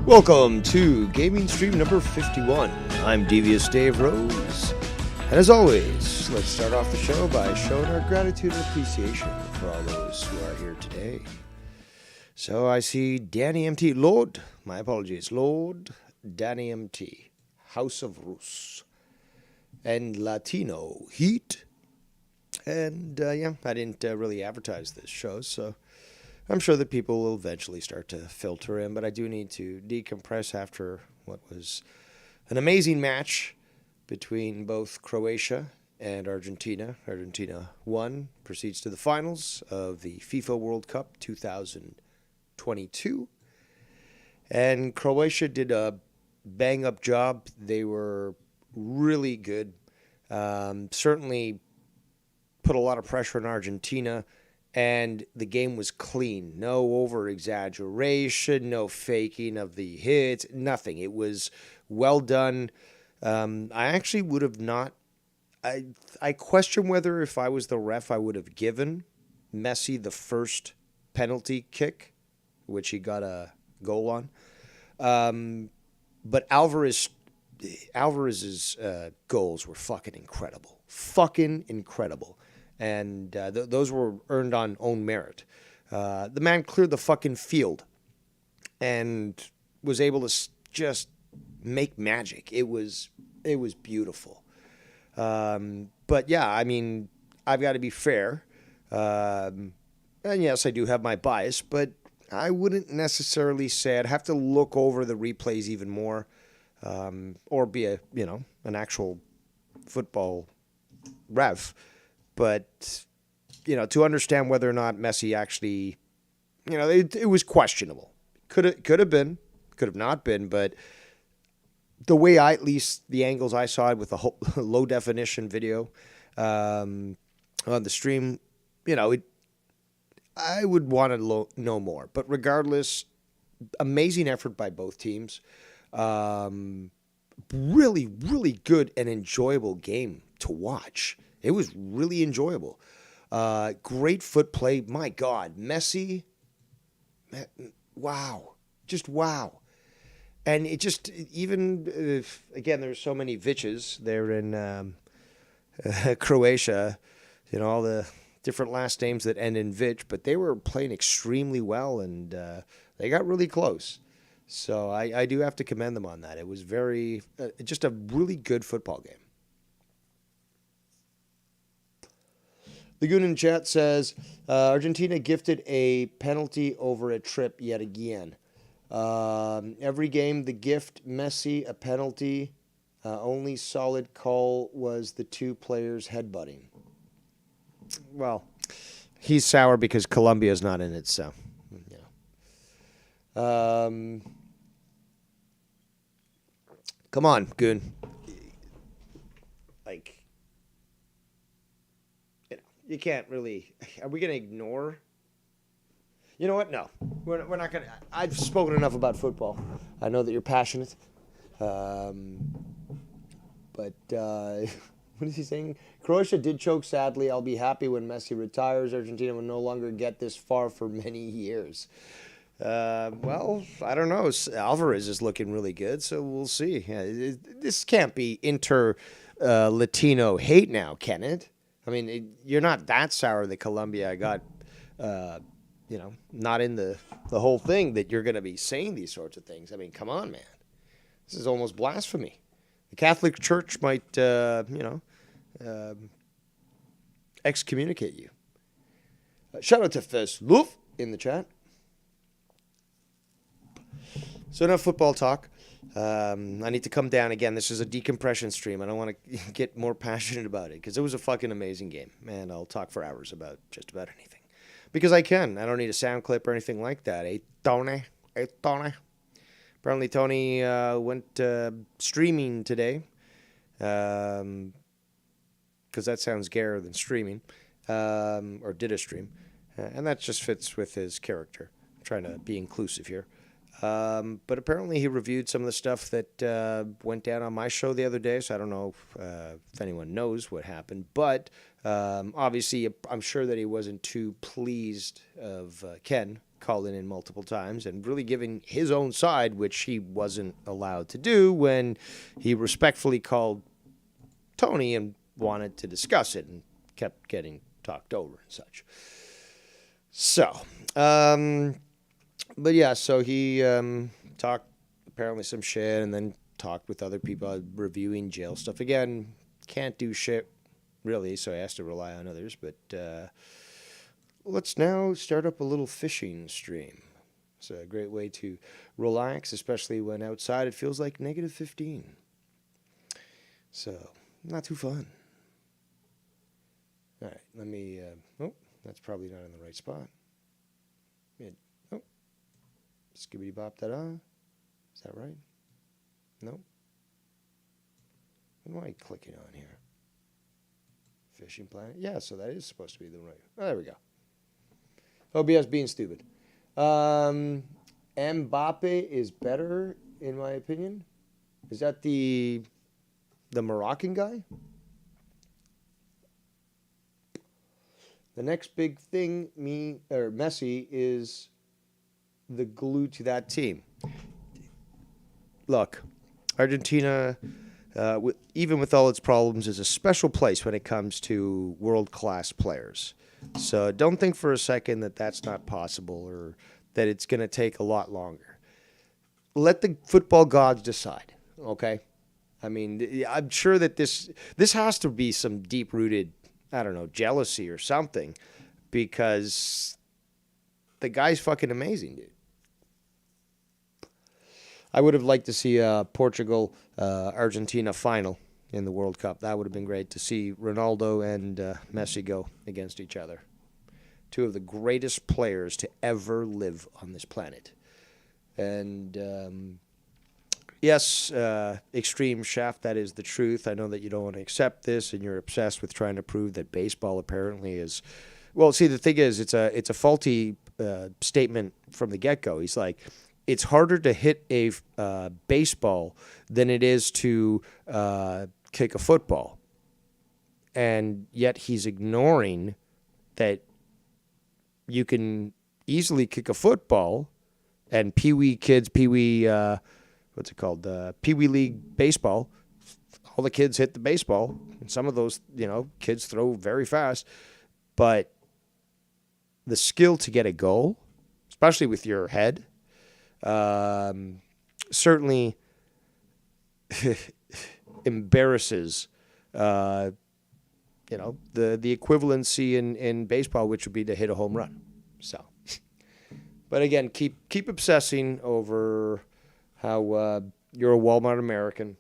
Welcome to gaming stream number 51. I'm Devious Dave Rose. And as always, let's start off the show by showing our gratitude and appreciation for all those who are here today. So I see Danny MT, Lord Danny MT, House of Rus, and Latino Heat. And I didn't really advertise this show, so I'm sure that people will eventually start to filter in, but I do need to decompress after what was an amazing match between both Croatia and Argentina. Argentina won, proceeds to the finals of the FIFA World Cup 2022. And Croatia did a bang-up job. They were really good. Certainly put a lot of pressure on Argentina. And the game was clean. No over-exaggeration, no faking of the hits, nothing. It was well done. I actually would have not... I question whether if I was the ref, I would have given Messi the first penalty kick, which he got a goal on. But Alvarez's goals were fucking incredible. Fucking incredible. And those were earned on own merit. The man cleared the fucking field and was able to just make magic. It was beautiful. But yeah, I mean, I've got to be fair. And yes, I do have my bias, but I wouldn't necessarily say I'd have to look over the replays even more, or be an actual football ref. But, to understand whether or not Messi actually, it was questionable. Could have been, could have not been, but the way at least the angles I saw it with the whole low definition video on the stream, I would want to know more. But regardless, amazing effort by both teams. Really, really good and enjoyable game to watch. It was really enjoyable. Great foot play. My God, Messi. Wow. Just wow. And it just, even, again, there's so many Viches there in Croatia. All the different last names that end in Vich. But they were playing extremely well, and they got really close. So I do have to commend them on that. It was just a really good football game. The Goon in chat says, Argentina gifted a penalty over a trip yet again. Every game, the gift Messi a penalty. Only solid call was the two players headbutting. Well, he's sour because Colombia's not in it, so. Yeah. Come on, Goon. You can't really... Are we going to ignore... You know what? No. We're not going to... I've spoken enough about football. I know that you're passionate. But... what is he saying? Croatia did choke sadly. I'll be happy when Messi retires. Argentina will no longer get this far for many years. Well, I don't know. Alvarez is looking really good, so we'll see. Yeah, this can't be Latino hate now, can it? I mean, you're not that sour that Colombia got, not in the whole thing that you're going to be saying these sorts of things. I mean, come on, man. This is almost blasphemy. The Catholic Church might, excommunicate you. Shout out to Fesloof in the chat. So enough football talk. I need to come down again. This is a decompression stream. I don't want to get more passionate about it because it was a fucking amazing game. Man, I'll talk for hours about just about anything. Because I can. I don't need a sound clip or anything like that. Hey, Tony. Apparently Tony went streaming today. Because that sounds gayer than streaming. Or did a stream. And that just fits with his character. I'm trying to be inclusive here. But apparently he reviewed some of the stuff that went down on my show the other day, so I don't know if anyone knows what happened. But obviously, I'm sure that he wasn't too pleased of Ken, calling in multiple times and really giving his own side, which he wasn't allowed to do when he respectfully called Tony and wanted to discuss it and kept getting talked over and such. So, but yeah, so he talked apparently some shit and then talked with other people reviewing jail stuff. Again, can't do shit really, so he has to rely on others. But let's now start up a little fishing stream. It's a great way to relax, especially when outside it feels like -15. So, not too fun. All right, let me, oh, that's probably not in the right spot. Oh, skibbity bop da da. Is that right? No. What am I clicking on here? Fishing Planet? Yeah, so that is supposed to be the right. Oh, there we go. OBS being stupid. Mbappe is better, in my opinion. Is that the Moroccan guy? The next big thing, Messi is the glue to that team. Look, Argentina, even with all its problems, is a special place when it comes to world-class players. So don't think for a second that that's not possible or that it's going to take a lot longer. Let the football gods decide, okay? I mean, I'm sure that this has to be some deep-rooted, I don't know, jealousy or something, because the guy's fucking amazing, dude. I would have liked to see a Portugal-Argentina final in the World Cup. That would have been great to see Ronaldo and Messi go against each other. Two of the greatest players to ever live on this planet. And yes, Extreme Chef, that is the truth. I know that you don't want to accept this, and you're obsessed with trying to prove that baseball apparently is. Well, see, the thing is, it's a faulty statement from the get-go. He's like, it's harder to hit a baseball than it is to kick a football, and yet he's ignoring that you can easily kick a football, and Pee-wee kids, Pee-wee, what's it called, Pee-wee League baseball. All the kids hit the baseball, and some of those, kids throw very fast, but the skill to get a goal, especially with your head, certainly embarrasses, the equivalency in baseball, which would be to hit a home run. So, but again, keep obsessing over how you're a Walmart American,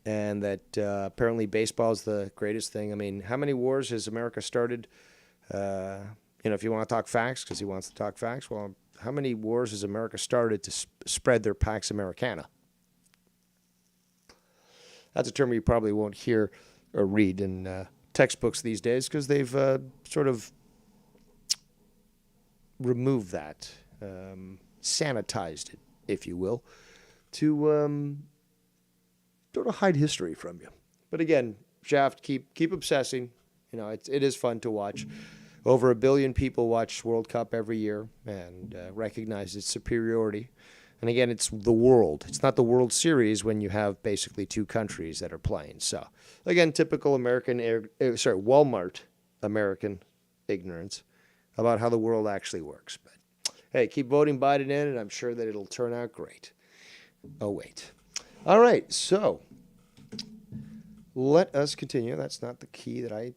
and that apparently baseball is the greatest thing. I mean, how many wars has America started? If you want to talk facts, because he wants to talk facts, well, how many wars has America started to spread their Pax Americana? That's a term you probably won't hear or read in textbooks these days, because they've sort of removed that, sanitized it, if you will, to sort of hide history from you. But again, Shaft, keep obsessing. It is fun to watch. Over 1 billion people watch World Cup every year and recognize its superiority. And again, it's the world. It's not the World Series when you have basically two countries that are playing. So, again, typical Walmart American ignorance about how the world actually works. But hey, keep voting Biden in, and I'm sure that it'll turn out great. Oh, wait. All right, so let us continue. That's not the key that I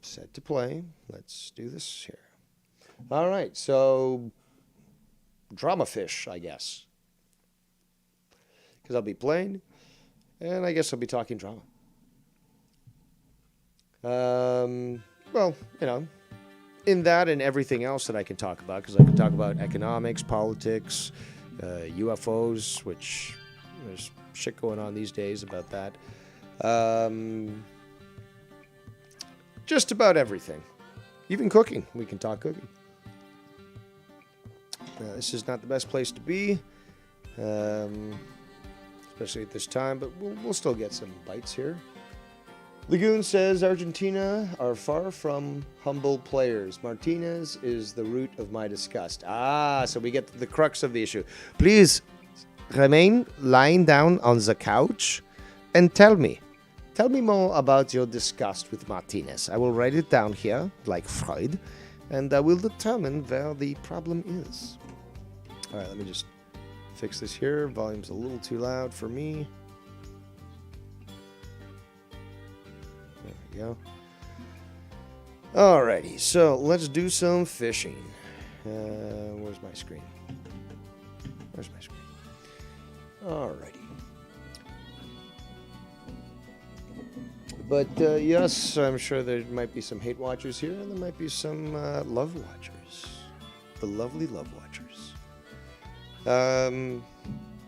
set to play. Let's do this here. All right, so drama fish, I guess, because I'll be playing, and I guess I'll be talking drama. Well, in that and everything else that I can talk about, because I can talk about economics, politics, UFOs, which there's shit going on these days about that. Just about everything. Even cooking. We can talk cooking. This is not the best place to be, especially at this time, but we'll still get some bites here. Lagoon says Argentina are far from humble players. Martinez is the root of my disgust. Ah, so we get to the crux of the issue. Please remain lying down on the couch and tell me more about your disgust with Martinez. I will write it down here, like Freud, and I will determine where the problem is. All right, let me just fix this here. Volume's a little too loud for me. There we go. Alrighty, so let's do some fishing. Where's my screen? Where's my screen? Alrighty. But yes, I'm sure there might be some hate watchers here, and there might be some love watchers. The lovely love watchers.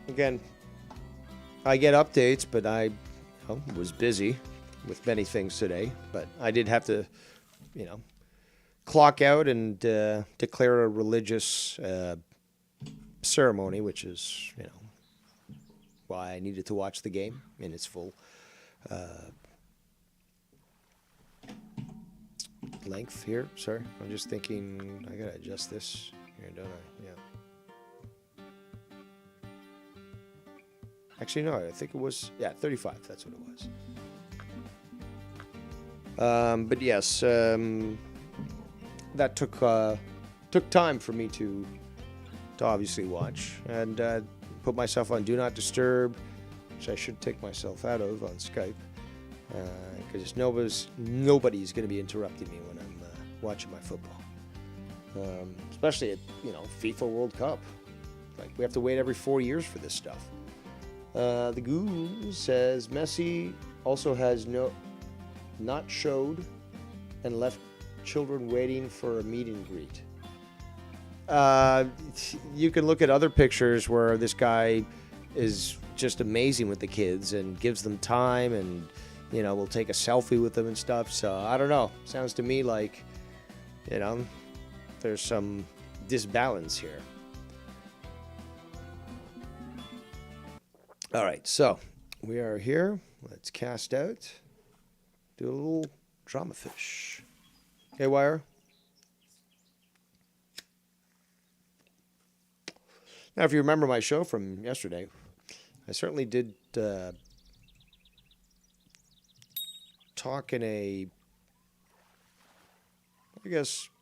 Again, I get updates, but I was busy with many things today. But I did have to, clock out and declare a religious ceremony, which is, why I needed to watch the game in its full length here. Sorry, I'm just thinking I gotta adjust this here, don't I? Yeah. Actually, no, I think it was 35. That's what it was. But yes, that took time for me to obviously watch and put myself on Do Not Disturb, which I should take myself out of on Skype. Because nobody's going to be interrupting me when I'm watching my football, especially at FIFA World Cup. Like we have to wait every 4 years for this stuff. The Goo says Messi also has not showed and left children waiting for a meet and greet. You can look at other pictures where this guy is just amazing with the kids and gives them time and we'll take a selfie with them and stuff. So I don't know. Sounds to me like, there's some disbalance here. All right, so we are here. Let's cast out. Do a little drama fish. Okay, Wire. Now, if you remember my show from yesterday, I certainly did talk in a,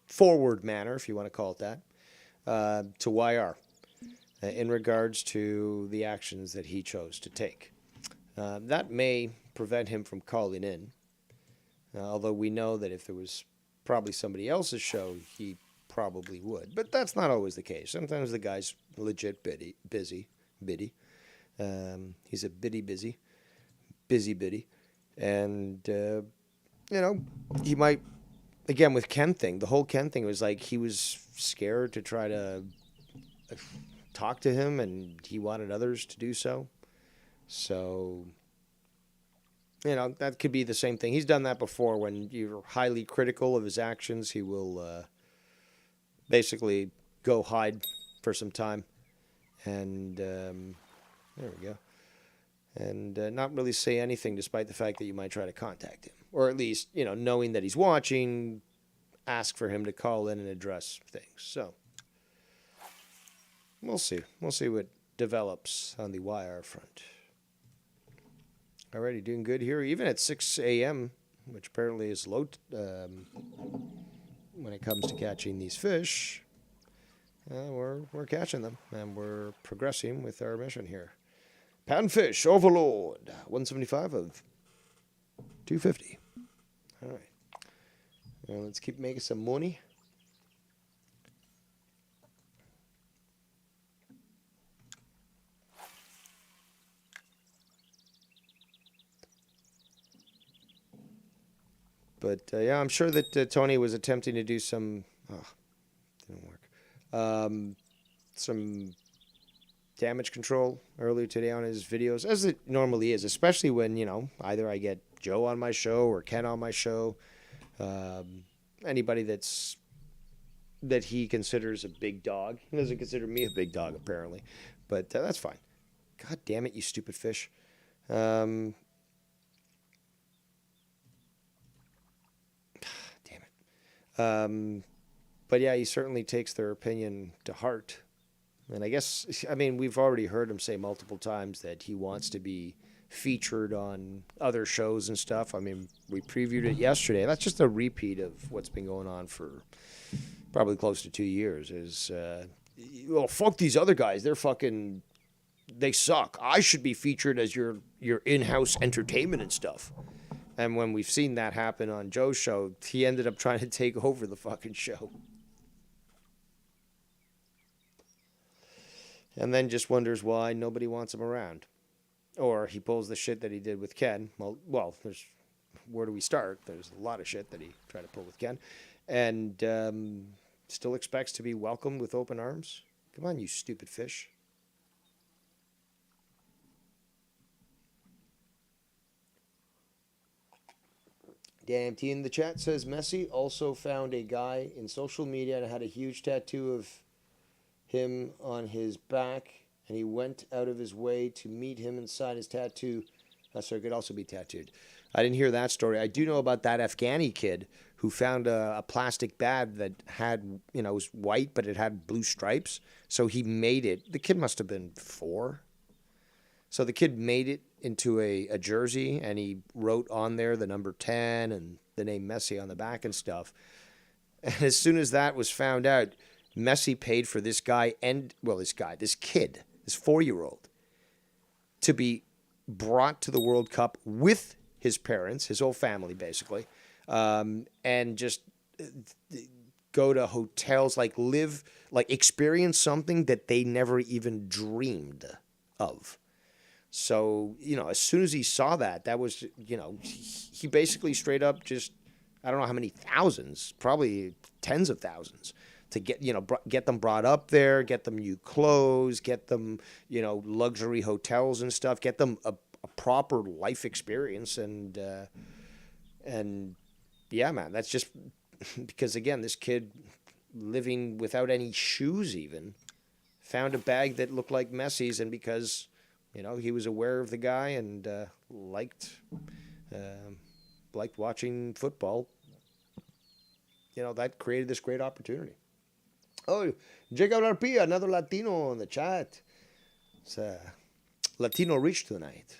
forward manner, if you want to call it that, to YR in regards to the actions that he chose to take. That may prevent him from calling in, although we know that if there was probably somebody else's show, he probably would. But that's not always the case. Sometimes the guy's legit busy. He's a busy. And, he might, again, with Ken thing, the whole Ken thing was like he was scared to try to talk to him and he wanted others to do so. So, that could be the same thing. He's done that before. When you're highly critical of his actions, he will basically go hide for some time. And there we go. And not really say anything despite the fact that you might try to contact him. Or at least, knowing that he's watching, ask for him to call in and address things. So, we'll see. We'll see what develops on the YR front. Already doing good here, even at 6 a.m., which apparently is low when it comes to catching these fish. We're catching them, and we're progressing with our mission here. Panfish Overlord, 175 of 250. All right. Well, let's keep making some money. But, I'm sure that Tony was attempting to do some... Oh, didn't work. Some damage control earlier today on his videos, as it normally is, especially when, either I get Joe on my show or Ken on my show. Anybody that he considers a big dog. He doesn't consider me a big dog, apparently. But that's fine. God damn it, you stupid fish. But yeah, he certainly takes their opinion to heart. And I guess, I mean, we've already heard him say multiple times that he wants to be featured on other shows and stuff. I mean, we previewed it yesterday. That's just a repeat of what's been going on for probably close to 2 years. Well, fuck these other guys. They suck. I should be featured as your in-house entertainment and stuff. And when we've seen that happen on Joe's show, he ended up trying to take over the fucking show. And then just wonders why nobody wants him around. Or he pulls the shit that he did with Ken. Where do we start? There's a lot of shit that he tried to pull with Ken. And still expects to be welcomed with open arms. Come on, you stupid fish. Damn T in the chat says Messi also found a guy in social media and had a huge tattoo of him on his back, and he went out of his way to meet him and sign his tattoo. So it could also be tattooed. I didn't hear that story. I do know about that Afghani kid who found a plastic bag that had, it was white, but it had blue stripes. So he made it. The kid must have been 4. So the kid made it into a jersey, and he wrote on there the number 10 and the name Messi on the back and stuff. And as soon as that was found out, Messi paid for this guy this kid, this 4-year-old, to be brought to the World Cup with his parents, his whole family basically, and just go to hotels, experience something that they never even dreamed of. So, as soon as he saw that was, he basically straight up just, I don't know how many thousands, probably tens of thousands, to get them brought up there, get them new clothes, get them, luxury hotels and stuff, get them a proper life experience. And yeah, man, that's just because, again, this kid living without any shoes even found a bag that looked like Messi's, and because he was aware of the guy and liked watching football. That created this great opportunity. Oh, Jacob Arpia, another Latino in the chat. It's Latino Rich tonight.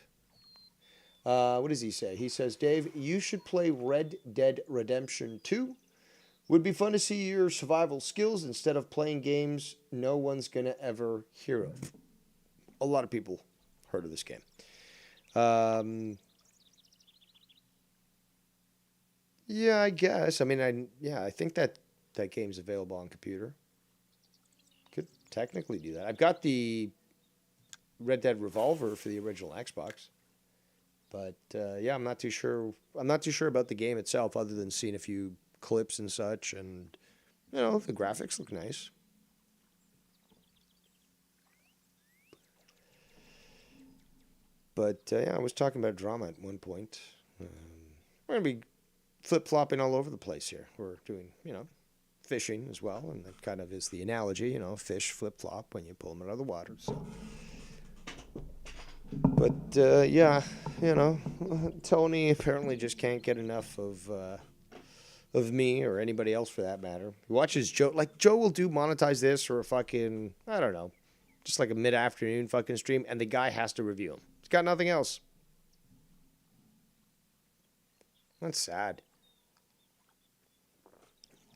What does he say? He says, Dave, you should play Red Dead Redemption 2. Would be fun to see your survival skills instead of playing games no one's going to ever hear of. A lot of people heard of this game. Yeah, I guess. I mean, I think that game's available on computer. Could technically do that. I've got the Red Dead Revolver for the original Xbox. But yeah, I'm not too sure. I'm not too sure about the game itself, other than seeing a few clips and such, and the graphics look nice. But yeah, I was talking about drama at one point. We're gonna be flip-flopping all over the place here. We're doing, fishing as well, and that kind of is the analogy, fish flip-flop when you pull them out of the water. So. But yeah, Tony apparently just can't get enough of me or anybody else for that matter. He watches Joe. Like, Joe will monetize this or a fucking, I don't know, just like a mid-afternoon fucking stream, and the guy has to review them. He's got nothing else. That's sad.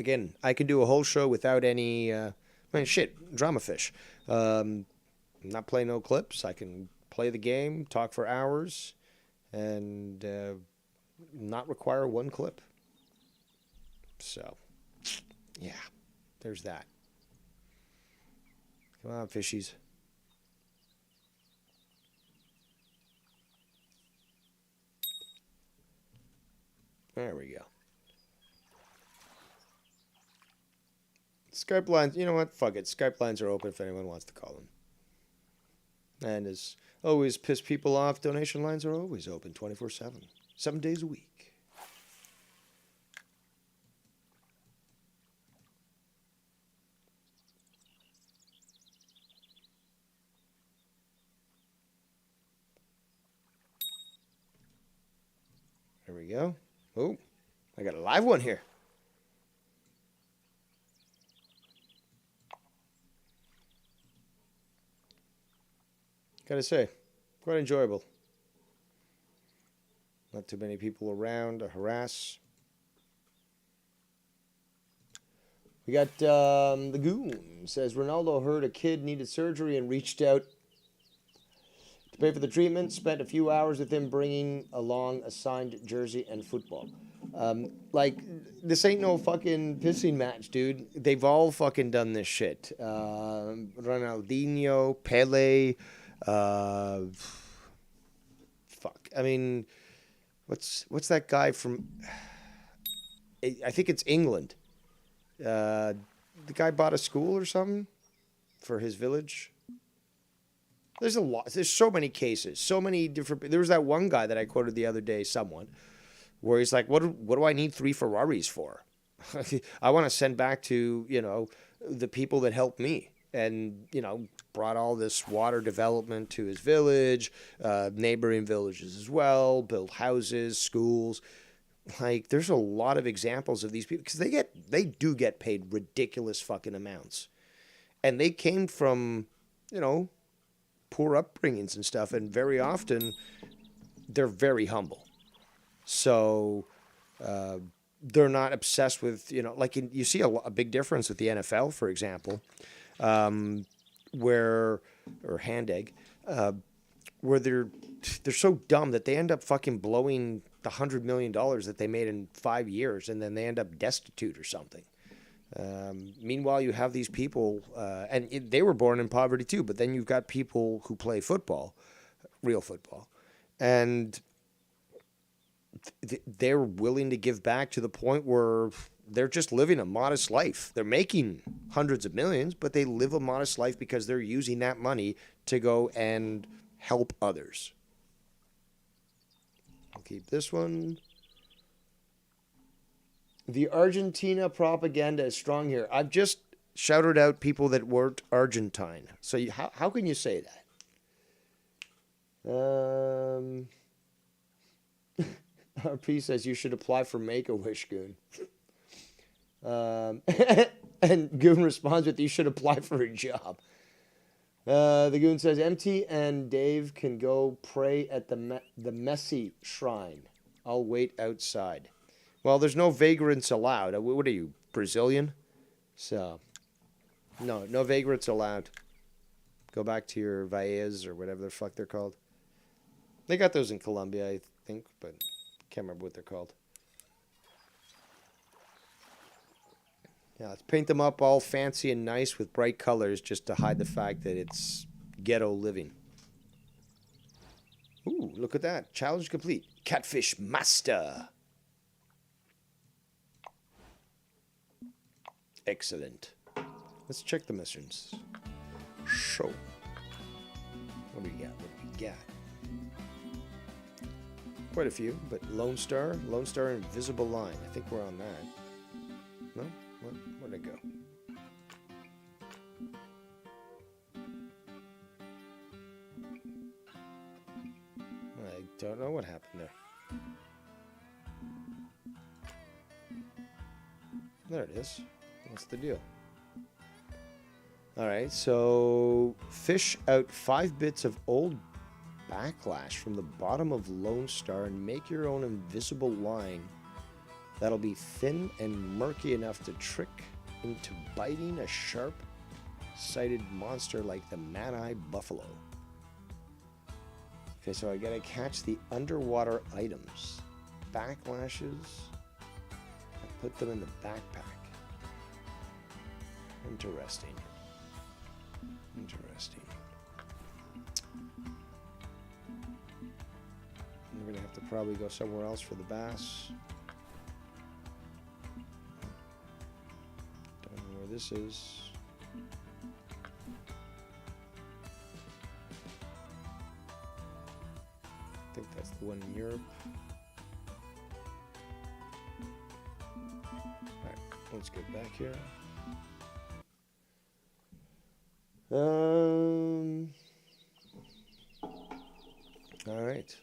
Again, I can do a whole show without any, drama fish. Not play no clips. I can play the game, talk for hours, and not require one clip. So, yeah, there's that. Come on, fishies. There we go. Skype lines, you know what? Fuck it. Skype lines are open if anyone wants to call them. And as always, piss people off, donation lines are always open 24/7, 7 days a week. There we go. Oh, I got a live one here. Gotta say, quite enjoyable. Not too many people around to harass. We got the Goon says Ronaldo heard a kid needed surgery and reached out to pay for the treatment. Spent a few hours with him, bringing along a signed jersey and football. Like, this ain't no fucking pissing match, dude. They've all fucking done this shit. Ronaldinho, Pele, fuck. I mean, what's that guy from? I think it's England. The guy bought a school or something for his village. There's a lot. There's so many cases, so many different. There was that one guy that I quoted the other day, someone, where he's like, "What do I need 3 Ferraris for? I want to send back to the people that helped me, and brought all this water development to his village, neighboring villages as well, built houses, schools." Like, there's a lot of examples of these people because they do get paid ridiculous fucking amounts, and they came from poor upbringings and stuff, and very often they're very humble. So they're not obsessed with you see a big difference with the NFL, for example, where or hand egg, where they're so dumb that they end up fucking blowing the $100 million that they made in 5 years, and then they end up destitute or something. Meanwhile, you have these people, and they were born in poverty too, but then you've got people who play football, real football, and they're willing to give back to the point where they're just living a modest life. They're making hundreds of millions, but they live a modest life because they're using that money to go and help others. I'll keep this one. The Argentina propaganda is strong here. I've just shouted out people that weren't Argentine. So how can you say that? RP says you should apply for Make-A-Wish, Goon. And Goon responds with, you should apply for a job. The Goon says, MT and Dave can go pray at the Messi shrine. I'll wait outside. Well, there's no vagrants allowed. What are you, Brazilian? So, no vagrants allowed. Go back to your Valles or whatever the fuck they're called. They got those in Colombia, I think, but can't remember what they're called. Yeah, let's paint them up all fancy and nice with bright colors just to hide the fact that it's ghetto living. Ooh, look at that. Challenge complete. Catfish Master. Excellent. Let's check the missions. Show. What do we got? Quite a few, but Lone Star Invisible Line. I think we're on that. No? Where'd it go? I don't know what happened there. There it is. What's the deal? Alright, so fish out 5 bits of old backlash from the bottom of Lone Star and make your own invisible line that'll be thin and murky enough to trick into biting a sharp-sighted monster like the Man-Eye Buffalo. Okay, so I gotta catch the underwater items. Backlashes. I put them in the backpack. Interesting. We're gonna have to probably go somewhere else for the bass. Don't know where this is. I think that's the one in Europe. Alright, let's get back here. All right.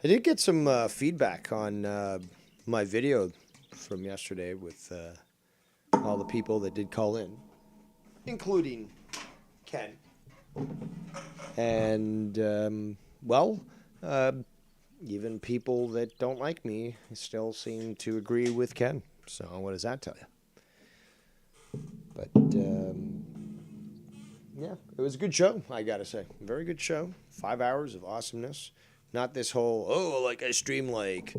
I did get some feedback on my video from yesterday with all the people that did call in, including Ken. And, well, uh, even people that don't like me still seem to agree with Ken. So what does that tell you? But, yeah, it was a good show, I gotta say. Very good show. 5 hours of awesomeness. Not this whole, oh, like I stream like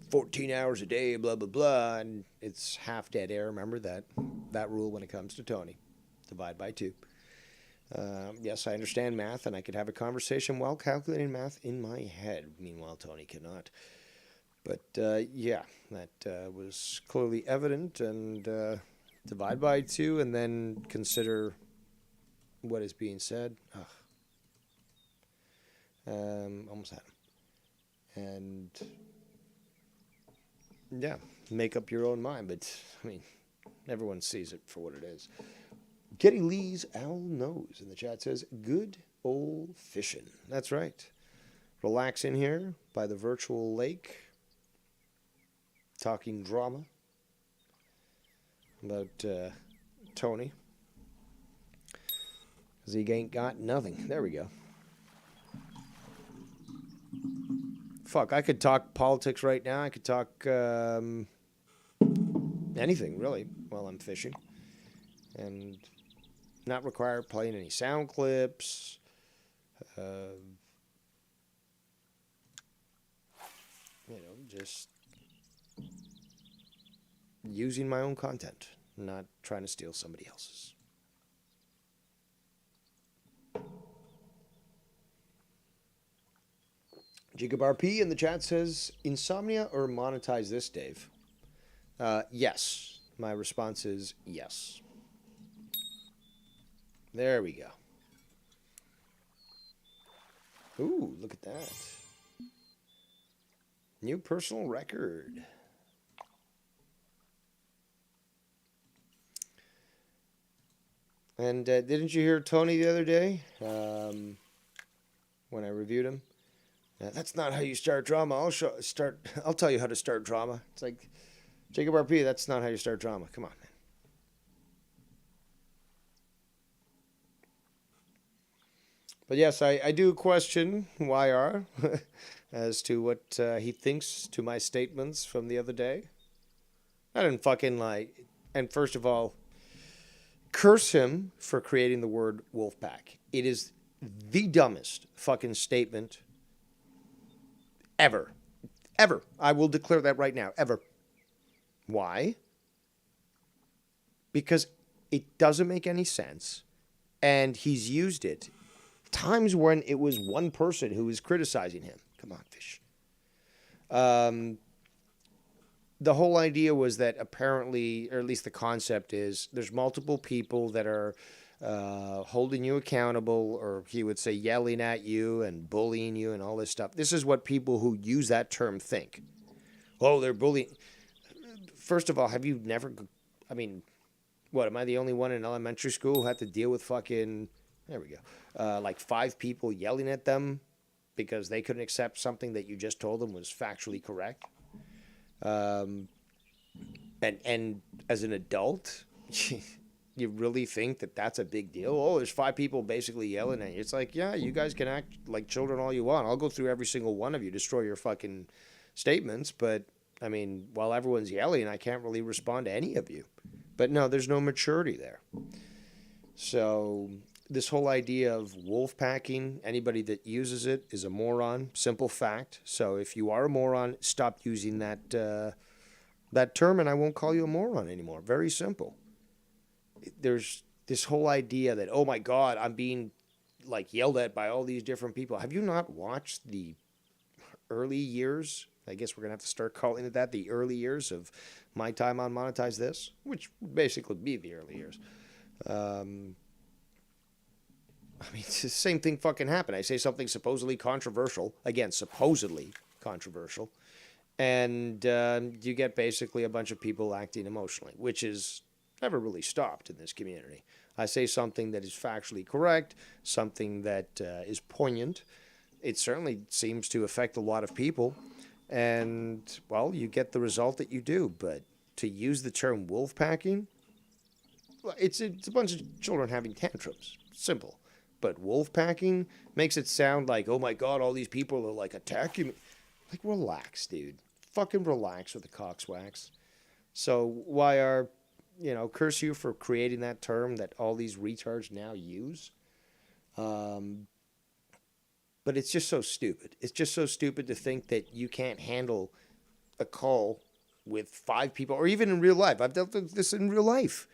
14 hours a day, blah, blah, blah. And it's half dead air. Remember that rule when it comes to Tony. Divide by 2. Yes, I understand math, and I could have a conversation while calculating math in my head. Meanwhile, Tony cannot. But, yeah, that was clearly evident. And divide by 2 and then consider what is being said. Almost had him. And, yeah, make up your own mind. But, I mean, everyone sees it for what it is. Getty Lee's Owl Nose in the chat says, good old fishing. That's right. Relax in here by the virtual lake. Talking drama about Tony. Because he ain't got nothing. There we go. Fuck, I could talk politics right now. I could talk anything, really, while I'm fishing. And not require playing any sound clips. Just using my own content, not trying to steal somebody else's. Jacob RP in the chat says, insomnia or monetize this, Dave? Yes. My response is yes. There we go. Ooh, look at that. New personal record. And didn't you hear Tony the other day when I reviewed him? That's not how you start drama. I'll tell you how to start drama. It's like, Jacob RP, that's not how you start drama. Come on, man. But yes, I do question YR as to what he thinks to my statements from the other day. I didn't fucking lie. And first of all, curse him for creating the word Wolfpack. It is the dumbest fucking statement ever. Ever. I will declare that right now. Ever. Why? Because it doesn't make any sense. And he's used it times when it was one person who was criticizing him. Come on, fish. The whole idea was that apparently, or at least the concept is, there's multiple people that are holding you accountable, or he would say yelling at you and bullying you and all this stuff. This is what people who use that term think. Oh, they're bullying. First of all, have you never, I mean, what, am I the only one in elementary school who had to deal with fucking, there we go, like 5 people yelling at them because they couldn't accept something that you just told them was factually correct? And as an adult, you really think that that's a big deal? Oh, there's 5 people basically yelling at you. It's like, yeah, you guys can act like children all you want. I'll go through every single one of you, destroy your fucking statements. But, I mean, while everyone's yelling, I can't really respond to any of you. But no, there's no maturity there. So this whole idea of wolf packing, anybody that uses it is a moron. Simple fact. So if you are a moron, stop using that term, and I won't call you a moron anymore. Very simple. There's this whole idea that, oh my God, I'm being like yelled at by all these different people. Have you not watched the early years? I guess we're going to have to start calling it that, the early years of my time on Monetize This, which would basically be the early years. I mean, it's the same thing fucking happened. I say something supposedly controversial, again, supposedly controversial, and you get basically a bunch of people acting emotionally, which is never really stopped in this community. I say something that is factually correct, something that is poignant, it certainly seems to affect a lot of people. And, well, you get the result that you do. But to use the term wolf packing, well, it's a bunch of children having tantrums. Simple. But wolf packing makes it sound like, oh my God, all these people are like attacking me. Like, relax, dude. Fucking relax with the cockswax. So why are, curse you for creating that term that all these retards now use? But it's just so stupid. It's just so stupid to think that you can't handle a call with 5 people, or even in real life. I've dealt with this in real life.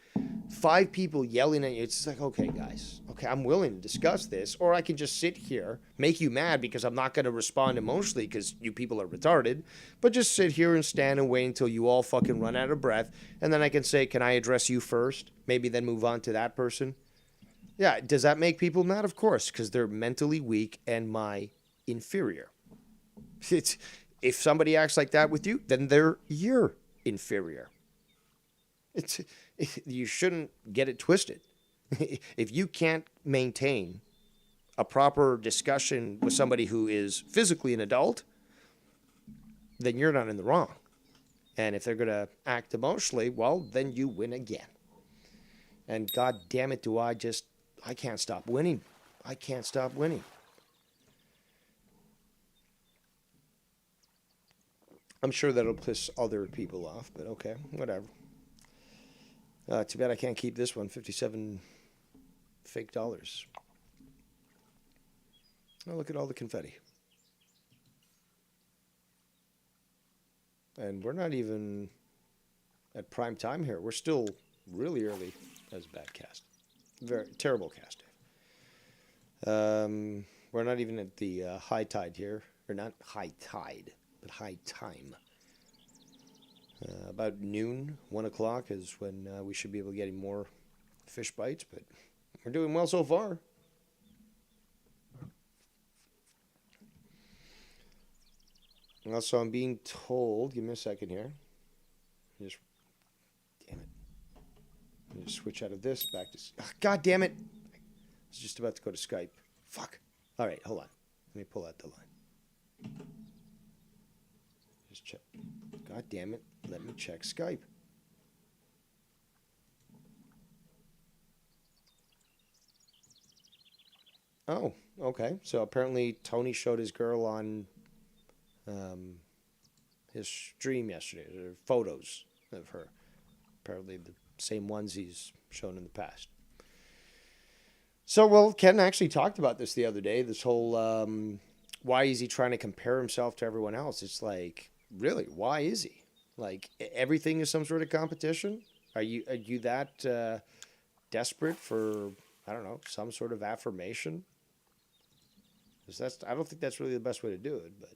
5 people yelling at you. It's like, okay, guys, okay, I'm willing to discuss this, or I can just sit here, make you mad because I'm not going to respond emotionally because you people are retarded, but just sit here and stand and wait until you all fucking run out of breath, and then I can say, can I address you first? Maybe then move on to that person. Yeah, does that make people mad? Of course, because they're mentally weak and my inferior. It's, if somebody acts like that with you, then they're your inferior. You shouldn't get it twisted. If you can't maintain a proper discussion with somebody who is physically an adult, then you're not in the wrong. And if they're going to act emotionally, well, then you win again. And God damn it, I can't stop winning. I can't stop winning. I'm sure that'll piss other people off, but okay, whatever. Too bad I can't keep this one, 57 fake dollars. Oh, look at all the confetti. And we're not even at prime time here. We're still really early. That was a bad cast. Very terrible cast. We're not even at the high tide here. Or not high tide, but high time. About noon, 1 o'clock is when we should be able to get more fish bites, but we're doing well so far. Also, I'm being told, give me a second here. Damn it. I'm going to switch out of this back to, God damn it. I was just about to go to Skype. Fuck. All right, hold on. Let me pull out the line. Just check. God damn it. Let me check Skype. Oh, okay. So apparently Tony showed his girl on his stream yesterday. There are photos of her. Apparently the same ones he's shown in the past. So, well, Ken actually talked about this the other day. This whole, why is he trying to compare himself to everyone else? It's like, really, why is he? Like, everything is some sort of competition? Are you that desperate for, I don't know, some sort of affirmation? Because I don't think that's really the best way to do it, but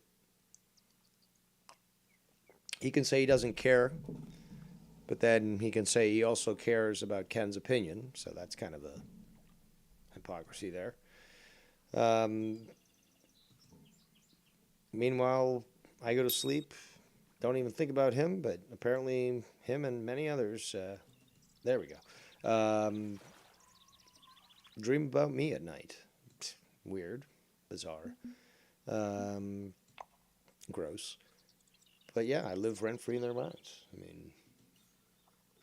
he can say he doesn't care, but then he can say he also cares about Ken's opinion, so that's kind of a hypocrisy there. Meanwhile, I go to sleep, don't even think about him, but apparently him and many others, there we go, dream about me at night. Weird, bizarre, gross. But yeah, I live rent-free in their minds. I mean,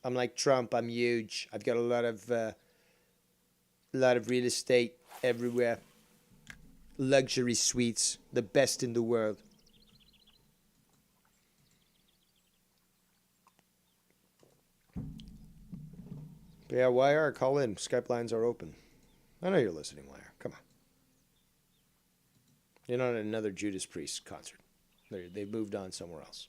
I'm like Trump, I'm huge. I've got a lot of real estate everywhere. Luxury suites, the best in the world. But yeah, Wire, call in. Skype lines are open. I know you're listening, Wire. Come on. You're not at another Judas Priest concert. They've moved on somewhere else.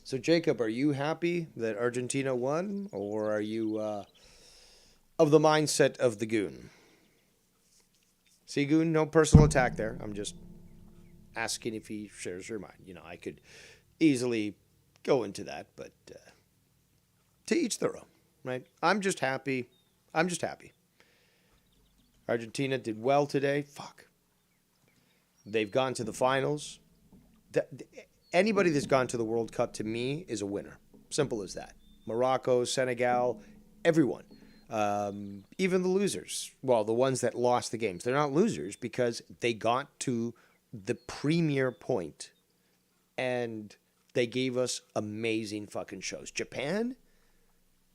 So, Jacob, are you happy that Argentina won, or are you of the mindset of the goon? See, goon, no personal attack there. I'm just asking if he shares your mind. You know, I could easily go into that, but to each their own, right? I'm just happy. Argentina did well today. Fuck. They've gone to the finals. Anybody that's gone to the World Cup, to me, is a winner. Simple as that. Morocco, Senegal, everyone. Even the losers, well, the ones that lost the games, they're not losers because they got to the premier point and they gave us amazing fucking shows. Japan,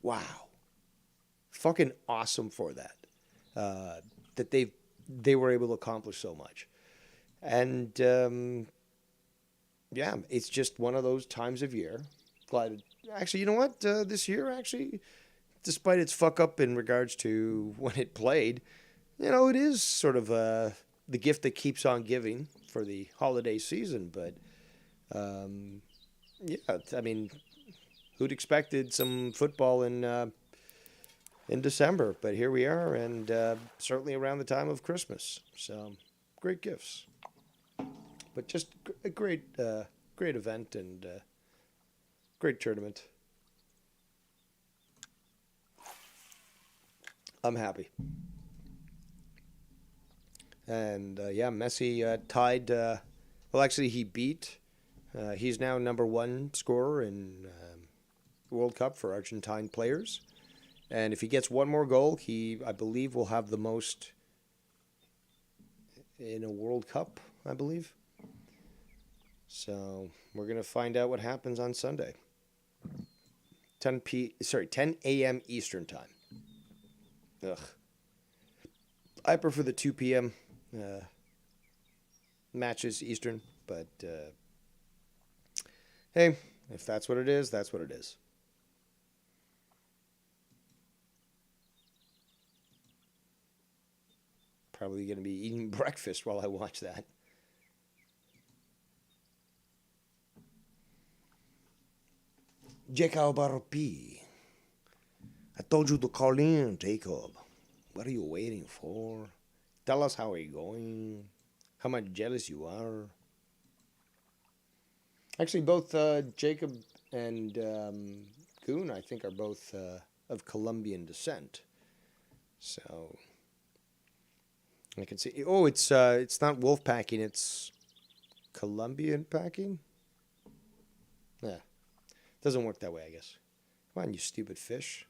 wow, fucking awesome for that. That they were able to accomplish so much, and yeah, it's just one of those times of year. Glad, actually, you know what? This year, actually, despite its fuck up in regards to when it played, it is sort of the gift that keeps on giving for the holiday season. But yeah, I mean, who'd expected some football in December? But here we are, and certainly around the time of Christmas. So great gifts, but just a great event and great tournament. I'm happy. And yeah, Messi tied. Well, actually, he beat. He's now number one scorer in World Cup for Argentine players. And if he gets one more goal, he, I believe, will have the most in a World Cup, I believe. So we're going to find out what happens on Sunday. 10 a.m. Eastern time. Ugh. I prefer the 2 p.m. Matches Eastern, but hey, if that's what it is, that's what it is. Probably going to be eating breakfast while I watch that. Jacob RP. I told you to call in, Jacob. What are you waiting for? Tell us how are you going. How much jealous you are. Actually, both Jacob and Goon, I think, are both of Colombian descent. So I can see. Oh, it's not wolf packing. It's Colombian packing. Yeah, doesn't work that way, I guess. Come on, you stupid fish.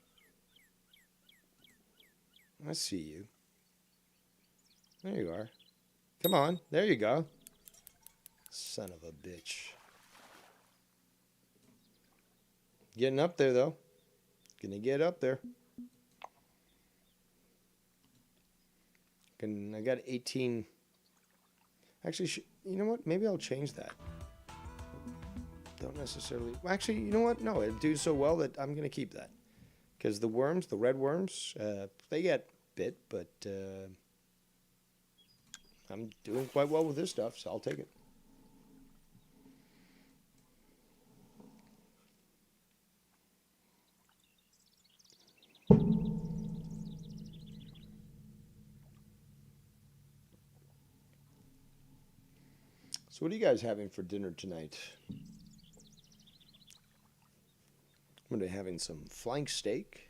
I see you. There you are. Come on. There you go. Son of a bitch. Getting up there, though. Gonna get up there. I got 18. Actually, you know what? Maybe I'll change that. Don't necessarily. Actually, you know what? No, it do so well that I'm gonna keep that. Because the worms, the red worms, they get bit, but I'm doing quite well with this stuff, so I'll take it. So what are you guys having for dinner tonight? I'm going to be having some flank steak.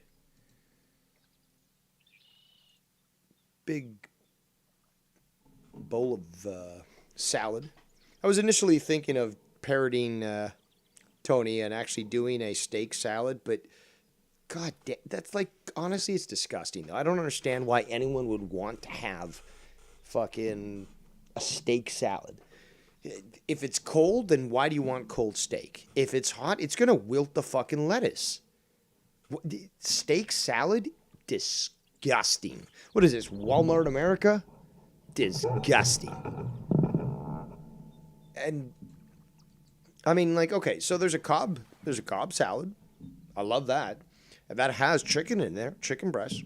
Big bowl of salad. I was initially thinking of parroting Tony and actually doing a steak salad, but God, that's like, honestly, it's disgusting. I don't understand why anyone would want to have fucking a steak salad. If it's cold, then why do you want cold steak? If it's hot, it's going to wilt the fucking lettuce. Steak salad? Disgusting. What is this, Walmart America? Disgusting. And, I mean, like, okay, so there's a Cobb salad. I love that. And that has chicken in there, chicken breast.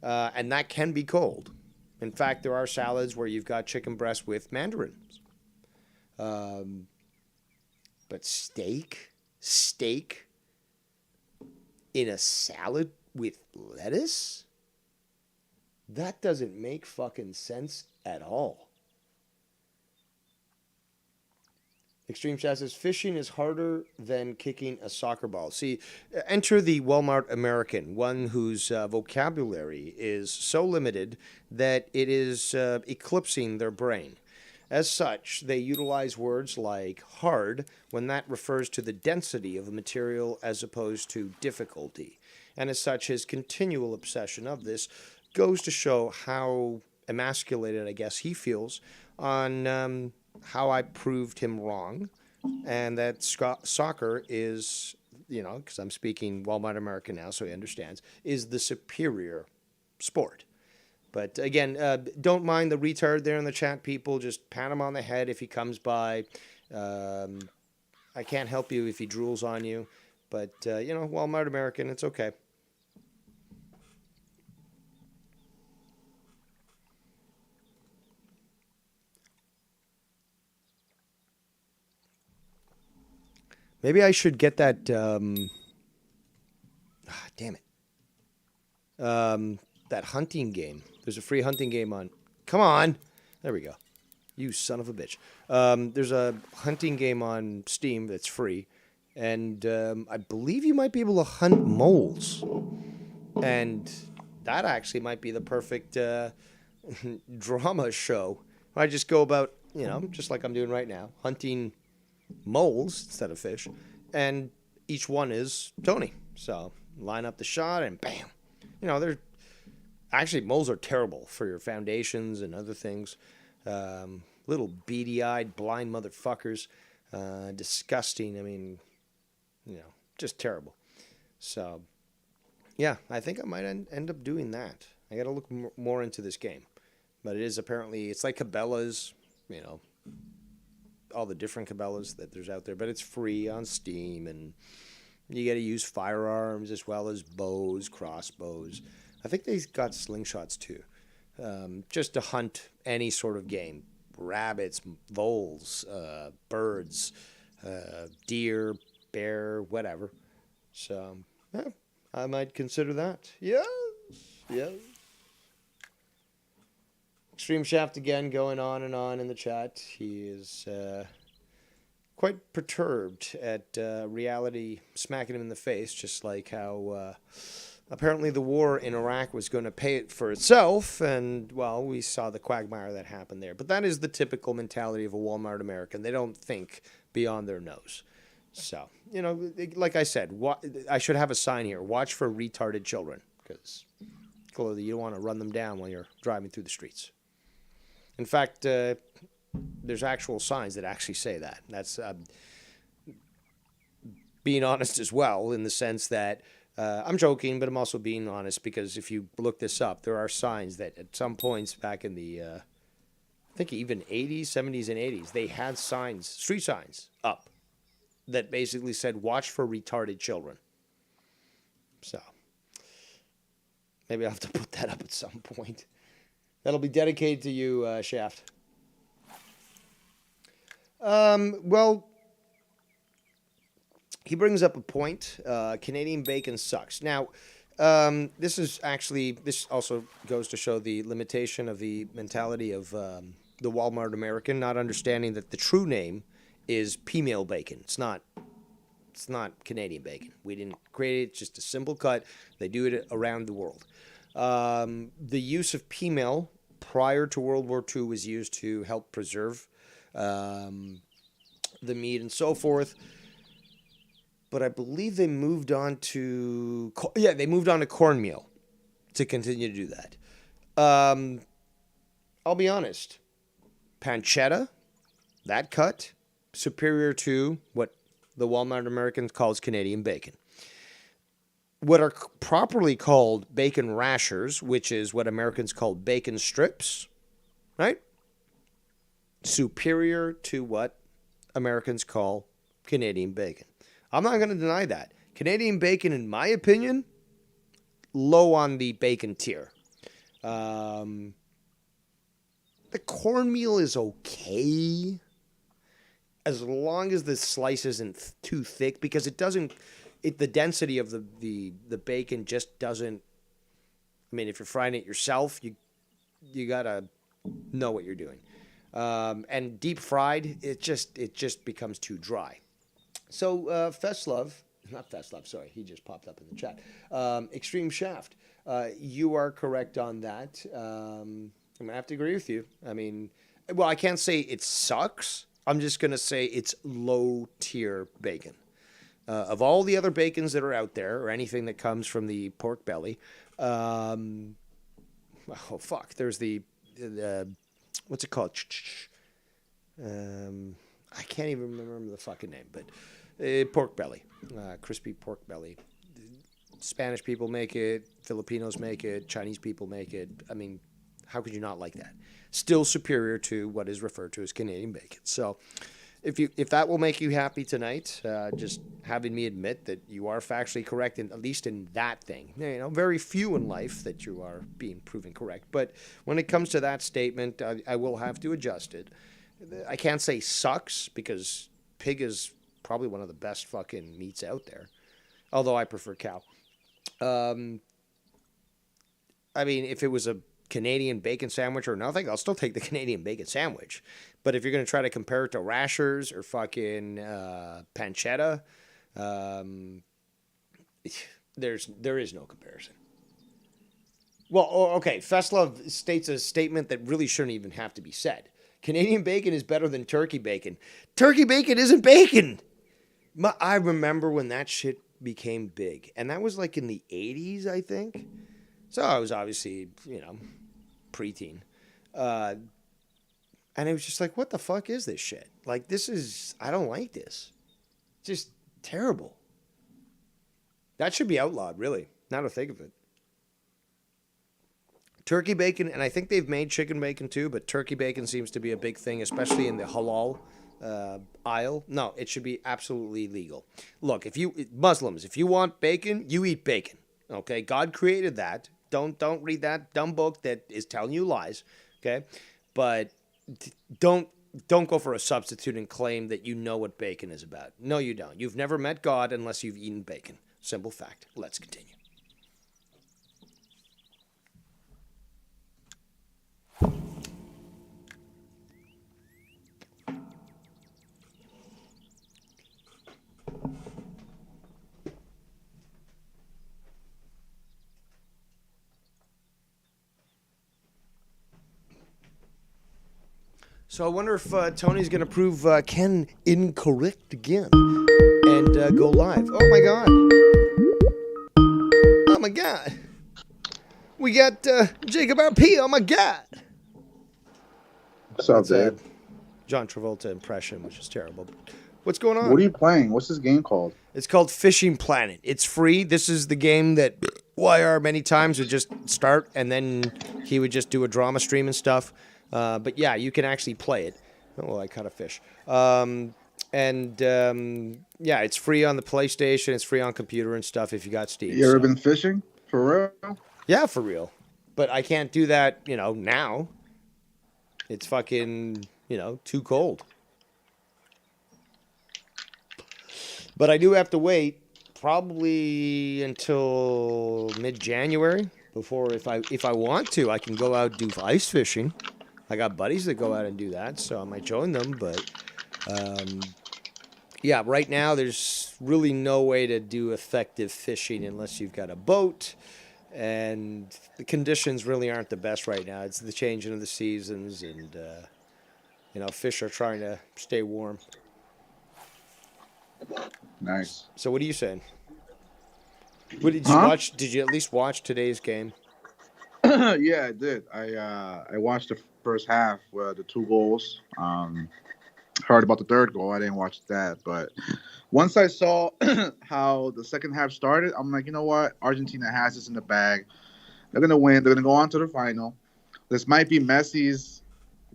And that can be cold. In fact, there are salads where you've got chicken breast with mandarins. But steak in a salad with lettuce? That doesn't make fucking sense at all. Extreme Chat says fishing is harder than kicking a soccer ball. See, enter the Walmart American, one whose vocabulary is so limited that it is eclipsing their brain. As such, they utilize words like hard when that refers to the density of a material as opposed to difficulty. And as such, his continual obsession of this goes to show how emasculated, I guess, he feels on how I proved him wrong, and that soccer is, because I'm speaking Walmart American now, so he understands, is the superior sport. But again, don't mind the retard there in the chat, people. Just pat him on the head if he comes by. I can't help you if he drools on you. But, Walmart American, it's okay. Maybe I should get that. Damn it. That hunting game. There's a free hunting game on. Come on. There we go. You son of a bitch. There's a hunting game on Steam that's free. And I believe you might be able to hunt moles. And that actually might be the perfect drama show. I just go about, just like I'm doing right now, hunting moles instead of fish, and each one is Tony. So line up the shot and bam. They're actually, moles are terrible for your foundations and other things. Little beady-eyed blind motherfuckers, disgusting. I mean, just terrible. So yeah, I think I might end up doing that. I got to look more into this game, but it is apparently, it's like Cabela's, all the different Cabela's that there's out there, but it's free on Steam, and you got to use firearms as well as bows, crossbows. I think they got slingshots too, just to hunt any sort of game: rabbits, voles, birds, deer, bear, whatever. So yeah, I might consider that. Yes, yes. Extreme Shaft again going on and on in the chat. He is quite perturbed at reality smacking him in the face, just like how apparently the war in Iraq was going to pay it for itself. And, well, we saw the quagmire that happened there. But that is the typical mentality of a Walmart American. They don't think beyond their nose. So, like I said, I should have a sign here: watch for retarded children, because clearly you don't want to run them down when you're driving through the streets. In fact, there's actual signs that actually say that. That's being honest as well, in the sense that I'm joking, but I'm also being honest, because if you look this up, there are signs that at some points back in the, I think even 80s, 70s, and 80s, they had signs, street signs up, that basically said, watch for retarded children. So maybe I'll have to put that up at some point. That'll be dedicated to you, Shaft. Well, he brings up a point. Canadian bacon sucks. Now, this also goes to show the limitation of the mentality of the Walmart American, not understanding that the true name is P-meal bacon. It's not Canadian bacon. We didn't create it. It's just a simple cut. They do it around the world. The use of P-meal prior to World War II was used to help preserve the meat and so forth. But I believe they moved on to cornmeal to continue to do that. I'll be honest. Pancetta, that cut, superior to what the Walmart American calls Canadian bacon. What are properly called bacon rashers, which is what Americans call bacon strips, right? Superior to what Americans call Canadian bacon. I'm not going to deny that. Canadian bacon, in my opinion, low on the bacon tier. The cornmeal is okay, as long as the slice isn't too thick, because it doesn't... the density of the bacon just doesn't... I mean, if you're frying it yourself, you gotta know what you're doing. And deep fried, it just becomes too dry. So not Festlove, sorry, he just popped up in the chat. Extreme Shaft, you are correct on that. I'm gonna have to agree with you. I mean, well, I can't say it sucks. I'm just gonna say it's low tier bacon. of all the other bacons that are out there, or anything that comes from the pork belly. Oh fuck! There's the what's it called? I can't even remember the fucking name, but pork belly, crispy pork belly. Spanish people make it, Filipinos make it, Chinese people make it. I mean, how could you not like that? Still superior to what is referred to as Canadian bacon. So, if that will make you happy tonight, just having me admit that you are factually correct, at least in that thing. You know, very few in life that you are being proven correct. But when it comes to that statement, I will have to adjust it. I can't say sucks, because pig is probably one of the best fucking meats out there. Although I prefer cow. I mean, if it was a Canadian bacon sandwich or nothing, I'll still take the Canadian bacon sandwich. But if you're going to try to compare it to Rashers or fucking pancetta, there is no comparison. Well, okay, Feslov states a statement that really shouldn't even have to be said. Canadian bacon is better than turkey bacon. Turkey bacon isn't bacon! I remember when that shit became big. And that was like in the 80s, I think. So I was obviously, preteen. And it was just like, what the fuck is this shit? Like, I don't like this. Just terrible. That should be outlawed, really. Now to think of it. Turkey bacon, and I think they've made chicken bacon too, but turkey bacon seems to be a big thing, especially in the halal aisle. No, it should be absolutely legal. Look, Muslims, if you want bacon, you eat bacon. Okay, God created that. Don't read that dumb book that is telling you lies. Okay, but don't go for a substitute and claim that you know what bacon is about. No, you don't. You've never met God unless you've eaten bacon. Simple fact. Let's continue. So I wonder if Tony's going to prove Ken incorrect again and go live. Oh, my God. Oh, my God. We got Jacob RP. Oh, my God. What's up, Dave? John Travolta impression, which is terrible. What's going on? What are you playing? What's this game called? It's called Fishing Planet. It's free. This is the game that YR many times would just start, and then he would just do a drama stream and stuff. But yeah, you can actually play it. Oh, well, I caught a fish. Yeah, it's free on the PlayStation. It's free on computer and stuff if you got Steam. You ever been fishing? For real? Yeah, for real. But I can't do that, now. It's fucking, too cold. But I do have to wait probably until mid-January before, if I want to, I can go out and do ice fishing. I got buddies that go out and do that, so I might join them. But, yeah, right now there's really no way to do effective fishing unless you've got a boat. And the conditions really aren't the best right now. It's the changing of the seasons, and, fish are trying to stay warm. Nice. So what are you saying? What did you watch? Did you at least watch today's game? Yeah, I did. I watched the first half, the 2 goals. Heard about the 3rd goal. I didn't watch that, but once I saw how the second half started, I'm like, you know what? Argentina has this in the bag. They're gonna win. They're gonna go on to the final. This might be Messi's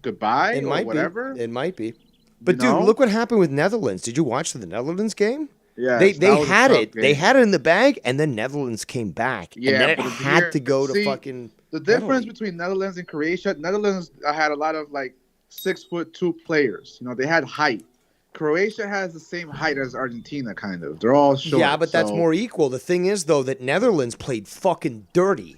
goodbye or whatever. It might be. But dude, look what happened with Netherlands. Did you watch the Netherlands game? Yeah, they had it. Game. They had it in the bag, and then Netherlands came back. Yeah, and then it had to go to fucking. The difference between Netherlands and Croatia, Netherlands had a lot of 6'2" players. They had height. Croatia has the same height as Argentina, kind of. They're all short. Yeah, but that's more equal. The thing is, though, that Netherlands played fucking dirty,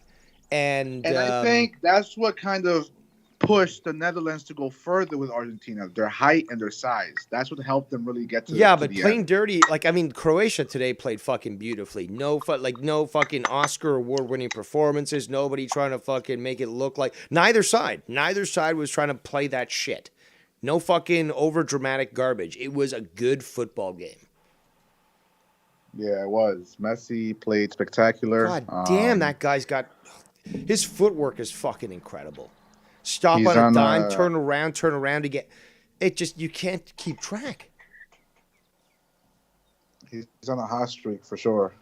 and I think that's what kind of pushed the Netherlands to go further with Argentina. Their height and their size. That's what helped them really get to. Yeah, but playing dirty, Croatia today played fucking beautifully. No fucking Oscar award-winning performances. Nobody trying to fucking make it look like neither side was trying to play that shit. No fucking over dramatic garbage. It was a good football game. Yeah, it was. Messi played spectacular. God damn, that guy's got his footwork is fucking incredible. Stop He's on a on dime, turn around to get it. Just you can't keep track. he's on a hot streak for sure.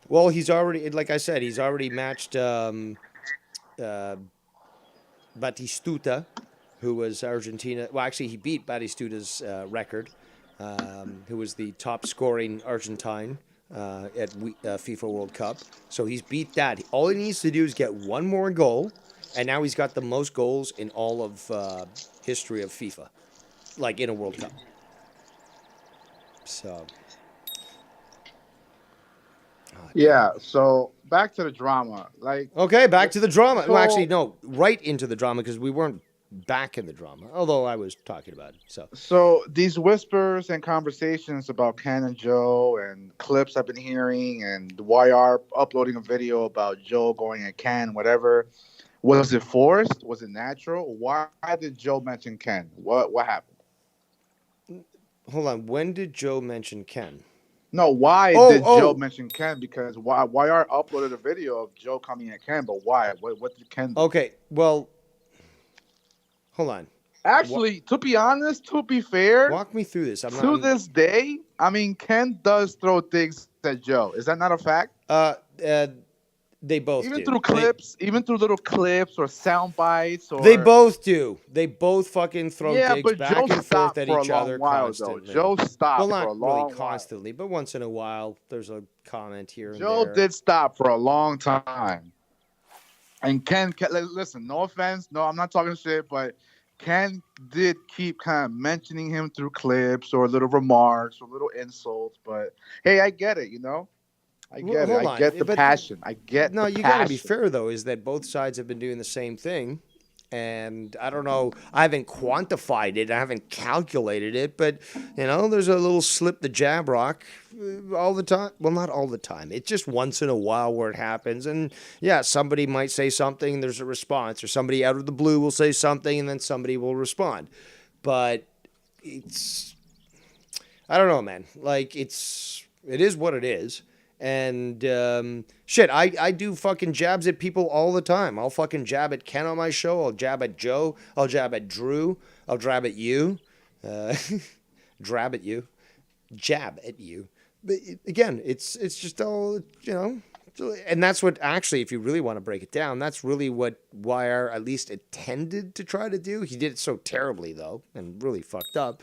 Well, he's already, like I said, he's already matched Batistuta, who was Argentina. Well, actually, he beat Batistuta's record, who was the top scoring Argentine at FIFA World Cup. So he's beat that. All he needs to do is get one more goal, and now he's got the most goals in all of history of FIFA, like in a World Cup. So. Oh, Yeah. So back to the drama. Like, okay, back to the drama. So, Well, actually, no, right into the drama because we weren't back in the drama, although I was talking about it. So these whispers and conversations about Ken and Joe and clips I've been hearing and YR uploading a video about Joe going at Ken, whatever. Was it forced? Was it natural? Why did Joe mention Ken? What happened? Hold on. When did Joe mention Ken? No, why did Joe mention Ken? Because YR uploaded a video of Joe coming at Ken, but why? What did Ken do? Okay, well, hold on. Actually, to be honest, to be fair, walk me through this. This day, I mean, Ken does throw things at Joe. Is that not a fact? They both even do. Through clips, even through little clips or sound bites. Or... They both do. They both fucking throw digs but back Joe and forth at each other while, constantly. Though. Joe stopped well, not for a long really constantly, but once in a while, there's a comment here and Joe there. did stop for a long time. And Ken, listen, no offense. No, I'm not talking shit, but Ken did keep kind of mentioning him through clips or little remarks or little insults. But, hey, I get it, you know? I get it. I get the passion. I get the passion. No, you got to be fair, though, is that both sides have been doing the same thing. And I don't know, I haven't quantified it, I haven't calculated it, but, you know, there's a little slip the jab rock all the time. Well, not all the time. It's just once in a while where it happens. And, yeah, somebody might say something, there's a response. Or somebody out of the blue will say something, and then somebody will respond. But it's, I don't know, man. Like, it is what it is. And shit, I do fucking jabs at people all the time. I'll fucking jab at Ken on my show. I'll jab at Joe. I'll jab at Drew. I'll jab at you. Drab at you. Jab at you. But again, it's just all, you know. And that's what actually, if you really want to break it down, that's really what YR at least intended to try to do. He did it so terribly, though, and really fucked up.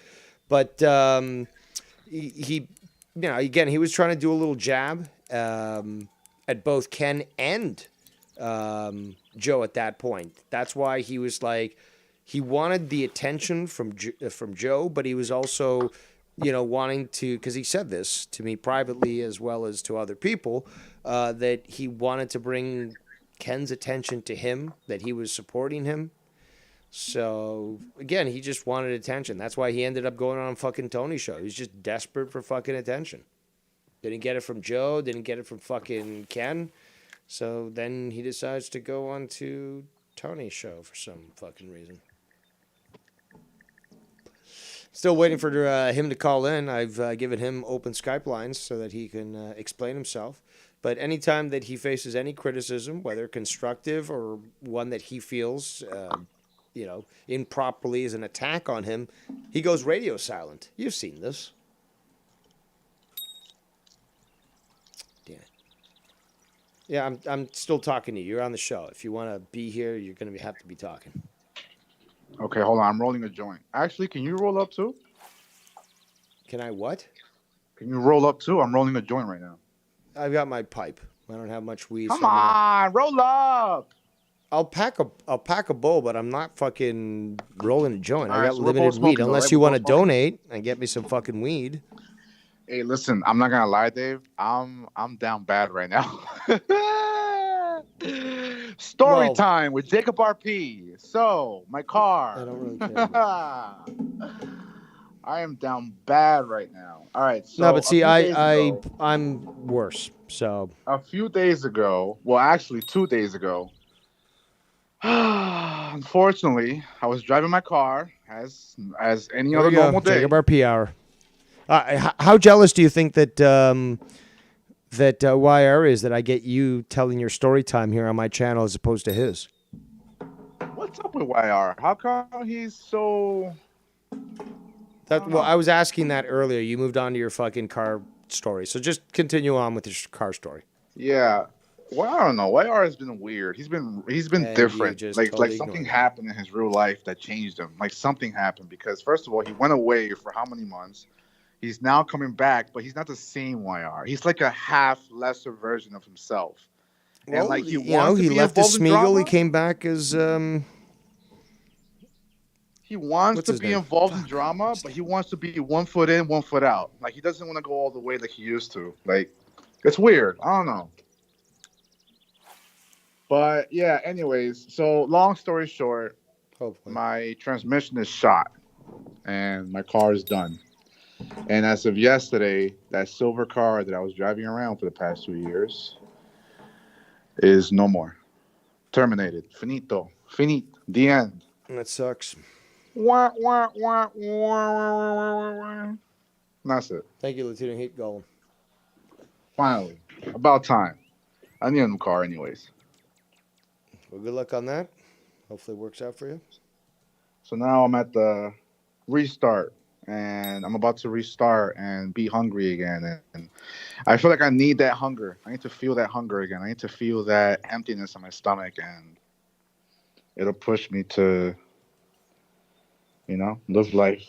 But he you know, again, he was trying to do a little jab at both Ken and Joe at that point. That's why he was like, he wanted the attention from Joe, but he was also, you know, wanting to, because he said this to me privately as well as to other people, that he wanted to bring Ken's attention to him, that he was supporting him. So, again, he just wanted attention. That's why he ended up going on fucking Tony's show. He was just desperate for fucking attention. Didn't get it from Joe, didn't get it from fucking Ken. So then he decides to go on to Tony's show for some fucking reason. Still waiting for him to call in. I've given him open Skype lines so that he can explain himself. But anytime that he faces any criticism, whether constructive or one that he feels... you know, improperly as an attack on him, he goes radio silent. You've seen this. Damn it. Yeah, I'm still talking to you. You're on the show. If you want to be here, you're going to have to be talking. Okay, hold on. I'm rolling a joint. Actually, can you roll up too? Can I what? Can you roll up too? I'm rolling a joint right now. I've got my pipe. I don't have much weed. Come on, roll up. I'll pack a bowl, but I'm not fucking rolling a joint. All I right, got so limited weed. smoking, Unless you want to donate and get me some fucking weed. Hey, listen, I'm not gonna lie, Dave. I'm down bad right now. Story time with Jacob RP. So, my car. I don't really care. I am down bad right now. All right. So no, but see, I'm worse. So a few days ago, well, actually 2 days ago, unfortunately, I was driving my car as any other normal day. Jacob RP hour. How jealous do you think that that YR is that I get you telling your story time here on my channel as opposed to his. What's up with YR? How come he's so? I was asking that earlier. You moved on to your fucking car story, so just continue on with your car story. Yeah. Well, I don't know. YR has been weird. He's been And different. you just Like totally something ignored it. happened in his real life that changed him. Like something happened because first of all, he went away for how many months? He's now coming back, but he's not the same YR. He's like a half lesser version of himself. And Well, like he you know, wants to he be left his involved in Smeagol. He drama. came back as He wants What's to his be name? involved in Fuck. drama, but he wants to be 1 foot in, 1 foot out. Like he doesn't want to go all the way like he used to. Like it's weird. I don't know. But yeah, anyways, so long story short, Hopefully. my transmission is shot and my car is done. And as of yesterday, that silver car that I was driving around for the past 2 years is no more. Terminated. Finito. Finite. The end. That sucks. Wah, wah, wah, wah, wah, wah, wah, wah. That's it. Thank you, Latino Heat Golem. Finally. About time. I need a new car anyways. Well, good luck on that. Hopefully it works out for you. So now I'm at the restart and I'm about to restart and be hungry again. And I feel like I need that hunger. I need to feel that hunger again. I need to feel that emptiness in my stomach and it'll push me to, live life.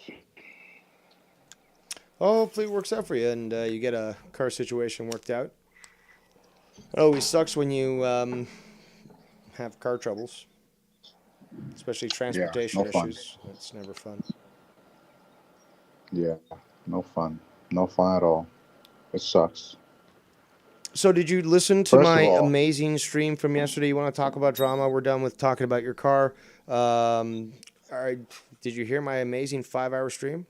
Oh, hopefully it works out for you and you get a car situation worked out. It always sucks when you have car troubles, especially transportation no fun. issues. It's never fun. Yeah, no fun. No fun at all. It sucks. So did you listen to First of my all- amazing stream from yesterday? You want to talk about drama? We're done with talking about your car. All right, did you hear my amazing 5-hour stream?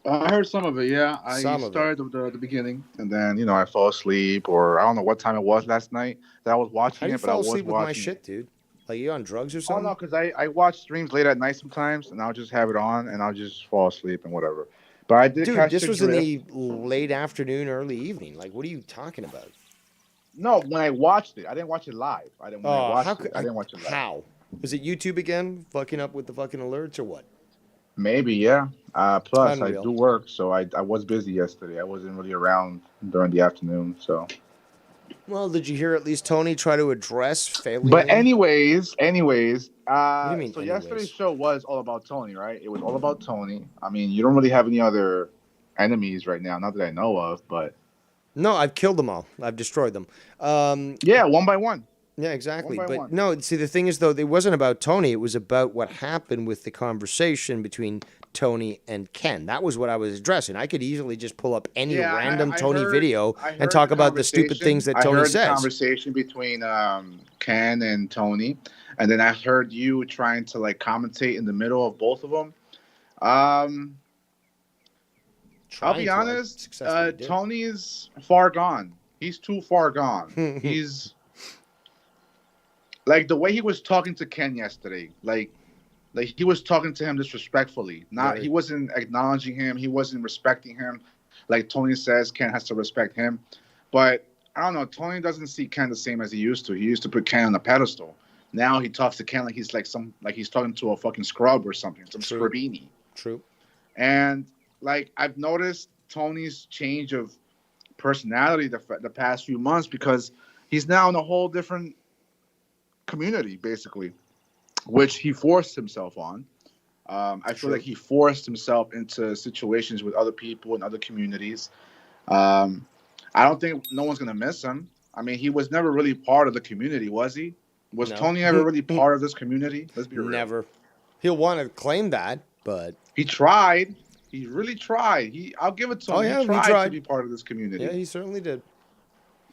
I heard some of it, yeah. I Some of it. started at the beginning. And then, I fell asleep or I don't know what time it was last night that I was watching How do you it, but I fall was asleep with watching my it. shit, dude? Like you on drugs or Oh something? no, because I watch streams late at night sometimes, and I'll just have it on, and I'll just fall asleep and whatever. But I did Dude, catch this the was in drift. the late afternoon, early evening. Like, what are you talking about? No, when I watched it, I didn't watch it live. I didn't. When I watched it, I didn't watch it live. How? Was it YouTube again, fucking up with the fucking alerts or what? Maybe, yeah. Plus, Unreal. I do work, so I was busy yesterday. I wasn't really around during the afternoon, so. Well, did you hear at least Tony try to address failing? But anyways, What do you mean, so anyways? yesterday's show was all about Tony, right? It was all about Tony. I mean, you don't really have any other enemies right now, not that I know of, but No, I've killed them all. I've destroyed them. yeah, one by one. Yeah, exactly. One by But one. no, see, the thing is, though, it wasn't about Tony. It was about what happened with the conversation between Tony and Ken. That was what I was addressing. I could easily just pull up any random Tony video and talk about the stupid things that Tony I heard the says. conversation between Ken and Tony, and then I heard you trying to like commentate in the middle of both of them. I'll be honest, Tony's far gone. He's too far gone. He's like the way he was talking to Ken yesterday, like he was talking to him disrespectfully. He wasn't acknowledging him. He wasn't respecting him. Like Tony says, Ken has to respect him. But I don't know. Tony doesn't see Ken the same as he used to. He used to put Ken on a pedestal. Now he talks to Ken like he's talking to a fucking scrub or something, some scrubini. True. And like I've noticed Tony's change of personality the past few months because he's now in a whole different community, basically, which he forced himself on. I feel like he forced himself into situations with other people in other communities. I don't think no one's gonna miss him. I mean, he was never really part of the community, was he? Was Tony ever really part of this community? Let's be real. Never. He'll want to claim that, but he tried. He really tried. I'll give it to him. Oh, yeah, he tried to be part of this community. Yeah, he certainly did.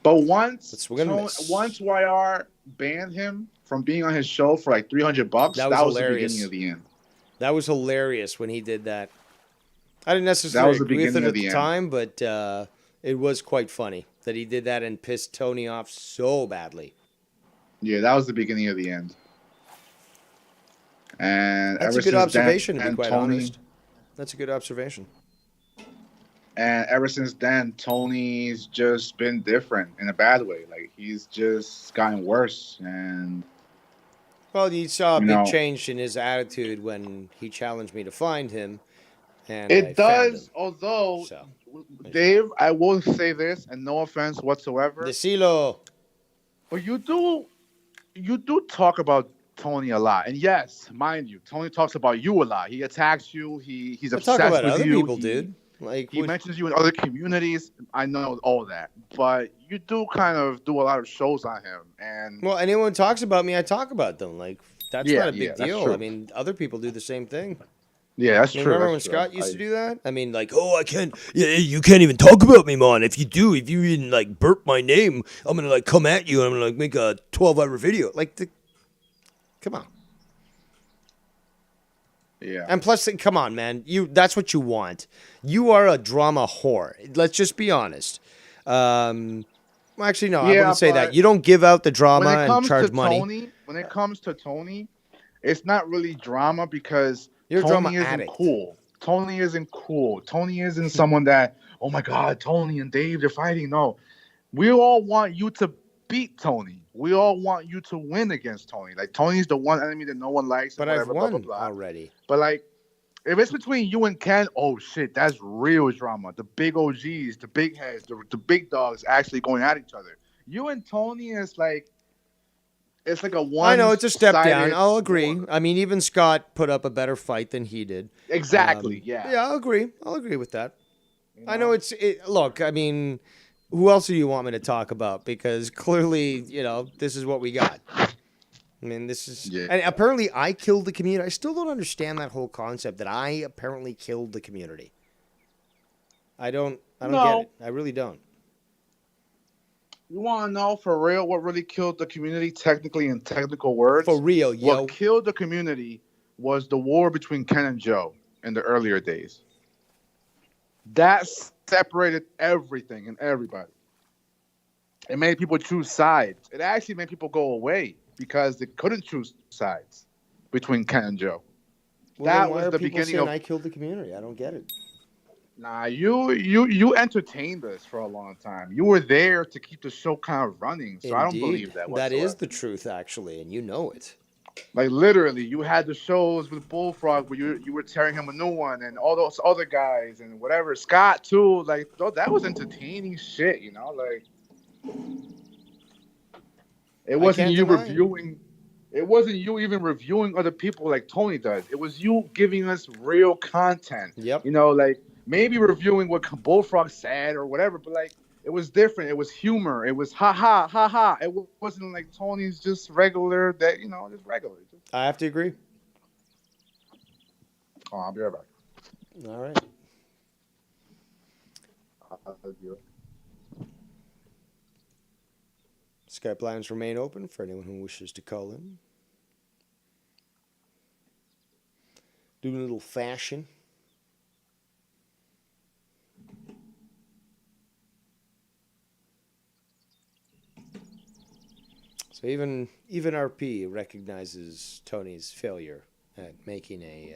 But once YR banned him from being on his show for like $300, that was the beginning of the end. That was hilarious when he did that. I didn't necessarily agree with it at the time, but it was quite funny that he did that and pissed Tony off so badly. Yeah, that was the beginning of the end. And that's a good observation, to be quite honest. That's a good observation. And ever since then, Tony's just been different in a bad way. Like he's just gotten worse, and Well, you saw a you big know, change in his attitude when he challenged me to find him, and I it found him. does. Although, So, there's that. Dave, I will say this, and no offense whatsoever, Decilo. but you do talk about Tony a lot, and yes, mind you, Tony talks about you a lot. He attacks you. He's I talk obsessed about with other you. people, He dude. Like, he mentions you in other communities. I know all that, but you do kind of do a lot of shows on him, and well, anyone talks about me, I talk about them. Like, that's not yeah, a yeah, big that's deal. I true. mean, other people do the same thing. Yeah, that's I mean, true. remember That's when true. Scott used I to do that? I mean, like, oh, I can't. Yeah, you can't even talk about me, man. If you even like burp my name, I'm gonna like come at you and I'm gonna like make a 12-hour video. Come on. yeah, And plus, come on, man. That's what you want. You are a drama whore. Let's just be honest. Well, actually, no, I yeah, wouldn't say that. but You don't give out the drama when it and comes to charge money. Tony, when it comes to Tony, it's not really drama because You're a drama Tony isn't addict. cool. Tony isn't cool. Tony isn't someone that, oh my God, Tony and Dave, they're fighting. No, we all want you to beat Tony. We all want you to win against Tony. Like Tony's the one enemy that no one likes and But I've whatever, blah blah won blah. already. But like, if it's between you and Ken, oh shit, that's real drama. The big OGs, the big heads, the big dogs actually going at each other. You and Tony is like it's like a I know it's a step down. one-sided I'll agree. war. I mean, even Scott put up a better fight than he did. Exactly. Yeah. Yeah, I'll agree. I'll agree with that. You I know know. look, I mean, who else do you want me to talk about? Because clearly, this is what we got. I mean, this is, Yeah. and apparently I killed the community. I still don't understand that whole concept that I apparently killed the community. I don't get No. it. I really don't. You want to know for real what really killed the community, technically in technical words? For real, yo. What killed the community was the war between Ken and Joe in the earlier days. That separated everything and everybody. It made people choose sides. It actually made people go away because they couldn't choose sides between Ken and Joe. Well, then That why was are the people beginning saying of. I killed the community? I don't get it. Nah, you entertained us for a long time. You were there to keep the show kind of running. So I don't Indeed. believe that That whatsoever. is the truth, actually, and you know it. Like literally, you had the shows with Bullfrog where you were tearing him a new one, and all those other guys and whatever. Scott too. Like that was entertaining shit. Like it I wasn't can't you deny it. reviewing. It wasn't you even reviewing other people like Tony does. It was you giving us real content. Yep. Like maybe reviewing what Bullfrog said or whatever, but like it was different. It was humor. It was ha ha ha ha. It wasn't like Tony's just regular that just regular. I have to agree. Oh, I'll be right back. All right. Skype lines remain open for anyone who wishes to call in. Do a little fashion. So even RP recognizes Tony's failure at making a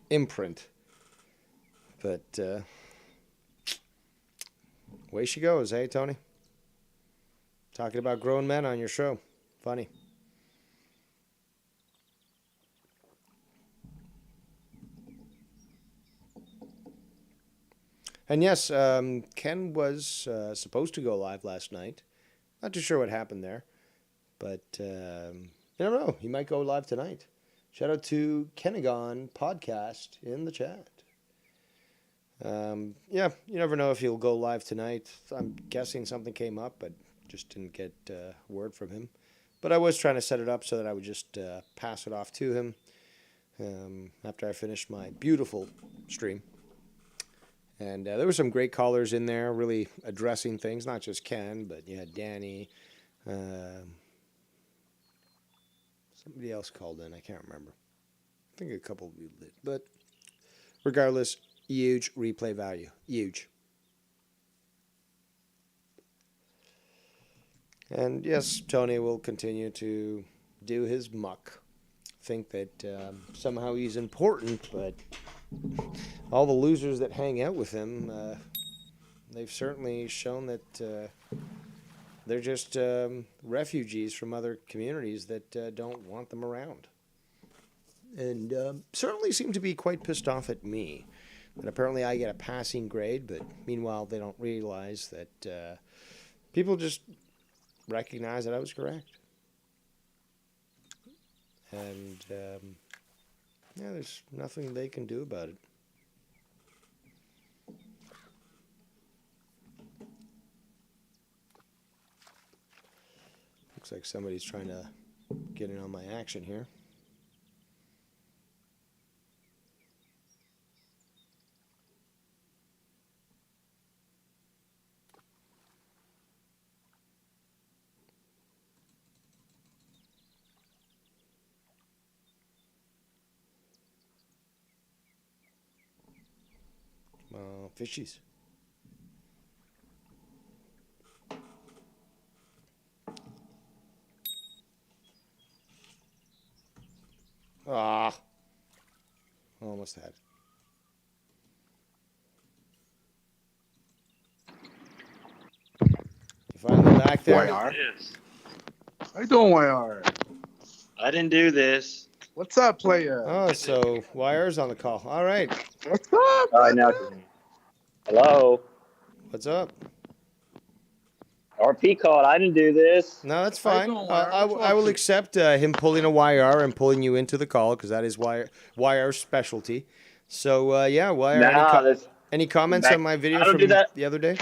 imprint, but way she goes, hey Tony. Talking about grown men on your show, funny. And yes, Ken was supposed to go live last night. Not too sure what happened there. But you don't know. He might go live tonight. Shout out to Kenagon Podcast in the chat. Yeah, you never know if he'll go live tonight. I'm guessing something came up, but just didn't get word from him. But I was trying to set it up so that I would just pass it off to him after I finished my beautiful stream. And there were some great callers in there, really addressing things, not just Ken, but you had Danny. Somebody else called in. I can't remember. I think a couple of you did. But regardless, huge replay value. Huge. And yes, Tony will continue to do his muck. Think that somehow he's important, but all the losers that hang out with him they've certainly shown that they're just refugees from other communities that don't want them around. And certainly seem to be quite pissed off at me. And apparently I get a passing grade, but meanwhile they don't realize that people just recognize that I was correct. And yeah, there's nothing they can do about it. Looks like somebody's trying to get in on my action here. Fishies. Ah, almost had it. You find them back there? YR? Yes. How you doing, YR? I didn't do this. What's up, player? Oh, so Wire's on the call. All right. What's up? All right, now. Hello. What's up? RP called. I didn't do this. No, that's How you fine. doing, Wire? I What's will up? accept him pulling a YR and pulling you into the call because that is YR's specialty. So, yeah, YR, any comments on my video I don't from do that. the other day?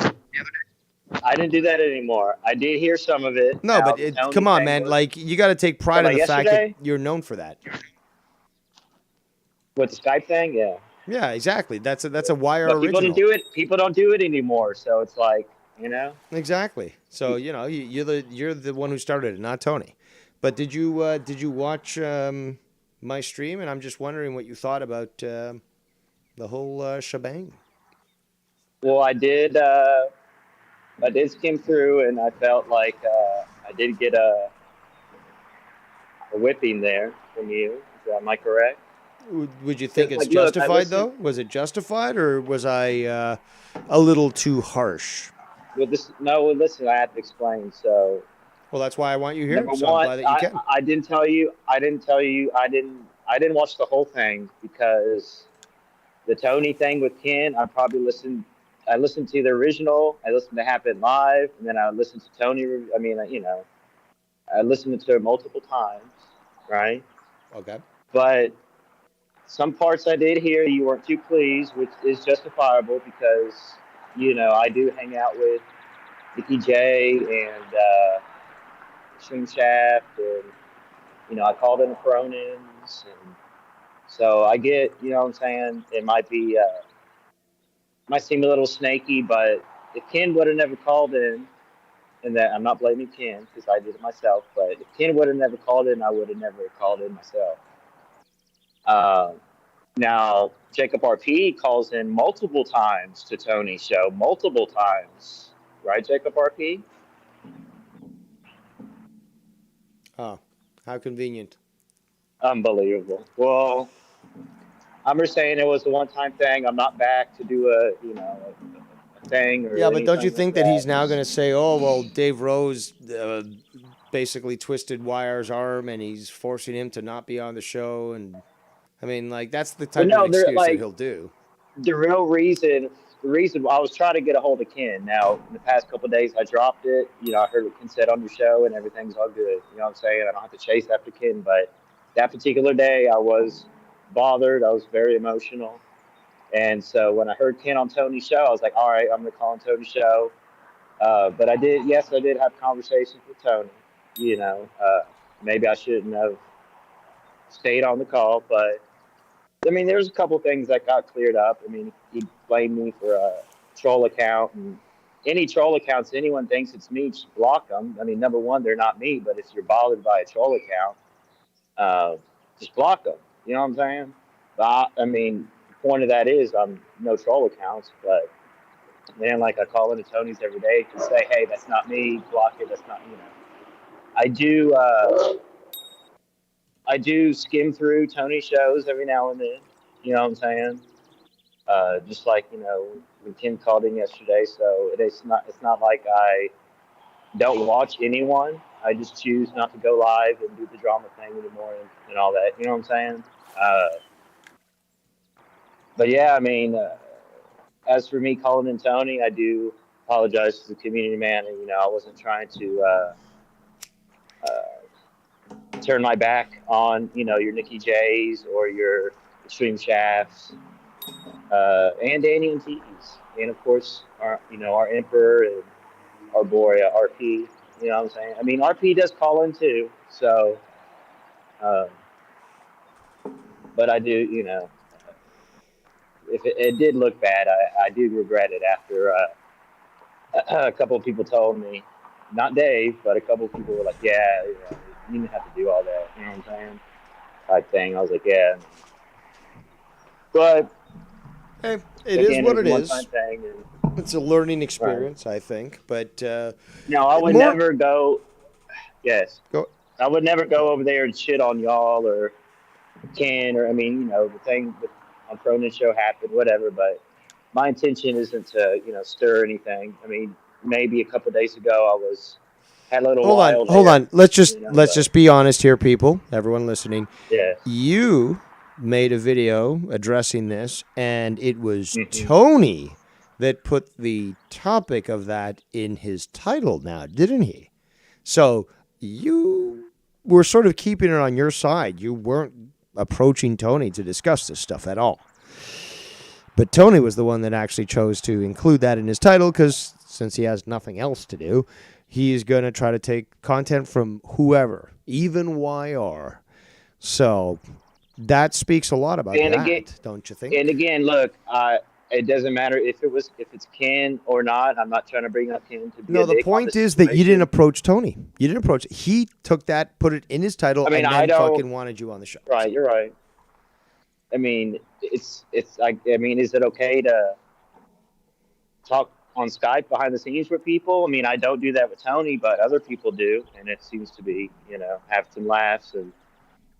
I didn't do that anymore. I did hear some of it. No, Now, but the Tony come on, thing man. was- Like, you got to take pride in Like the fact that yesterday? you're known for that. with the Skype thing, yeah. Yeah, exactly. That's a YR But people original. don't do it. People don't do it anymore. So it's like, Exactly. So you're the one who started it, not Tony. But did you watch my stream? And I'm just wondering what you thought about the whole shebang. Well, I did skim through, and I felt like I did get a whipping there from you. Am I correct? Would you think it's Like, look, I justified listened- though? Was it justified, or was I a little too harsh? Well, listen, I have to explain. So, Well, that's why I want you here. number So I'm one, glad that you can. I didn't tell you. I didn't watch the whole thing because the Tony thing with Ken. I listened to the original. I listened to Happen Live, and then I listened to Tony. I mean, I listened to it multiple times, right? Okay. But some parts I did hear you weren't too pleased, which is justifiable because, I do hang out with Vicky J and Stream Shaft, and, I called in the Cronins. And so I get, what I'm saying? It might seem a little snaky, but if Ken would have never called in, and that I'm not blaming Ken because I did it myself, but if Ken would have never called in, I would have never called in myself. Now, Jacob RP calls in multiple times to Tony's show, multiple times. Right, Jacob RP? Oh, how convenient. Unbelievable. Well, I'm just saying it was a one-time thing. I'm not back to do a thing. Or Yeah, but don't you anything think like that he's now going to say, "Oh, well, Dave Rose basically twisted Wire's arm, and he's forcing him to not be on the show"? And I mean, like that's the type of excuse that he'll do. The reason I was trying to get a hold of Ken. Now, in the past couple of days, I dropped it. I heard what Ken said on your show, and everything's all good. You know what I'm saying? I don't have to chase after Ken, but that particular day, I was bothered. I was very emotional. And so when I heard Ken on Tony's show, I was like, all right, I'm going to call on Tony's show. But I did have conversations with Tony. Maybe I shouldn't have stayed on the call, but I mean, there's a couple things that got cleared up. I mean, he blamed me for a troll account, and any troll accounts, anyone thinks it's me, just block them. I mean, number one, they're not me, but if you're bothered by a troll account, just block them. You know what I'm saying? But I mean, the point of that is I'm no troll accounts, but man, like I call into Tony's every day to say, hey, that's not me, block it, that's not, I do skim through Tony's shows every now and then. You know what I'm saying? Just like, when Ken called in yesterday. So it's not like I don't watch anyone. I just choose not to go live and do the drama thing anymore and all that. You know what I'm saying? Uh, but yeah, I mean, as for me calling in Tony, I do apologize to the community, man. And, I wasn't trying to turn my back on, your Nikki J's or your Extreme Shafts, and Danny and T's, and of course our Emperor and our boy RP. You know what I'm saying? I mean, RP does call in too, so. Um, but I do, if it did look bad, I do regret it after a couple of people told me, not Dave, but a couple of people were like, yeah, you didn't have to do all that. You know what I'm saying? Type thing. I was like, yeah. But Hey, it is what it is. Thing and, It's a learning experience, right. I think. But no, I would never go. Yes. Go. I would never go over there and shit on y'all or Ken or the thing on Cronin show happened, whatever. But my intention isn't to stir anything. I mean, maybe a couple of days ago I had a little. Hold on. Let's just be honest here, people. Everyone listening. Yeah. You made a video addressing this, and it was Tony that put the topic of that in his title now, didn't he? So you were sort of keeping it on your side. You weren't approaching Tony to discuss this stuff at all. But Tony was the one that actually chose to include that in his title because since he has nothing else to do, he's going to try to take content from whoever, even YR. So that speaks a lot about that, don't you think? And again, look, it doesn't matter if it's Ken or not. I'm not trying to bring up Ken to be No, the point is that you didn't approach Tony. You didn't approach. He took that, put it in his title, and then fucking wanted you on the show. Right, you're right. I mean, it's like, I mean, is it okay to talk on Skype behind the scenes with people? I mean, I don't do that with Tony, but other people do, and it seems to be, have some laughs. And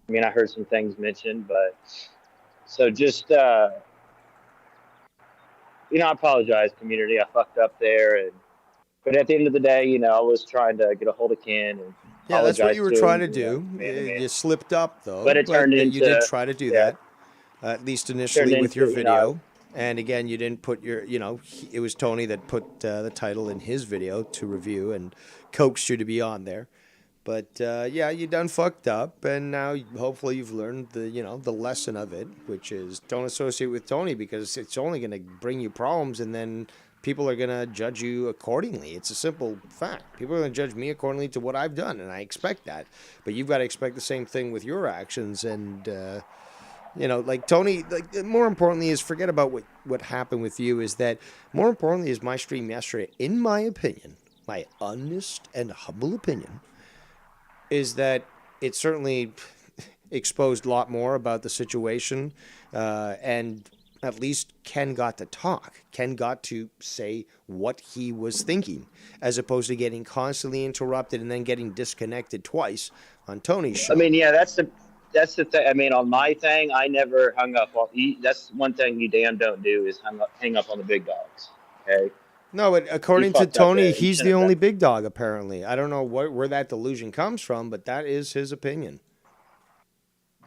I mean, I heard some things mentioned, but so just, I apologize, community. I fucked up there, but at the end of the day, I was trying to get a hold of Ken and. Yeah, that's what you were trying to do. You slipped up though, but it turned into. You did try to do that, at least initially with your video. And again, you didn't put your, it was Tony that put the title in his video to review and coaxed you to be on there. But yeah, you done fucked up, and now hopefully you've learned the lesson of it, which is don't associate with Tony because it's only going to bring you problems, and then people are going to judge you accordingly. It's a simple fact. People are going to judge me accordingly to what I've done, and I expect that. But you've got to expect the same thing with your actions, and like Tony. Like more importantly is forget about what happened with you. Is that more importantly is my stream yesterday, in my opinion, my honest and humble opinion. Is that it certainly exposed a lot more about the situation, and at least Ken got to talk. Ken got to say what he was thinking, as opposed to getting constantly interrupted and then getting disconnected twice on Tony's show. I mean, yeah, that's the thing. I mean, on my thing, I never hung up on. That's one thing you damn don't do is hang up on the big dogs. Okay. No, but according to Tony, he's the only big dog, apparently. I don't know where that delusion comes from, but that is his opinion.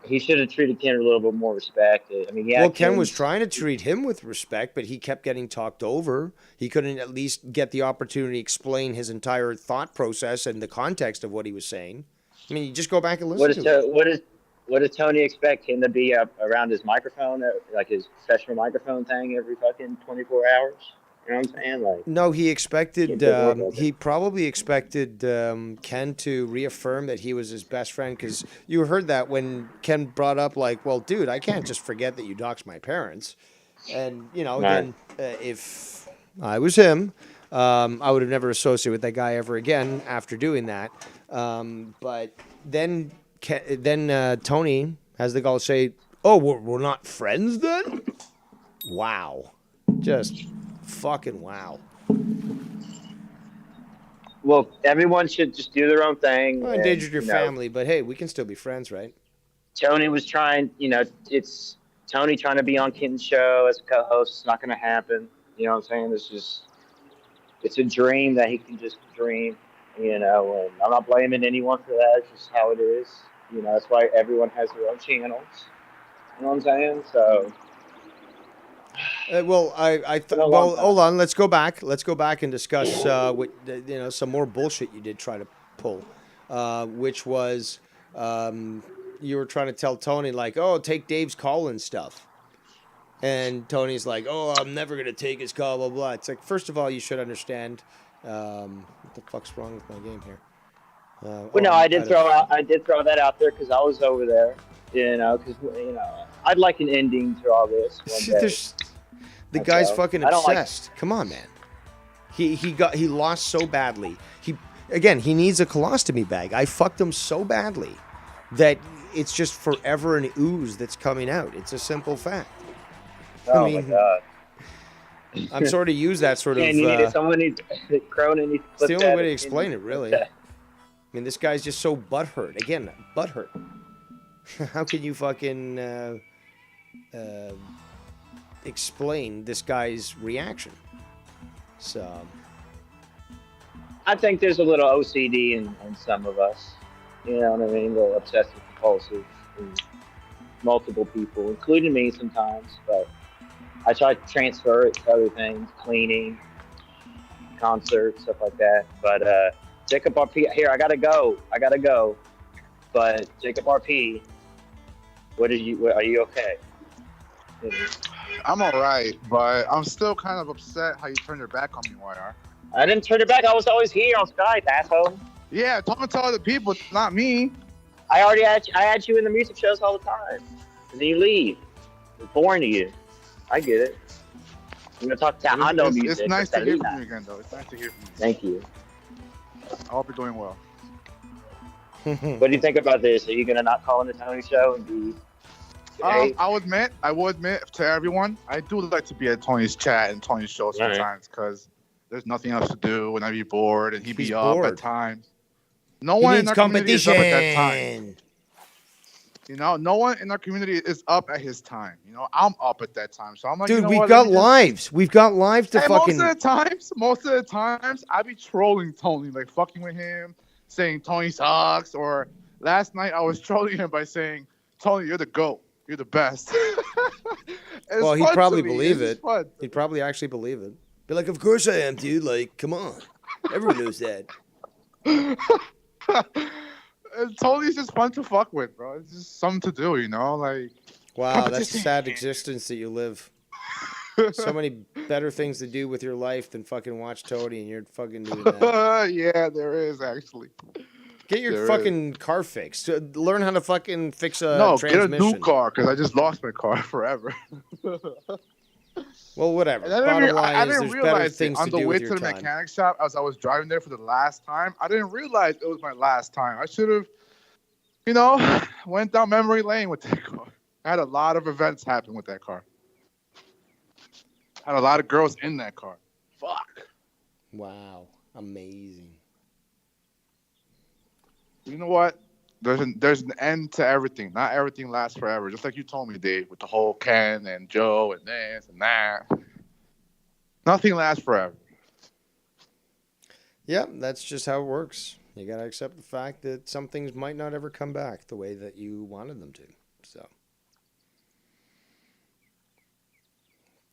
He should have treated Ken a little bit more respect. I mean, yeah. Well, Ken was trying to treat him with respect, but he kept getting talked over. He couldn't at least get the opportunity to explain his entire thought process and the context of what he was saying. I mean, you just go back and listen to it. What does Tony expect him to be around his microphone, like his professional microphone thing every fucking 24 hours? You know what I'm saying? Like, no, he probably expected Ken to reaffirm that he was his best friend, because you heard that when Ken brought up, like, well, dude, I can't just forget that you doxed my parents. And, again, if I was him, I would have never associated with that guy ever again after doing that. But then Tony has the gall to say, oh, we're not friends then? Wow. Just fucking wow. Well, everyone should just do their own thing. Well, endangered your family, but hey, we can still be friends, right? Tony was trying, it's Tony trying to be on Ken's show as a co-host. It's not going to happen. You know what I'm saying? It's a dream that he can just dream. And I'm not blaming anyone for that. It's just how it is. That's why everyone has their own channels. You know what I'm saying? So Well, it's been a long well, time. hold on. Let's go back. Let's go back and discuss some more bullshit you did try to pull, which was you were trying to tell Tony like, oh, take Dave's call and stuff, and Tony's like, oh, I'm never gonna take his call, blah blah. It's like, first of all, you should understand. What the fuck's wrong with my game here? But no, I'm out of. I did throw that out there because I was over there. Because I'd like an ending to all this one day. The guy's fucking I don't like. obsessed. Come on, man. He lost so badly. He needs a colostomy bag. I fucked him so badly that it's just forever an ooze that's coming out. It's a simple fact. Oh my god. I'm sort of use that sort of. Someone needs Cronin needs. It's the only way to explain it, really. I mean, this guy's just so butthurt. Again, butthurt. How can you fucking explain this guy's reaction? So, I think there's a little OCD in some of us. You know what I mean? A little obsessive compulsive in multiple people, including me sometimes. But I try to transfer it to other things, cleaning, concerts, stuff like that. But Jacob RP, here, I gotta go. But Jacob RP, are you okay? I'm all right, but I'm still kind of upset how you turned your back on me, YR. I didn't turn it back. I was always here on Skype, asshole. Yeah, don't tell other people, not me. I had you in the music shows all the time. And then you leave. It's boring to you. I get it. I'm gonna talk Tejano music. It's nice to hear from you again, though. It's nice to hear from you. Thank you. I hope you're doing well. What do you think about this? Are you gonna not call in the Tony show and be? I will admit to everyone, I do like to be at Tony's chat and Tony's show sometimes because there's nothing else to do when I be bored and he'd be up at times. No one in our community is up at that time. No one in our community is up at his time. I'm up at that time, so I'm like, dude, we've got lives. We've got lives to fucking. Most of the times, I be trolling Tony, like fucking with him, saying Tony sucks. Or last night, I was trolling him by saying, Tony, you're the GOAT. You're the best. Well, he'd probably believe it. He'd probably actually believe it. Be like, of course I am, dude. Like, come on. Everyone knows that. Tony's just fun to fuck with, bro. It's just something to do, Like, wow, that's a sad existence that you live. So many better things to do with your life than fucking watch Tony, and you're fucking doing that. Yeah, there is actually. Get your fucking car fixed. Learn how to fucking fix a transmission. Get a new car because I just lost my car forever. Well, whatever. Bottom line is, there's better things to do with your time. On the way to the mechanic shop, as I was driving there for the last time, I didn't realize it was my last time. I should have, went down memory lane with that car. I had a lot of events happen with that car. I had a lot of girls in that car. Fuck. Wow. Amazing. You know what? There's an end to everything. Not everything lasts forever. Just like you told me, Dave, with the whole Ken and Joe and this and that. Nothing lasts forever. Yeah, that's just how it works. You got to accept the fact that some things might not ever come back the way that you wanted them to. So,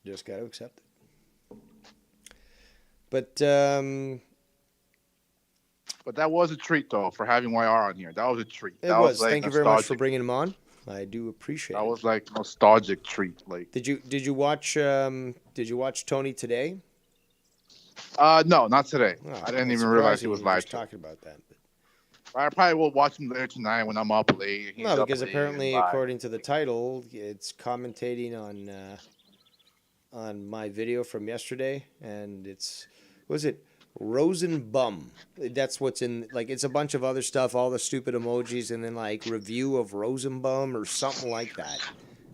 just got to accept it. But that was a treat, though, for having YR on here. That was a treat. It was. Thank you very much for bringing him on. I do appreciate it. That was like nostalgic treat. Like, did you watch Tony today? No, not today. Oh, I didn't even realize he was live. Talking about that. But I probably will watch him later tonight when I'm up late. No, because apparently, according to the title, it's commentating on my video from yesterday, and was it Rosenbum? That's what's in, like, it's a bunch of other stuff, all the stupid emojis, and then like review of Rosenbum or something like that.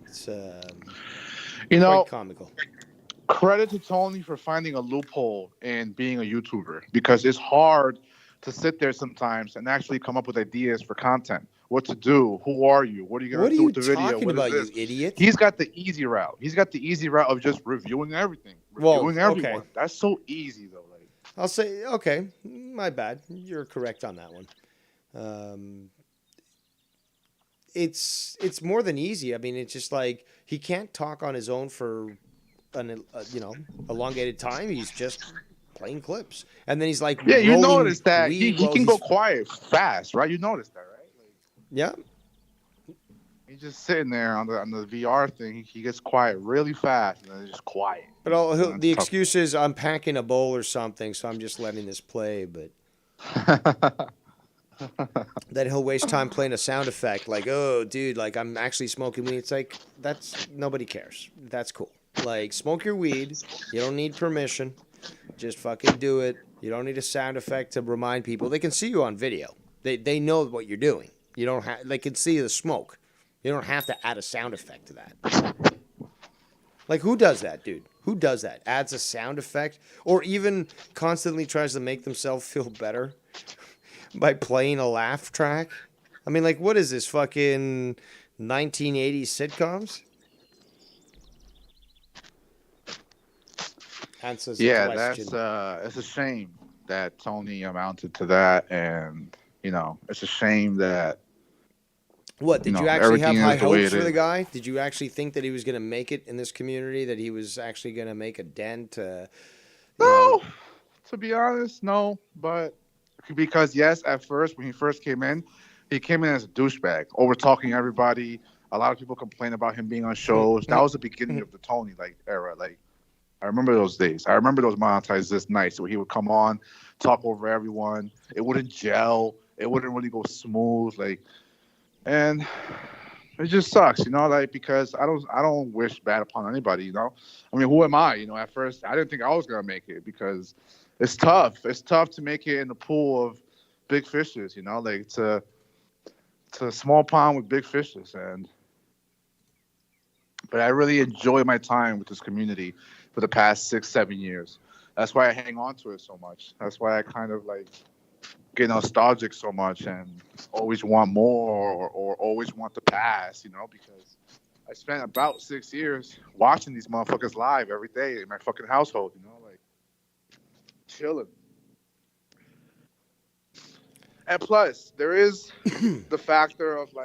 It's quite comical. Credit to Tony for finding a loophole in being a YouTuber, because it's hard to sit there sometimes and actually come up with ideas for content what to do. Who are you? What are you What gonna are do you with the video? talking What is about, you this? idiot? He's got the easy route. He's got the easy route of just reviewing everything, Well, reviewing okay. everyone. That's so easy though. Like, I'll say, okay, my bad. You're correct on that one. Um, it's more than easy. I mean, it's just like he can't talk on his own for an elongated time. He's just playing clips, and then he's like yeah, you rolling notice that weed he while can he's go quiet fast, right? You notice that, right? Like, yeah. he's just sitting there on the VR thing. He gets quiet really fast, and then it's just quiet. But And the it's tough. excuse is I'm packing a bowl or something, so I'm just letting this play. But then he'll waste time playing a sound effect like, oh, dude, like I'm actually smoking weed. It's like, that's nobody cares. That's cool. Like, smoke your weed. You don't need permission. Just fucking do it. You don't need a sound effect to remind people. They can see you on video. They know what you're doing. You don't have. They can see the smoke. You don't have to add a sound effect to that. Like, who does that, dude? Who does that? Adds a sound effect, or even constantly tries to make themselves feel better by playing a laugh track? I mean, like, what is this, fucking 1980s sitcoms? Answers the Yeah, question. it's a shame that Tony amounted to that, and it's a shame that What, did you actually have everything high is the way hopes it for the is. guy? Did you actually think that he was going to make it in this community, that he was actually going to make a dent? You know, No, to be honest, no. But because yes, at first when he first came in, he came in as a douchebag, over talking everybody. A lot of people complain about him being on shows. That was the beginning of the Tony era. Like, I remember those days. I remember those monetized this nights where he would come on, talk over everyone. It wouldn't gel. It wouldn't really go smooth. And it just sucks, like, because I don't wish bad upon anybody. I mean, who am I? At first I didn't think I was gonna make it because it's tough. It's tough to make it in the pool of big fishes. Like it's a small pond with big fishes, but I really enjoy my time with this community for the past 6-7 years. That's why I hang on to it so much. That's why I kind of like get nostalgic so much and always want more or always want to pass, because I spent about 6 years watching these motherfuckers live every day in my fucking household, like chilling. And plus, there is the factor of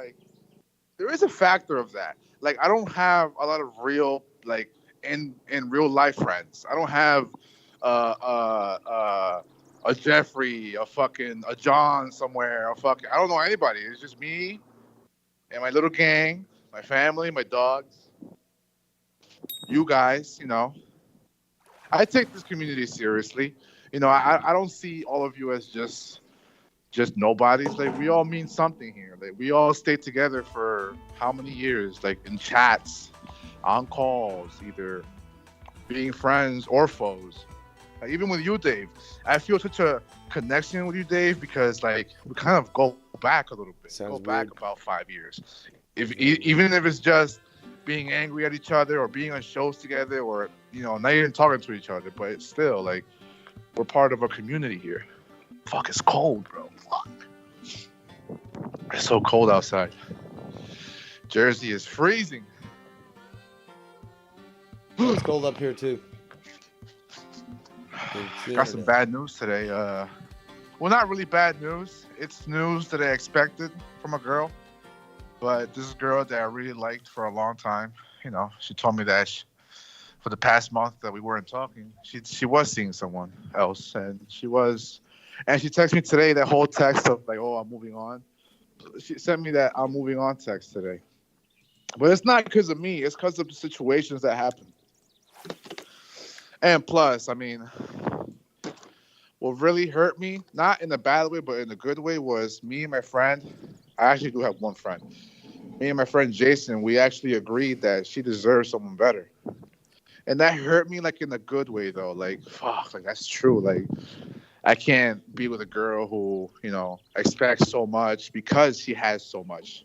there is a factor of that. Like, I don't have a lot of real, in real life friends. I don't have a Jeffrey, a John somewhere, I don't know anybody. It's just me and my little gang, my family, my dogs, you guys. I take this community seriously. I don't see all of you as just nobodies. Like, we all mean something here. Like, we all stayed together for how many years? Like, in chats, on calls, either being friends or foes. Like, even with you, Dave, I feel such a connection with you, Dave, because we kind of go back a little bit. Sounds back weird. about 5 years. Even if it's just being angry at each other or being on shows together or not even talking to each other, but it's still we're part of a community here. Fuck, it's cold, bro. Fuck. It's so cold outside. Jersey is freezing. it's cold up here, too. Got some bad news today. Well, not really bad news. It's news that I expected from a girl. But this girl that I really liked for a long time, she told me that for the past month that we weren't talking, she was seeing someone else. And she texted me today that whole text of oh, I'm moving on. She sent me that I'm moving on text today. But it's not because of me. It's because of the situations that happened. And plus, I mean, what really hurt me, not in a bad way, but in a good way, was me and my friend. I actually do have one friend. Me and my friend Jason, we actually agreed that she deserves someone better. And that hurt me in a good way, though. Fuck, that's true. I can't be with a girl who, expects so much because she has so much.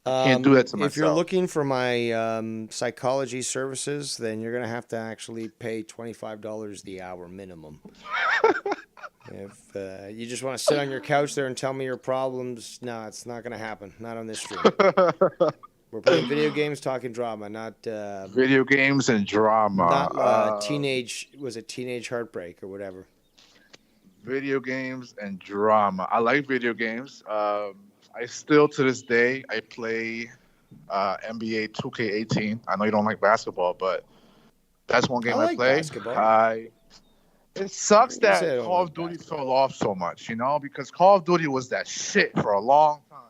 I can't do that to myself. If you're looking for my psychology services, then you're going to have to actually pay $25 the hour minimum. If you just want to sit on your couch there and tell me your problems, no, it's not going to happen. Not on this stream. We're playing video games, talking drama, not Video games and drama. teenage. Was it teenage heartbreak or whatever? Video games and drama. I like video games. I still to this day I play NBA 2K18. I know you don't like basketball, but that's one game I like play. basketball. It sucks You said I that don't Call like of Duty basketball. fell off so much, because Call of Duty was that shit for a long time.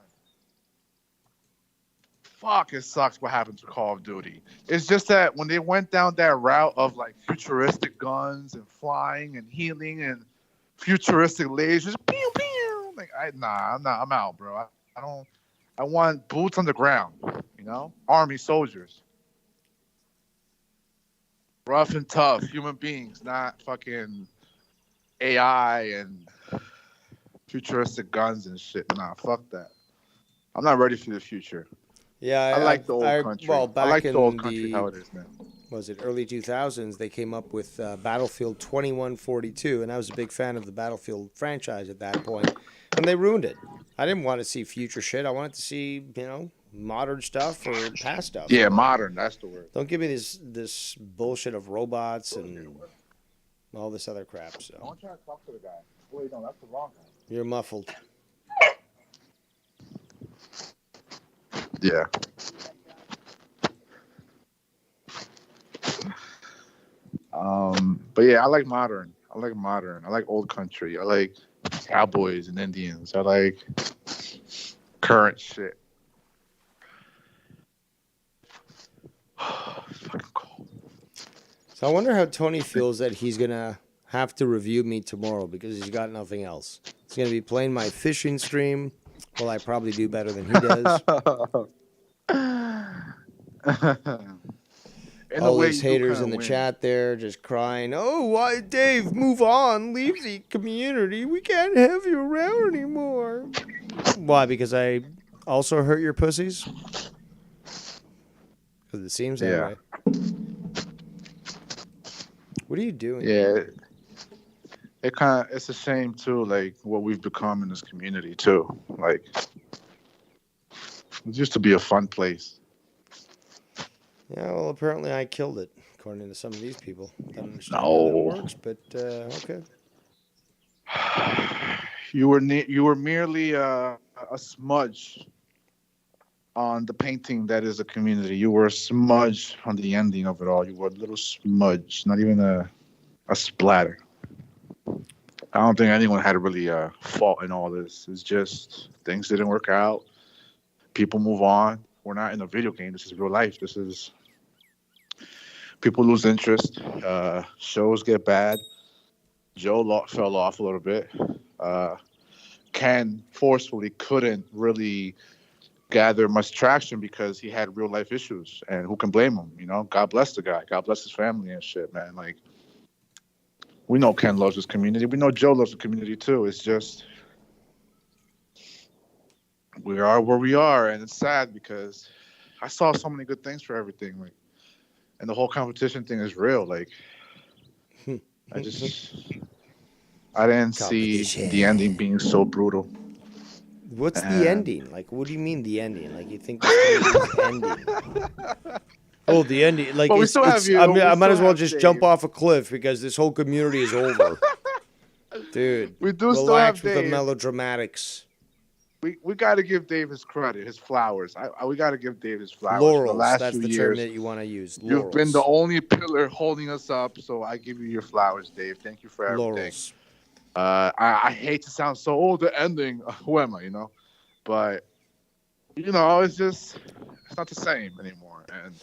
Fuck, it sucks what happened to Call of Duty. It's just that when they went down that route of like futuristic guns and flying and healing and futuristic lasers, pew pew. Like, I'm out, bro. I don't. I want boots on the ground, army soldiers, rough and tough human beings, not fucking AI and futuristic guns and shit. Nah, fuck that. I'm not ready for the future. Yeah, I like the old country. Well, I back like in the old country how it is, man. Was it early 2000s? They came up with Battlefield 2142, and I was a big fan of the Battlefield franchise at that point, and they ruined it. I didn't want to see future shit. I wanted to see, modern stuff or past stuff. Yeah, modern. That's the word. Don't give me this bullshit of robots and all this other crap. So I want to try to talk to the guy. Wait, no, that's the wrong guy. you're muffled. Yeah. But yeah, I like modern. I like old country. I like cowboys and Indians. I like current shit. It's fucking cold. So I wonder how Tony feels that he's gonna have to review me tomorrow because he's got nothing else. He's gonna be playing my fishing stream. Well, I probably do better than he does. All these haters in the chat there just crying, "Oh, why, Dave, move on, leave the community. We can't have you around anymore." Why? Because I also hurt your pussies? Because it seems that way. What are you doing? Yeah. It's a shame too, like what we've become in this community too. Like, it used to be a fun place. Yeah, well, apparently I killed it, according to some of these people. Don't understand how No. that works, but okay. You were merely a smudge on the painting that is a community. You were a smudge on the ending of it all. You were a little smudge, not even a splatter. I don't think anyone had really a fault in all this. It's just things didn't work out. People move on. We're not in a video game. This is real life. This is people lose interest. Shows get bad. Joe fell off a little bit. Ken forcefully couldn't really gather much traction because he had real life issues, and who can blame him? God bless the guy. God bless his family and shit, man. Like, we know Ken loves his community. We know Joe loves the community too. It's just we are where we are, and it's sad because I saw so many good things for everything. Like, and the whole competition thing is real. Like, I didn't see the ending being so brutal. What's the ending? Like, what do you mean the ending? Like, you think the ending? Oh, the ending. Like, But we still have you. I We might as still well have just Dave. jump off a cliff because this whole community is over. Dude, We do still relax have with the Dave. melodramatics. We got to give Dave his credit, his flowers. We got to give Dave his flowers. For Laurels, the last that's few the term years, that you want to use. you've been the only pillar holding us up, so I give you your flowers, Dave. Thank you for everything. Laurels. I hate to sound so, the ending. Who am I, But, it's not the same anymore. And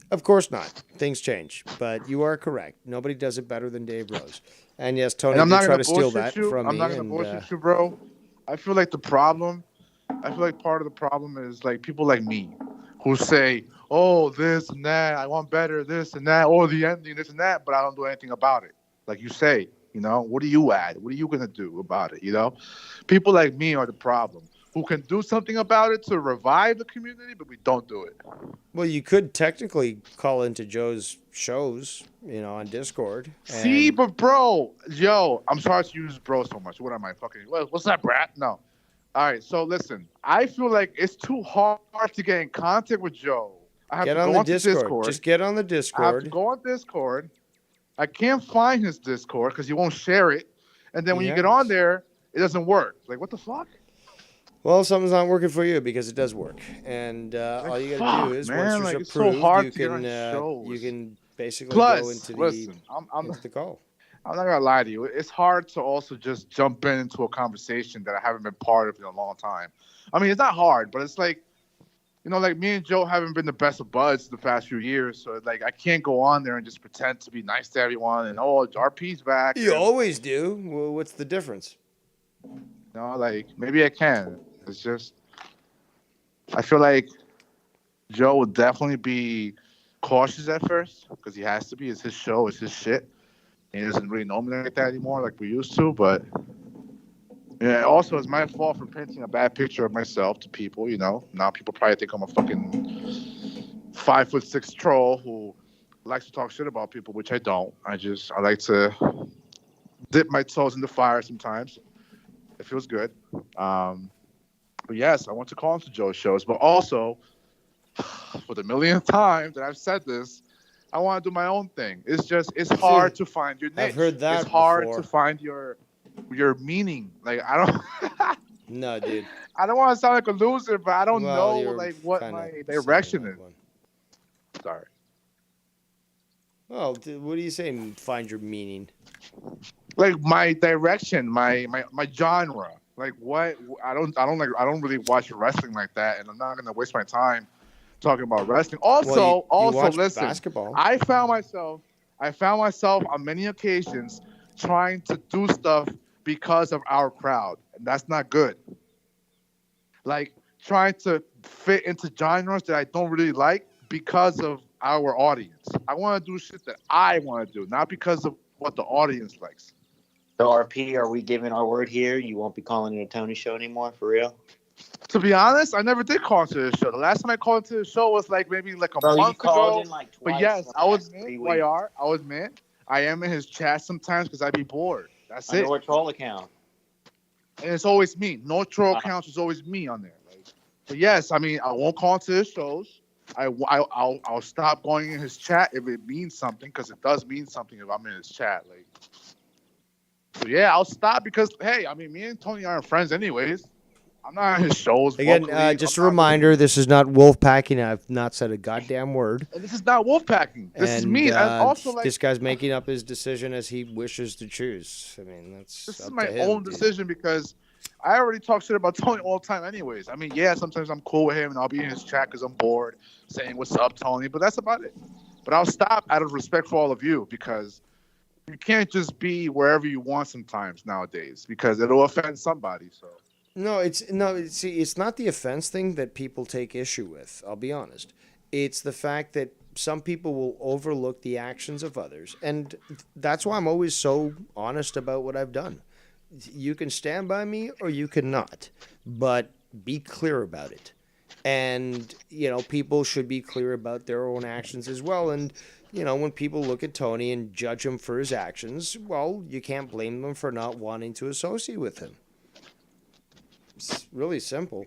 Of course not. Things change, but you are correct. Nobody does it better than Dave Rose. And yes, Tony I'm did not try going to to steal bullshit that you. from I'm me. not going to and, bullshit you, bro. I feel like part of the problem is like people like me who say, oh, this and that, I want better, this and that, or the ending, this and that, but I don't do anything about it. Like you say, what do you add? What are you going to do about it? People like me are the problem. who can do something about it to revive the community, but we don't do it. Well, you could technically call into Joe's shows, on Discord. See, And but bro, yo, I'm sorry to use bro so much. What am I fucking? What's that, brat? No. All right, so listen, I feel like it's too hard to get in contact with Joe. I have get to on go the onto Discord. Just get on the I have to Discord. go on Discord. I can't find his Discord because he won't share it. And then when you get on Yes. there, it doesn't work. Like, what the fuck? Well, something's not working for you because it does work, and all you got to fuck, do is man, once like, you're it's so approved, hard you to get can on shows. you can basically Plus, go into listen, the call. I'm not gonna lie to you. It's hard to also just jump into a conversation that I haven't been part of in a long time. I mean, it's not hard, but it's like, like me and Joe haven't been the best of buds the past few years. So like, I can't go on there and just pretend to be nice to everyone and RP's back. You and, always do. Well, what's the difference? like maybe I can. It's just I feel like Joe would definitely be cautious at first because he has to be. It's his show. It's his shit. And he doesn't really know me like that anymore like we used to. But yeah, also it's my fault for painting a bad picture of myself to people. Now people probably think I'm a fucking 5'6" troll who likes to talk shit about people, which I don't. I like to dip my toes in the fire sometimes. It feels good. But yes, I want to call into Joe's shows, but also for the millionth time that I've said this, I want to do my own thing. It's hard to find your niche. I've heard that It's hard before. to find your meaning. Like I don't No, dude. I don't want to sound like a loser, but I don't Well, know you're like what kinda my sounding direction like is. one. Sorry. Well, what do you say? Find your meaning. Like my direction, my genre. Like what I don't really watch wrestling like that, and I'm not gonna waste my time talking about wrestling. Also, Well, you watch listen. basketball. I found myself on many occasions trying to do stuff because of our crowd, and that's not good. Like trying to fit into genres that I don't really like because of our audience. I want to do shit that I want to do, not because of what the audience likes. So RP, are we giving our word here? You won't be calling it a Tony show anymore, for real? To be honest, I never did call into the show. The last time I called into the show was maybe a Bro, you month called ago. in like twice. But yes, in the I was last 3 mad. weeks. I was mad. I am in his chat sometimes because I'd be bored. That's Under it. what troll account? And it's always me. No troll accounts. It's always me on there. But yes, I mean, I won't call into his shows. I'll stop going in his chat if it means something, because it does mean something if I'm in his chat. So yeah, I'll stop because hey, I mean, me and Tony aren't friends anyways. I'm not on his shows. Again, vocally. just I'm a not reminder, this is not wolf packing. I've not said a goddamn word. And this is not wolfpacking. This is me. And also, this guy's making up his decision as he wishes to choose. I mean, this is up my to him, own dude. decision because I already talk shit about Tony all the time anyways. I mean, yeah, sometimes I'm cool with him and I'll be in his chat because I'm bored saying, what's up, Tony? But that's about it. But I'll stop out of respect for all of you because you can't just be wherever you want sometimes nowadays because it'll offend somebody. So It's not the offense thing that people take issue with. I'll be honest. It's the fact that some people will overlook the actions of others, and that's why I'm always so honest about what I've done. You can stand by me or you cannot, but be clear about it. And people should be clear about their own actions as well. And when people look at Tony and judge him for his actions, well, you can't blame them for not wanting to associate with him. It's really simple.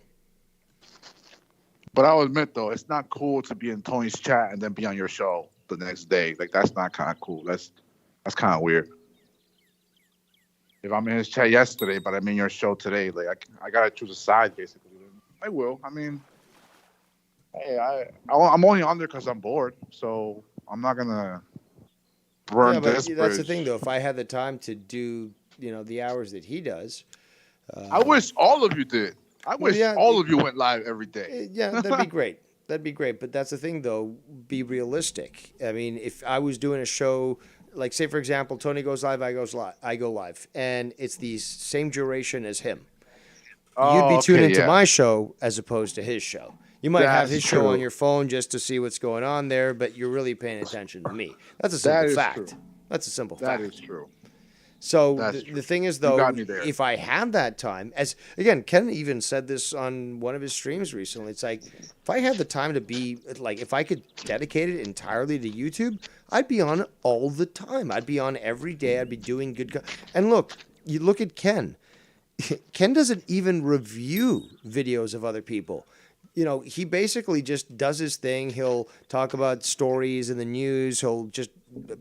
But I'll admit though, it's not cool to be in Tony's chat and then be on your show the next day. Like that's not kind of cool. That's kind of weird. If I'm in his chat yesterday, but I'm in your show today, like I gotta choose a side basically. I will. I mean, hey, I'm only on there because I'm bored, so I'm not gonna burn this bridge. That's the thing though. If I had the time to do the hours that he does, I wish all of you did. I wish yeah, all of you went live every day. yeah, that'd be great. That'd be great. But that's the thing, though. Be realistic. I mean, if I was doing a show, like say for example, Tony goes live, I go live, and it's the same duration as him. You'd be tuning into my show as opposed to his show. You might have his show on your phone just to see what's going on there, but you're really paying attention to me. That's a simple fact. True. That's a simple fact. That is true. So That's the true. thing is, You though, got me there. if I had that time, as again, Ken even said this on one of his streams recently. It's like if I had the time to be like, if I could dedicate it entirely to YouTube, I'd be on it all the time. I'd be on every day. I'd be doing good. And look, you look at Ken. Ken doesn't even review videos of other people. You know, he basically just does his thing. He'll talk about stories in the news. He'll just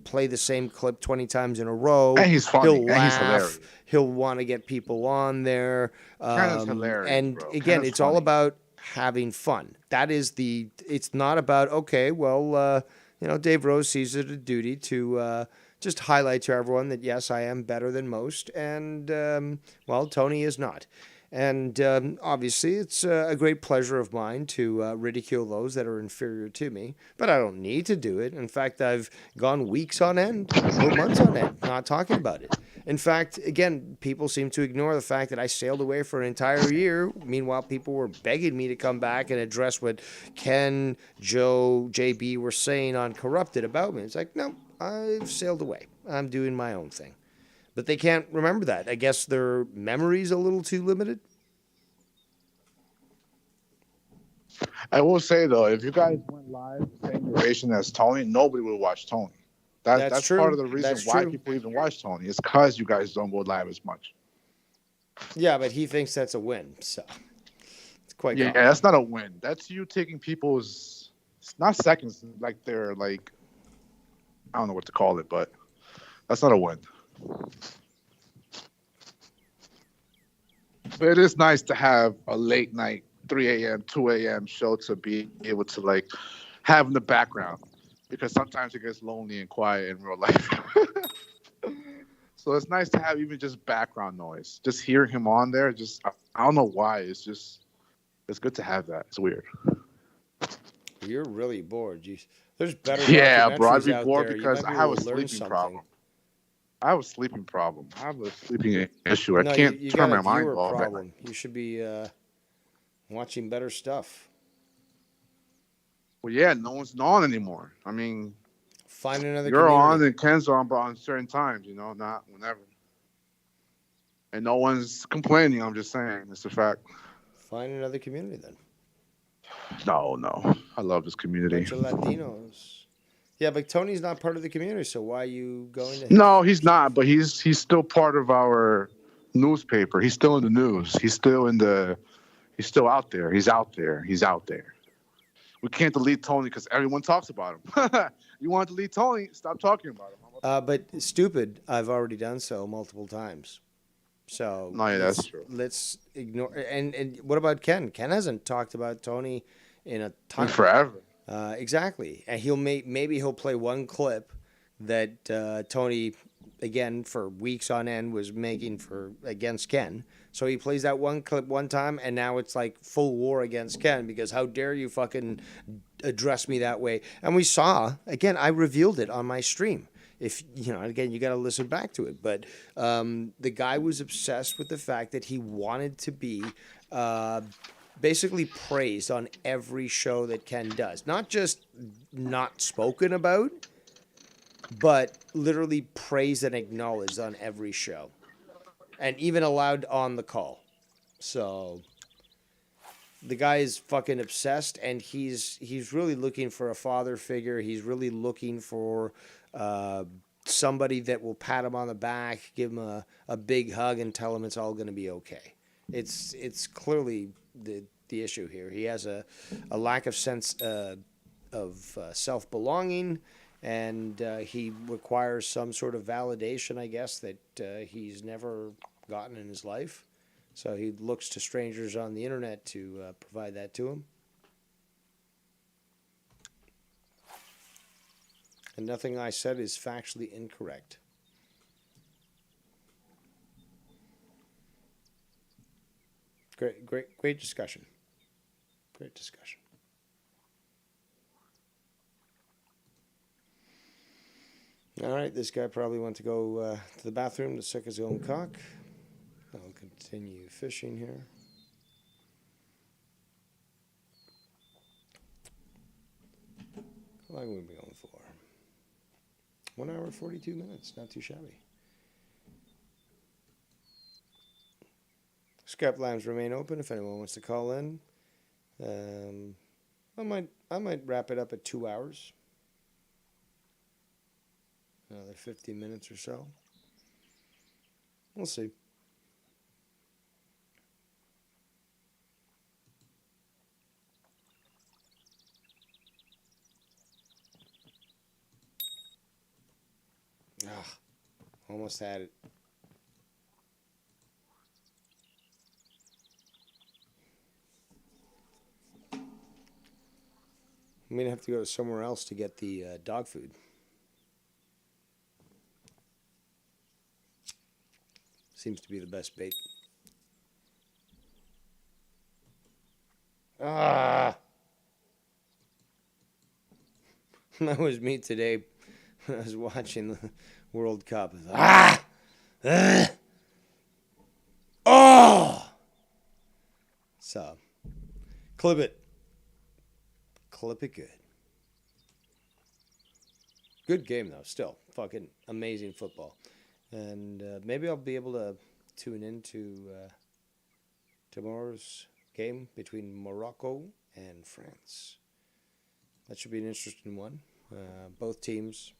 play the same clip 20 times in a row. And he's funny. He'll And he's laugh. hilarious. He'll want to get people on there. Ken is hilarious, And bro. again, Ken is it's all funny. about having fun. That is it's not about, okay, well, you know, Dave Rose sees it a duty to just highlight to everyone that, yes, I am better than most. And, well, Tony is not. And obviously, it's a great pleasure of mine to ridicule those that are inferior to me. But I don't need to do it. In fact, I've gone weeks on end or months on end not talking about it. In fact, again, people seem to ignore the fact that I sailed away for an entire year. Meanwhile, people were begging me to come back and address what Ken, Joe, JB were saying on Corrupted about me. It's like, no, I've sailed away. I'm doing my own thing. But they can't remember that. I guess their memory's a little too limited. I will say though, if you guys went live the same duration as Tony, nobody would watch Tony. That's true. part of the reason That's why true. people even watch Tony. It's because you guys don't go live as much. Yeah, but he thinks that's a win. So it's quite Yeah, common. that's not a win. That's you taking people's, it's not seconds, like they're like, I don't know what to call it, but that's not a win. But it is nice to have a late night 3 a.m., 2 a.m. show to be able to like have in the background, because sometimes it gets lonely and quiet in real life. So it's nice to have even just background noise. Just hearing him on there, just I don't know why. It's good to have that. It's weird. You're really bored. There's better Yeah, bro. I'd documentaries be out bored there. You because might be I have able a to learn sleeping something. problem. I have a sleeping problem. I have a sleeping issue. I No, can't you turn got my a mind viewer off. problem. You should be watching better stuff. Well, yeah, no one's on anymore. I mean, Find another you're community. on and Ken's on, but on certain times, not whenever. And no one's complaining. I'm just saying. It's a fact. Find another community then. No. I love this community. Bunch of Latinos. Yeah, but Tony's not part of the community, so why are you going to his? No, he's not, but he's still part of our newspaper. He's still in the news. He's still out there. He's out there. We can't delete Tony because everyone talks about him. You want to delete Tony? Stop talking about him. But stupid, I've already done so multiple times. So No, yeah, that's true. Let's ignore. And what about Ken? Ken hasn't talked about Tony in a ton. Forever. Exactly, and maybe he'll play one clip that Tony, again for weeks on end, was making against Ken. So he plays that one clip one time, and now it's like full war against Ken because how dare you fucking address me that way? And we saw again, I revealed it on my stream. If again, you got to listen back to it. But the guy was obsessed with the fact that he wanted to be basically praised on every show that Ken does. Not just not spoken about, but literally praised and acknowledged on every show. And even allowed on the call. So the guy is fucking obsessed, and he's really looking for a father figure. He's really looking for somebody that will pat him on the back, give him a big hug, and tell him it's all going to be okay. It's clearly the issue here. He has a lack of sense of self-belonging, and he requires some sort of validation, I guess, that he's never gotten in his life. So he looks to strangers on the internet to provide that to him. And nothing I said is factually incorrect. Great discussion. Great discussion. All right, this guy probably went to go to the bathroom to suck his own cock. I'll continue fishing here. How long have we been going for? 1 hour, 42 minutes. Not too shabby. Skype lines remain open if anyone wants to call in. Um, I might wrap it up at 2 hours. Another 50 minutes or so. We'll see. Ah, almost had it. I'm gonna have to go to somewhere else to get the dog food. Seems to be the best bait. Ah, that was me today when I was watching the World Cup. Ah, oh. So, clip it. Clip it good. Good game though. Still, fucking amazing football. And maybe I'll be able to tune into tomorrow's game between Morocco and France. That should be an interesting one. Both teams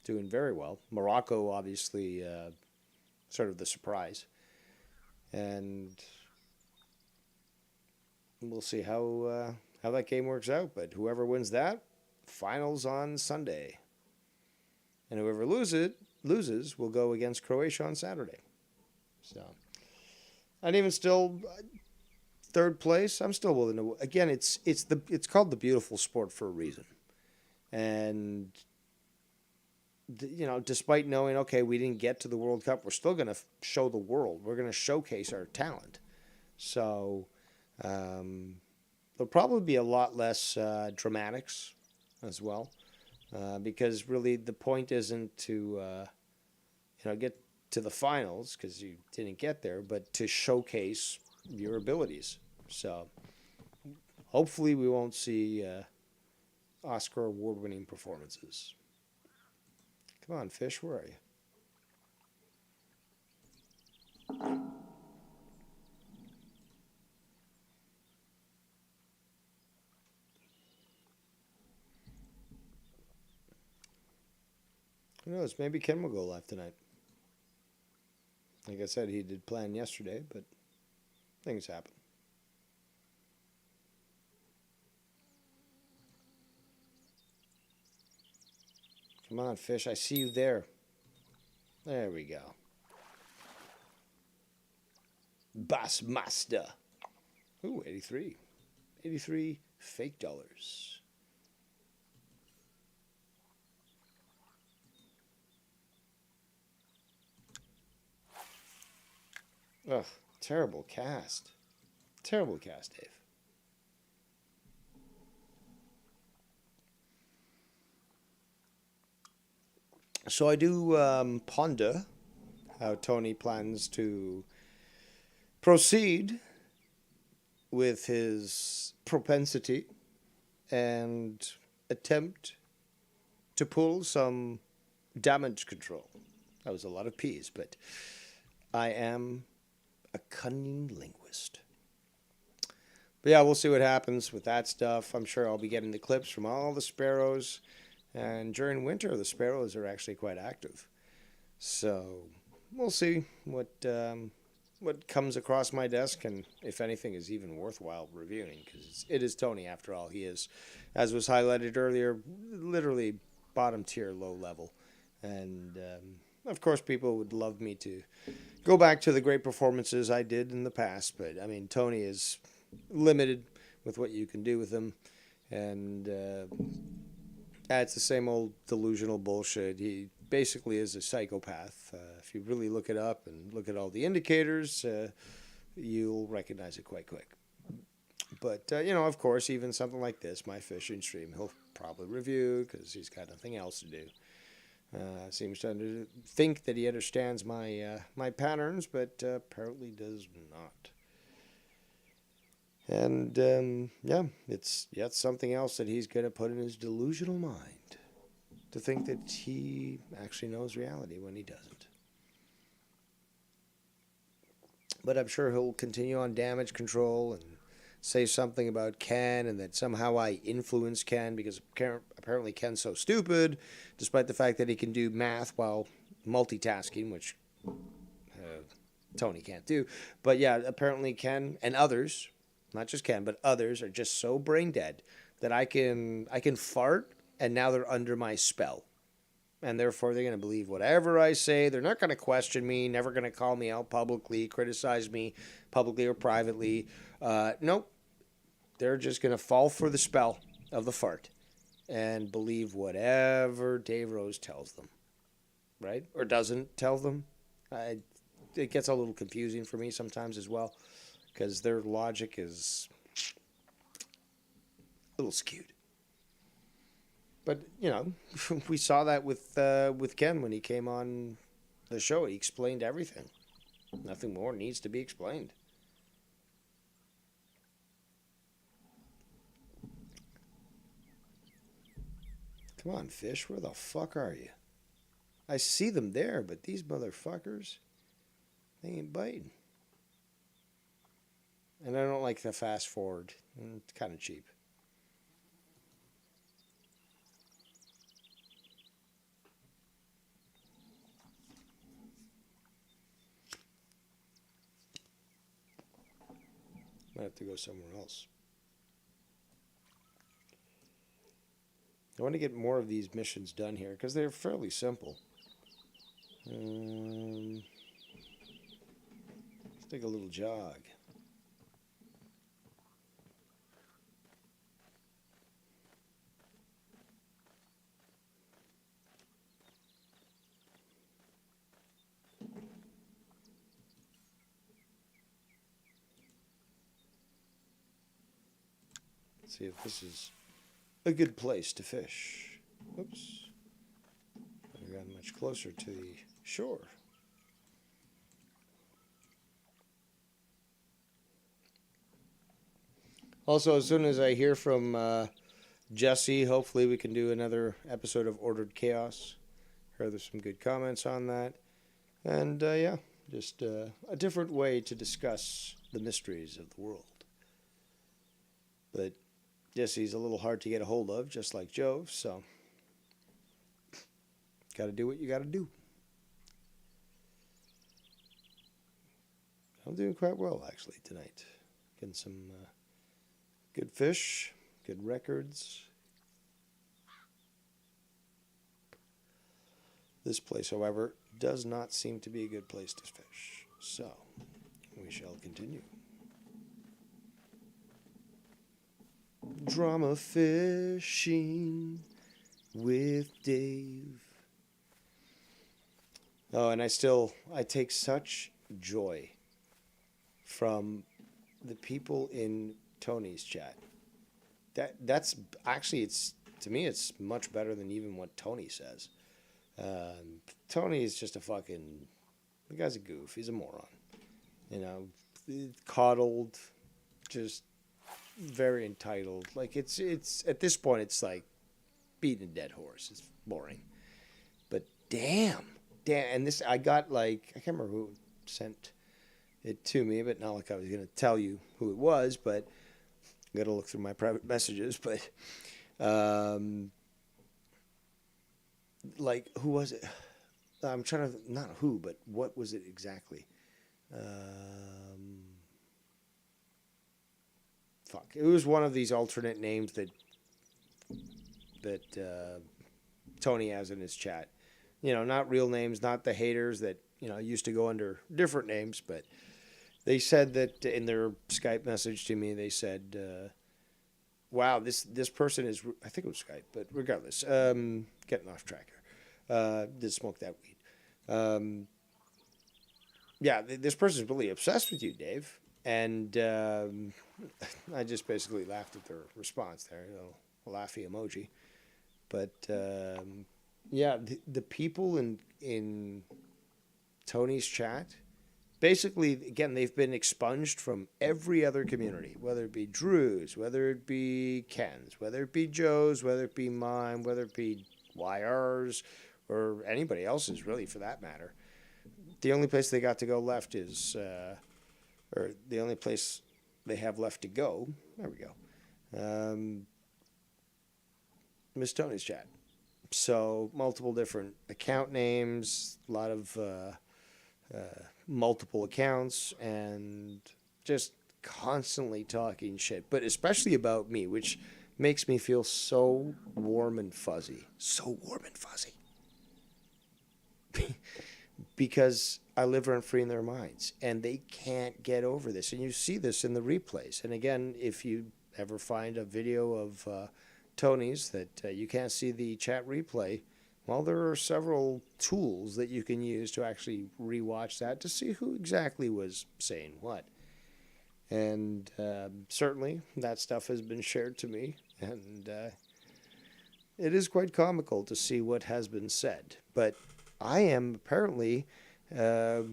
doing very well. Morocco, obviously, sort of the surprise. And we'll see how that game works out. But whoever wins that, finals on Sunday. And whoever loses will go against Croatia on Saturday. So, and even still, third place, I'm still willing to. Again, it's called the beautiful sport for a reason, and despite knowing, okay, we didn't get to the World Cup, we're still going to show the world. We're going to showcase our talent. So, there'll probably be a lot less dramatics as well. Because really the point isn't to get to the finals because you didn't get there, but to showcase your abilities. So hopefully we won't see Oscar award-winning performances. Come on, fish, where are you? Who knows? Maybe Ken will go live tonight. Like I said, he did plan yesterday, but things happen. Come on, fish. I see you there. There we go. Bassmaster. Ooh, 83. 83 fake dollars. Ugh, terrible cast. Terrible cast, Dave. So I do ponder how Tony plans to proceed with his propensity and attempt to pull some damage control. That was a lot of P's, but I am a cunning linguist. But yeah, we'll see what happens with that stuff. I'm sure I'll be getting the clips from all the sparrows. And during winter, the sparrows are actually quite active. So we'll see what comes across my desk and if anything is even worthwhile reviewing. Because it is Tony, after all. He is, as was highlighted earlier, literally bottom tier, low level. And of course, people would love me to go back to the great performances I did in the past. But, I mean, Tony is limited with what you can do with him. And it's the same old delusional bullshit. He basically is a psychopath. If you really look it up and look at all the indicators, you'll recognize it quite quick. But, of course, even something like this, my fishing stream, he'll probably review because he's got nothing else to do. Seems to think that he understands my patterns, but apparently does not. And it's something else that he's going to put in his delusional mind to think that he actually knows reality when he doesn't. But I'm sure he'll continue on damage control and say something about Ken and that somehow I influenced Ken because apparently Ken's so stupid, despite the fact that he can do math while multitasking, which Tony can't do. But yeah, apparently Ken and others, not just Ken, but others are just so brain dead that I can fart and now they're under my spell. And therefore they're going to believe whatever I say. They're not going to question me, never going to call me out publicly, criticize me publicly or privately. Nope. They're just going to fall for the spell of the fart and believe whatever Dave Rose tells them, right? Or doesn't tell them. It gets a little confusing for me sometimes as well because their logic is a little skewed. But, you know, we saw that with Ken when he came on the show. He explained everything. Nothing more needs to be explained. Come on, fish. Where the fuck are you? I see them there, but these motherfuckers, they ain't biting. And I don't like the fast forward. It's kind of cheap. Might have to go somewhere else. I want to get more of these missions done here because they're fairly simple. Let's take a little jog. Let's see if this is a good place to fish. Oops. I've gotten much closer to the shore. Also, as soon as I hear from Jesse, hopefully we can do another episode of Ordered Chaos. Heard there's some good comments on that. And yeah, just a different way to discuss the mysteries of the world. But Jesse's a little hard to get a hold of, just like Joe, so got to do what you got to do. I'm doing quite well, actually, tonight. Getting some good fish, good records. This place, however, does not seem to be a good place to fish, so we shall continue. Drama fishing with Dave. Oh, and I take such joy from the people in Tony's chat. That's actually, to me, it's much better than even what Tony says. Tony is just the guy's a goof. He's a moron. You know, coddled, just very entitled. Like it's at this point it's like beating a dead horse. It's boring. But damn, and this I got like I can't remember who sent it to me, but not like I was gonna tell you who it was, but I gotta look through my private messages, but like who was it? I'm trying to not who, but what was it exactly? Fuck. It was one of these alternate names that Tony has in his chat. You know, not real names, not the haters that, you know, used to go under different names, but they said that in their Skype message to me, they said, wow, this person is, I think it was Skype, but regardless, getting off track here. Did smoke that weed. Yeah, this person is really obsessed with you, Dave. And I just basically laughed at their response there, you know, a laughy emoji. But yeah, the people in Tony's chat, basically, again, they've been expunged from every other community, whether it be Drew's, whether it be Ken's, whether it be Joe's, whether it be mine, whether it be YR's, or anybody else's, really, for that matter. The only place they got to go left is or the only place they have left to go. There we go. Miss Tony's chat. So multiple different account names, a lot of multiple accounts, and just constantly talking shit, but especially about me, which makes me feel so warm and fuzzy. So warm and fuzzy. Because I live rent free in their minds, and they can't get over this. And you see this in the replays. And again, if you ever find a video of Tony's that you can't see the chat replay, well, there are several tools that you can use to actually rewatch that to see who exactly was saying what. And certainly that stuff has been shared to me, and it is quite comical to see what has been said. But I am apparently the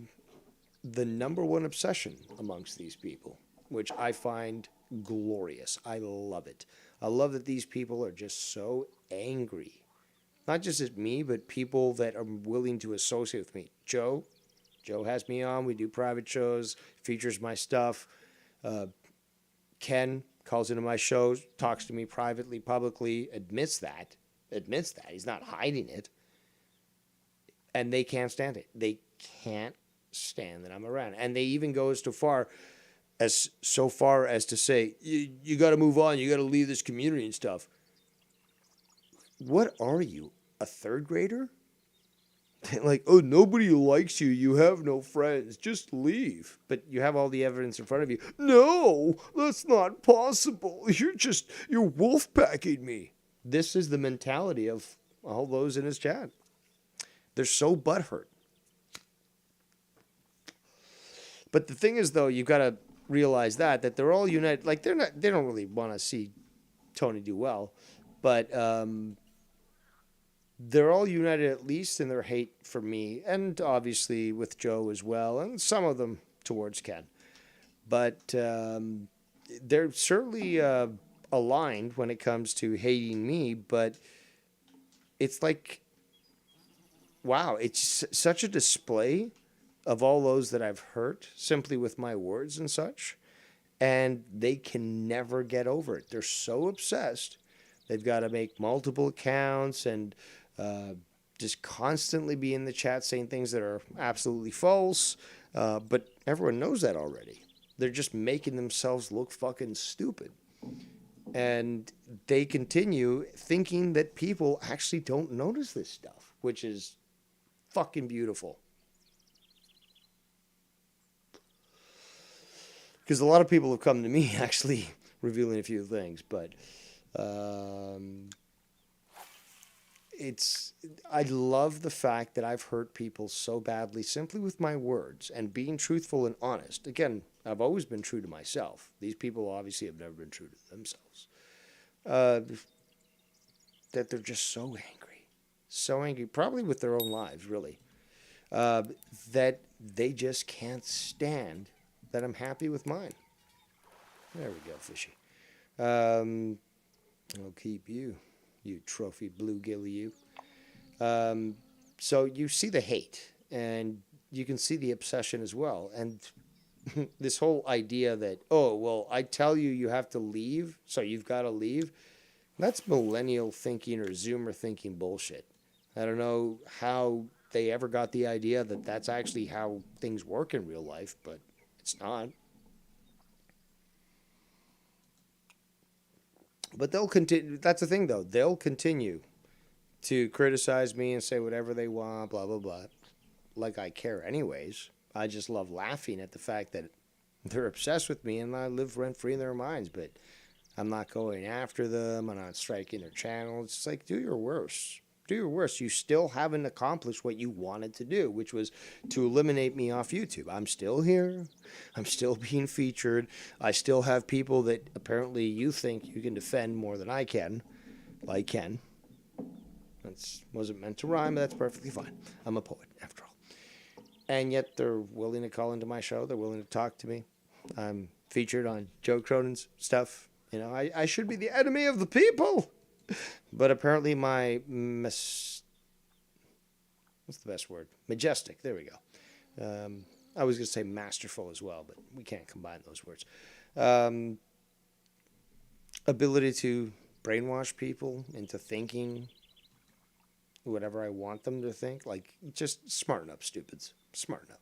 number one obsession amongst these people, which I find glorious. I love it. I love that these people are just so angry. Not just at me, but people that are willing to associate with me. Joe has me on. We do private shows, features my stuff. Ken calls into my shows, talks to me privately, publicly, admits that. He's not hiding it. And they can't stand it. They can't stand that I'm around. And they even go so far as to say, you got to move on. You got to leave this community and stuff. What are you, a third grader? Like, oh, nobody likes you. You have no friends. Just leave. But you have all the evidence in front of you. No, that's not possible. You're wolf packing me. This is the mentality of all those in his chat. They're so butthurt. But the thing is, though, you've got to realize that they're all united. Like, they don't really want to see Tony do well, but they're all united at least in their hate for me, and obviously with Joe as well, and some of them towards Ken. But they're certainly aligned when it comes to hating me, but it's like, wow, it's such a display of all those that I've hurt simply with my words and such, and they can never get over it. They're so obsessed. They've got to make multiple accounts and just constantly be in the chat saying things that are absolutely false, but everyone knows that already. They're just making themselves look fucking stupid. And they continue thinking that people actually don't notice this stuff, which is fucking beautiful. Because a lot of people have come to me actually revealing a few things, but I love the fact that I've hurt people so badly simply with my words and being truthful and honest. Again, I've always been true to myself. These people obviously have never been true to themselves. That they're just so angry, probably with their own lives, really, that they just can't stand that I'm happy with mine. There we go, fishy. I'll keep you trophy bluegill, you. So you see the hate, and you can see the obsession as well. And this whole idea that, oh, well, I tell you you have to leave, so you've got to leave, that's millennial thinking or Zoomer thinking bullshit. I don't know how they ever got the idea that that's actually how things work in real life, but it's not. But they'll continue. That's the thing, though. They'll continue to criticize me and say whatever they want, blah, blah, blah. Like I care anyways. I just love laughing at the fact that they're obsessed with me and I live rent-free in their minds. But I'm not going after them. I'm not striking their channel. It's like, do your worst. Do your worst. You still haven't accomplished what you wanted to do, which was to eliminate me off YouTube. I'm still here. I'm still being featured. I still have people that apparently you think you can defend more than I can. Like Ken. That wasn't meant to rhyme, but that's perfectly fine. I'm a poet, after all. And yet they're willing to call into my show. They're willing to talk to me. I'm featured on Joe Cronin's stuff. You know, I should be the enemy of the people. But apparently what's the best word? Majestic. There we go. I was going to say masterful as well, but we can't combine those words. Ability to brainwash people into thinking whatever I want them to think. Like, just smarten up, stupids. Smarten up.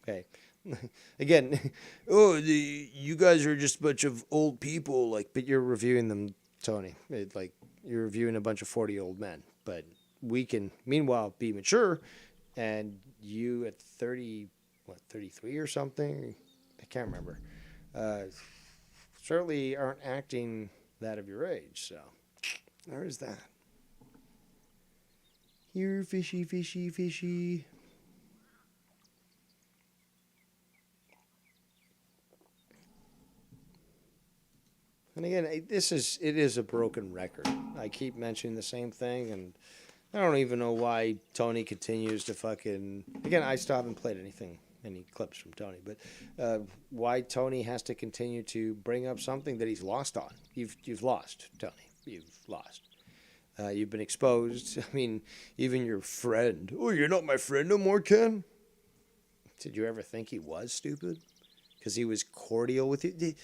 Okay. Again, you guys are just a bunch of old people. Like, but you're reviewing them, Tony. Like, you're reviewing a bunch of 40-year-old men. But we can, meanwhile, be mature. And you at 30, 33 or something? I can't remember. Certainly aren't acting that of your age. So, there is that. Here, fishy, fishy, fishy. And again, it is a broken record. I keep mentioning the same thing, and I don't even know why Tony continues to fucking. Again, I still haven't played any clips from Tony, but why Tony has to continue to bring up something that he's lost on. You've lost, Tony. You've lost. You've been exposed. I mean, even your friend. Oh, you're not my friend no more, Ken? Did you ever think he was stupid? Because he was cordial with you?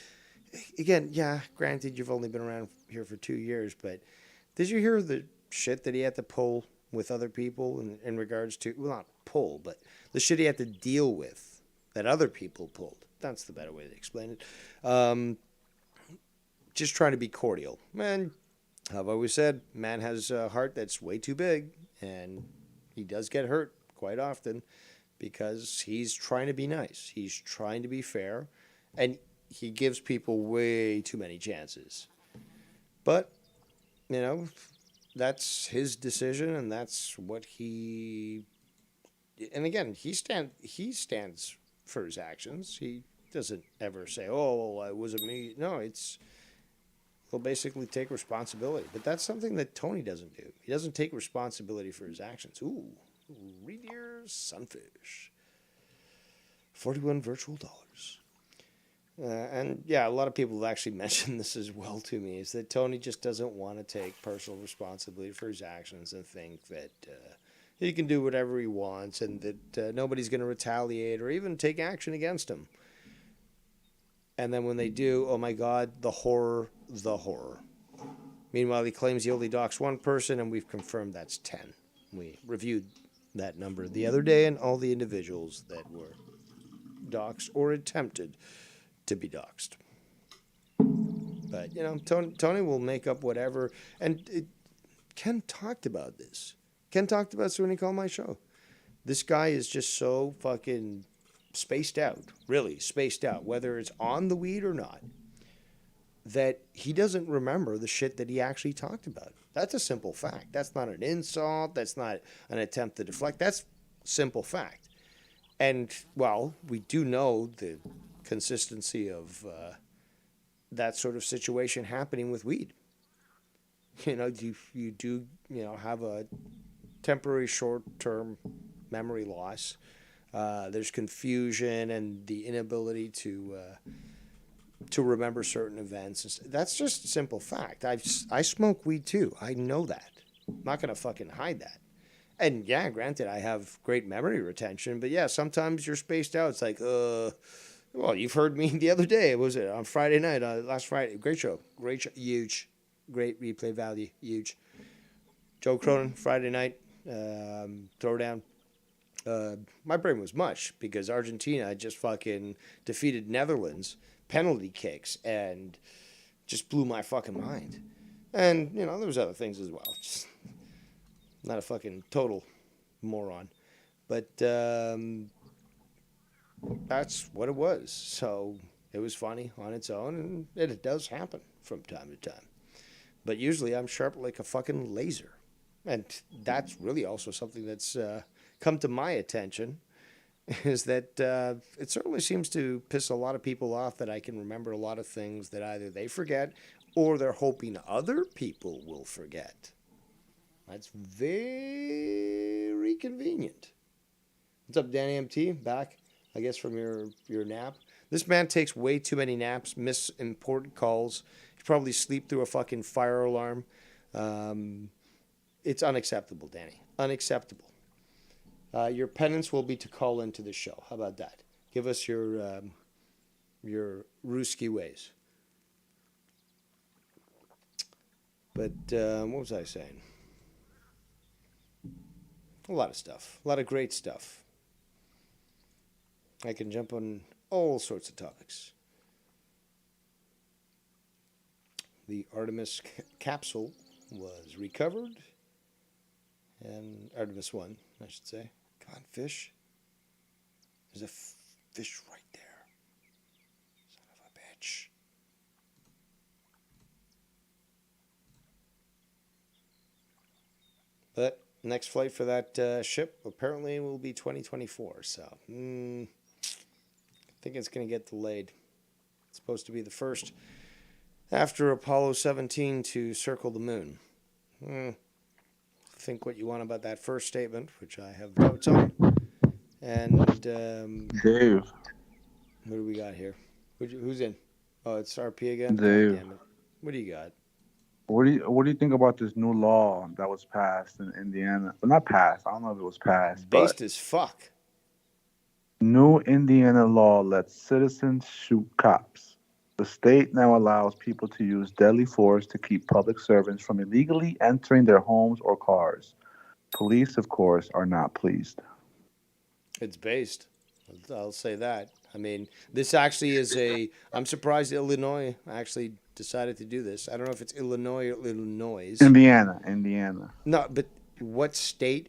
Again, yeah, granted, you've only been around here for 2 years, but did you hear the shit that he had to pull with other people in regards to, well, not pull, but the shit he had to deal with that other people pulled? That's the better way to explain it. Just trying to be cordial. Man, I've always said, man has a heart that's way too big, and he does get hurt quite often because he's trying to be nice. He's trying to be fair, and he gives people way too many chances. But, you know, that's his decision, and that's what he... And again, he stands for his actions. He doesn't ever say, oh, it wasn't me. No, he'll basically take responsibility. But that's something that Tony doesn't do. He doesn't take responsibility for his actions. Ooh, Reindeer Sunfish. 41 virtual dollars. And yeah, a lot of people have actually mentioned this as well to me, is that Tony just doesn't want to take personal responsibility for his actions and think that he can do whatever he wants and that nobody's going to retaliate or even take action against him. And then when they do, oh my God, the horror. Meanwhile, he claims he only doxed one person, and we've confirmed that's 10. We reviewed that number the other day and all the individuals that were doxed or attempted to be doxed. But, you know, Tony will make up whatever. And Ken talked about this. Ken talked about this when he called my show. This guy is just so fucking spaced out, really spaced out, whether it's on the weed or not, that he doesn't remember the shit that he actually talked about. That's a simple fact. That's not an insult. That's not an attempt to deflect. That's simple fact. And, well, we do know the consistency of that sort of situation happening with weed. You know, you do, you know, have a temporary short-term memory loss. There's confusion and the inability to remember certain events. That's just a simple fact. I smoke weed too. I know that. I'm not going to fucking hide that. And yeah, granted, I have great memory retention, but yeah, sometimes you're spaced out. It's like, well, you've heard me the other day. Was it on Friday night? Last Friday. Great show. Huge. Great replay value. Huge. Joe Cronin, Friday night. Throwdown. My brain was mush because Argentina just fucking defeated Netherlands, penalty kicks, and just blew my fucking mind. And, you know, there was other things as well. Just not a fucking total moron. But that's what it was. So it was funny on its own, and it does happen from time to time. But usually I'm sharp like a fucking laser. And that's really also something that's come to my attention, is that it certainly seems to piss a lot of people off that I can remember a lot of things that either they forget or they're hoping other people will forget. That's very convenient. What's up, Danny MT? Back, I guess, from your nap. This man takes way too many naps, miss important calls. He probably sleep through a fucking fire alarm. It's unacceptable, Danny. Unacceptable. Your penance will be to call into the show. How about that? Give us your Ruski ways. But what was I saying? A lot of stuff. A lot of great stuff. I can jump on all sorts of topics. The Artemis capsule was recovered. And Artemis 1, I should say. Come on, fish. There's a fish right there. Son of a bitch. But next flight for that ship apparently will be 2024. So I think it's going to get delayed. It's supposed to be the first after Apollo 17 to circle the moon. Think what you want about that first statement, which I have notes on. And Dave. What do we got here? Who's in? Oh, it's RP again. Dave. God damn it. What do you got? What do you think about this new law that was passed in Indiana? Well, not passed. I don't know if it was passed. Based as fuck. New Indiana law lets citizens shoot cops. The state now allows people to use deadly force to keep public servants from illegally entering their homes or cars. Police, of course, are not pleased. It's based. I'll say that. I mean, this actually is I'm surprised Illinois actually decided to do this. I don't know if it's Illinois or Illinois. Indiana. No, but what state?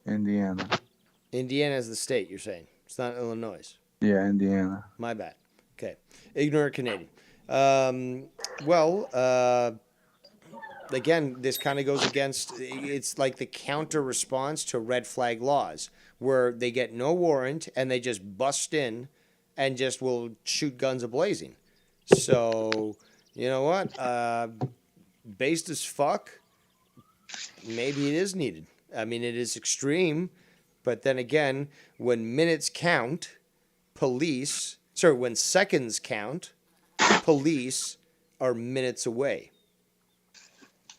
Indiana. Indiana is the state, you're saying. It's not Illinois. Yeah, Indiana. My bad. Okay. Ignorant Canadian. Again, this kind of goes against, it's like the counter response to red flag laws, where they get no warrant and they just bust in and just will shoot guns a-blazing. So, you know what? Based as fuck, maybe it is needed. I mean, it is extreme, but then again, when minutes count, when seconds count, police are minutes away.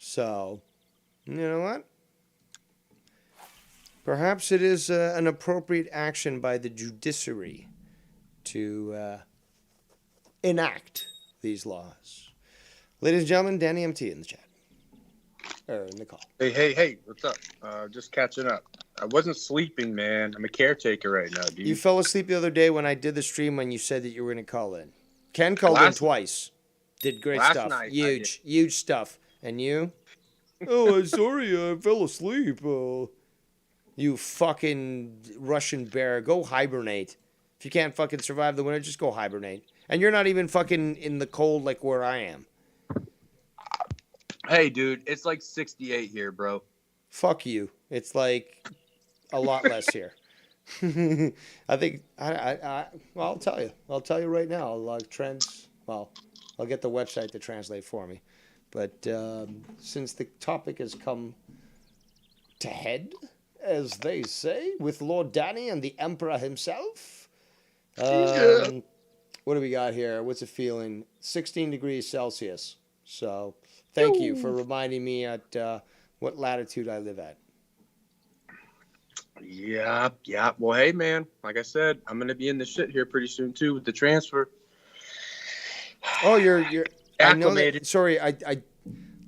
So, you know what? Perhaps it is an appropriate action by the judiciary to enact these laws. Ladies and gentlemen, Danny MT in the chat. Or in the call. Hey, what's up? Just catching up. I wasn't sleeping, man. I'm a caretaker right now, dude. You fell asleep the other day when I did the stream when you said that you were going to call in. Ken called in twice. Did great stuff. Night, huge stuff. And you? Oh, sorry, I fell asleep. You fucking Russian bear. Go hibernate. If you can't fucking survive the winter, just go hibernate. And you're not even fucking in the cold like where I am. Hey, dude, it's like 68 here, bro. Fuck you. It's like a lot less here. I think well, I'll tell you. I'll tell you right now. I'll get the website to translate for me. But since the topic has come to head, as they say, with Lord Danny and the Emperor himself, what do we got here? What's it feeling? 16 degrees Celsius. So thank you for reminding me at what latitude I live at. Yeah. Well, hey, man, like I said, I'm going to be in the shit here pretty soon, too, with the transfer. Oh, you're I know acclimated. that, sorry, I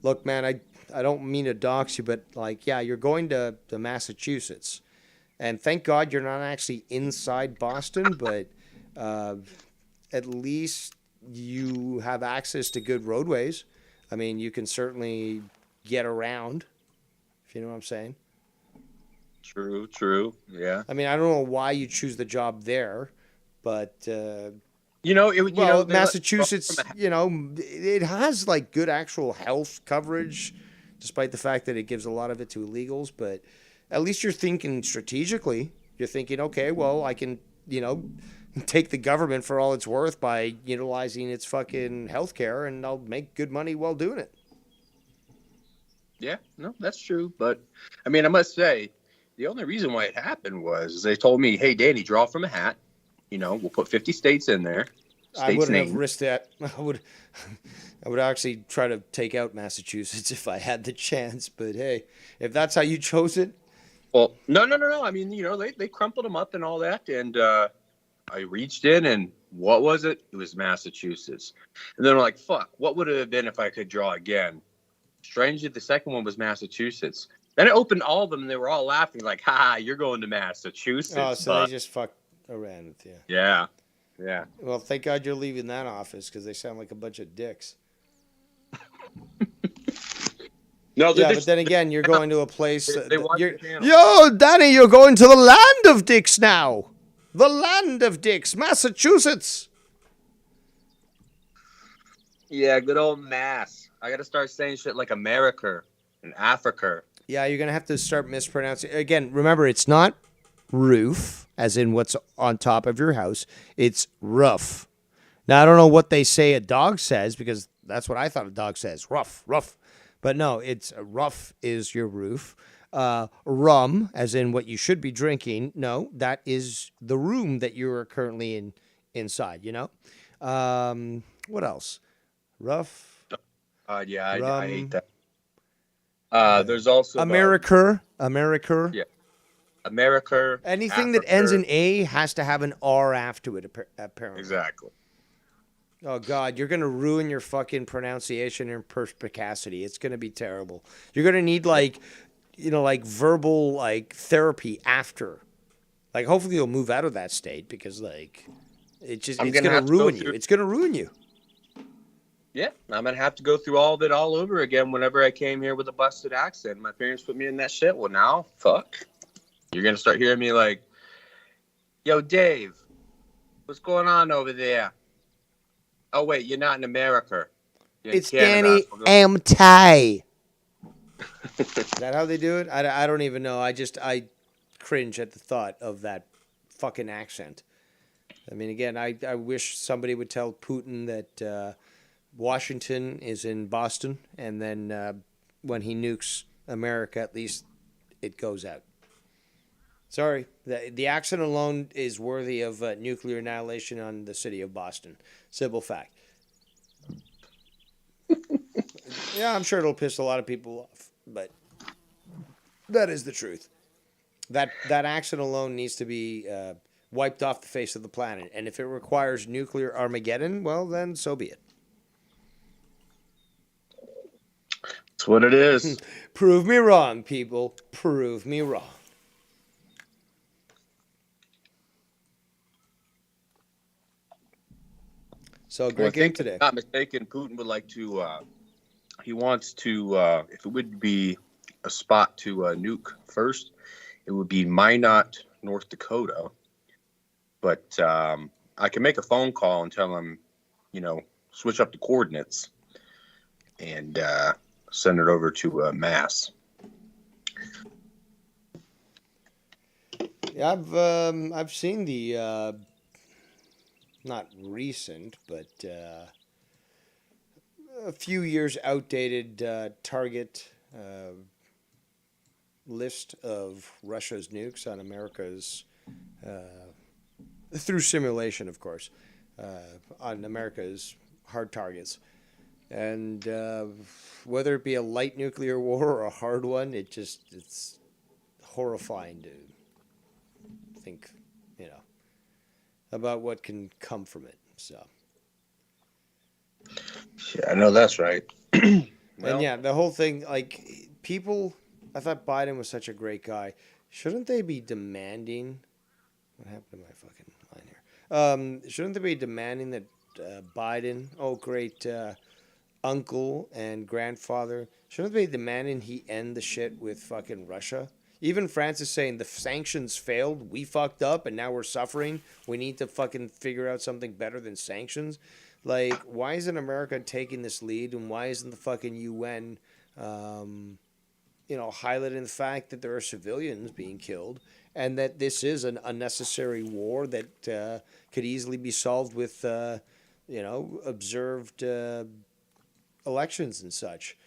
look, man, I don't mean to dox you, but like, yeah, you're going to Massachusetts, and thank God you're not actually inside Boston, but at least you have access to good roadways. I mean, you can certainly get around, if you know what I'm saying. True. Yeah. I mean, I don't know why you choose the job there, but Massachusetts, it has like good actual health coverage, despite the fact that it gives a lot of it to illegals. But at least you're thinking strategically. You're thinking, okay, well, I can, take the government for all it's worth by utilizing its fucking healthcare, and I'll make good money while doing it. Yeah, no, that's true. But I mean, I must say, the only reason why it happened was they told me, hey, Danny, draw from a hat. We'll put 50 states in there. I wouldn't have risked that. I would actually try to take out Massachusetts if I had the chance. But hey, if that's how you chose it, Well, no. I mean, they crumpled them up and all that, and I reached in, and what was it? It was Massachusetts. And then I'm like, fuck, what would it have been if I could draw again? Strangely, the second one was Massachusetts. Then I opened all of them, and they were all laughing, like, ha, you're going to Massachusetts. Oh, so bud. they just fucked around with you. Yeah. Well, thank God you're leaving that office because they sound like a bunch of dicks. No, Yeah, but then again, you're going to a place. They watch you're, the channel. Yo, Danny, you're going to the land of dicks now. The land of dicks, Massachusetts. Yeah, good old Mass. I got to start saying shit like America and Africa. Yeah, you're gonna have to start mispronouncing. Again, remember, it's not roof, as in what's on top of your house. It's rough. Now I don't know what they say a dog says because that's what I thought a dog says. Rough, rough. But no, it's rough is your roof. Rum, as in what you should be drinking. No, that is the room that you are currently inside. What else? Rough. Yeah, I Rum. hate that. There's also America. Yeah. America. Anything that ends in A has to have an R after it, apparently. Exactly. Oh, God, you're going to ruin your fucking pronunciation and perspicacity. It's going to be terrible. You're going to need, like verbal, therapy after. Like, hopefully you'll move out of that state because, it's going to ruin you. It's going to ruin you. Yeah, I'm going to have to go through all of it all over again whenever I came here with a busted accent. My parents put me in that shit. Well, now, fuck. You're going to start hearing me like, yo, Dave, what's going on over there? Oh, wait, you're not in America. You're It's in Canada. Danny Amtai. Is that how they do it? I don't even know. I cringe at the thought of that fucking accent. I mean, again, I wish somebody would tell Putin that Washington is in Boston, and then when he nukes America, at least it goes out. Sorry, the accent alone is worthy of nuclear annihilation on the city of Boston. Simple fact. Yeah, I'm sure it'll piss a lot of people off, but that is the truth. That accent alone needs to be wiped off the face of the planet, and if it requires nuclear Armageddon, well, then so be it. That's what it is. Prove me wrong, people. Prove me wrong. So, great game today. If I'm not mistaken, Putin would like to, he wants to, if it would be a spot to nuke first, it would be Minot, North Dakota. But I can make a phone call and tell him, switch up the coordinates and send it over to Mass. Yeah, I've seen the not recent, but a few years outdated target list of Russia's nukes on America's through simulation, of course, on America's hard targets. And whether it be a light nuclear war or a hard one, it's horrifying to think, about what can come from it. So. Yeah, I know that's right. And yeah, the whole thing, people, I thought Biden was such a great guy. Shouldn't they be demanding? What happened to my fucking line here? Shouldn't they be demanding that Biden, great uncle and grandfather, shouldn't they be demanding he end the shit with fucking Russia? Even France is saying the sanctions failed, we fucked up, and now we're suffering. We need to fucking figure out something better than sanctions. Why isn't America taking this lead, and why isn't the fucking UN, highlighting the fact that there are civilians being killed, and that this is an unnecessary war that could easily be solved with, observed elections and such.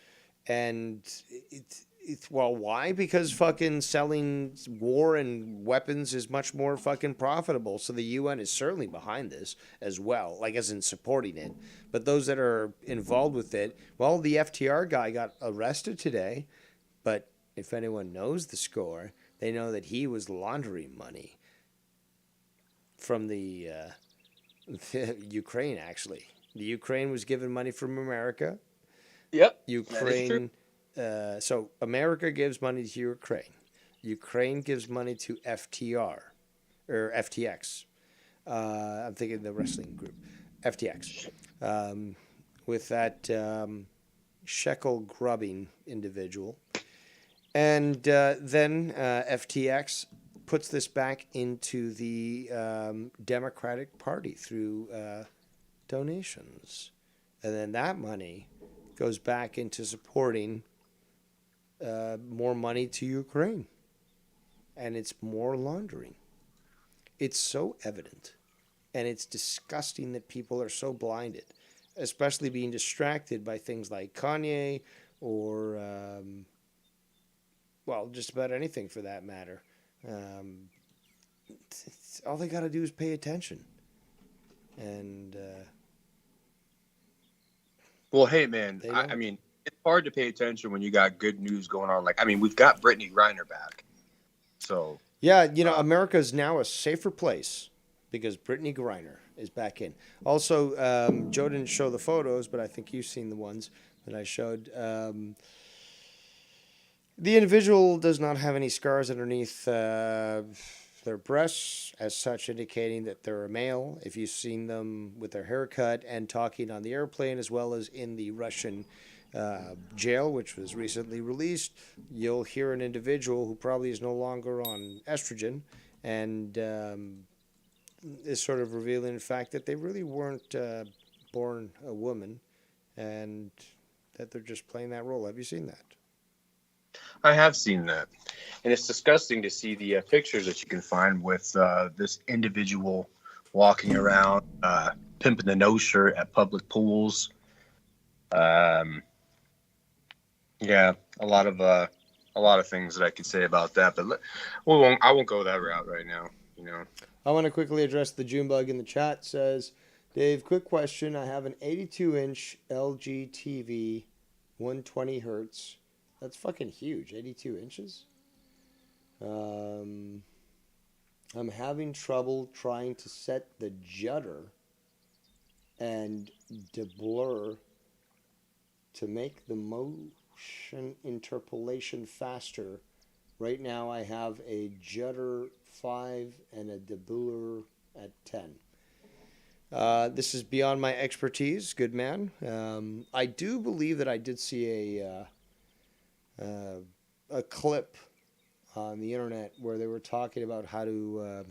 And why? Because fucking selling war and weapons is much more fucking profitable. So the UN is certainly behind this as well, as in supporting it. But those that are involved with it, well, the FTR guy got arrested today. But if anyone knows the score, They know that he was laundering money from the Ukraine, actually. The Ukraine was given money from America. Yep. Ukraine. So America gives money to Ukraine. Ukraine gives money to FTR or FTX. I'm thinking the wrestling group, FTX. With that shekel grubbing individual. And then FTX puts this back into the Democratic Party through donations. And then that money goes back into supporting more money to Ukraine. And it's more laundering. It's so evident. And it's disgusting that people are so blinded, especially being distracted by things like Kanye or, well, just about anything for that matter. All they got to do is pay attention. And, Well, hey, man, They I don't. mean, it's hard to pay attention when you got good news going on. Like, I mean, we've got Brittany Griner back. So, yeah, America is now a safer place because Brittany Griner is back in. Also, Joe didn't show the photos, but I think you've seen the ones that I showed. The individual does not have any scars underneath their breasts, as such, indicating that they're a male. If you've seen them with their haircut and talking on the airplane, as well as in the Russian jail, which was recently released, you'll hear an individual who probably is no longer on estrogen and is sort of revealing the fact that they really weren't born a woman and that they're just playing that role. Have you seen that? I have seen that. And it's disgusting to see the pictures that you can find with this individual walking around, pimping the nose shirt at public pools. Yeah, a lot of things that I could say about that, but I won't go that route right now. You know, I want to quickly address the Junebug in the chat. Says, Dave, quick question. I have an 82-inch LG TV, 120 hertz. That's fucking huge. 82 inches. I'm having trouble trying to set the judder and deblur to make the motion interpolation faster. Right now I have a judder 5 and a deblur at 10. This is beyond my expertise, good man. I do believe that I did see a clip on the internet where they were talking about how to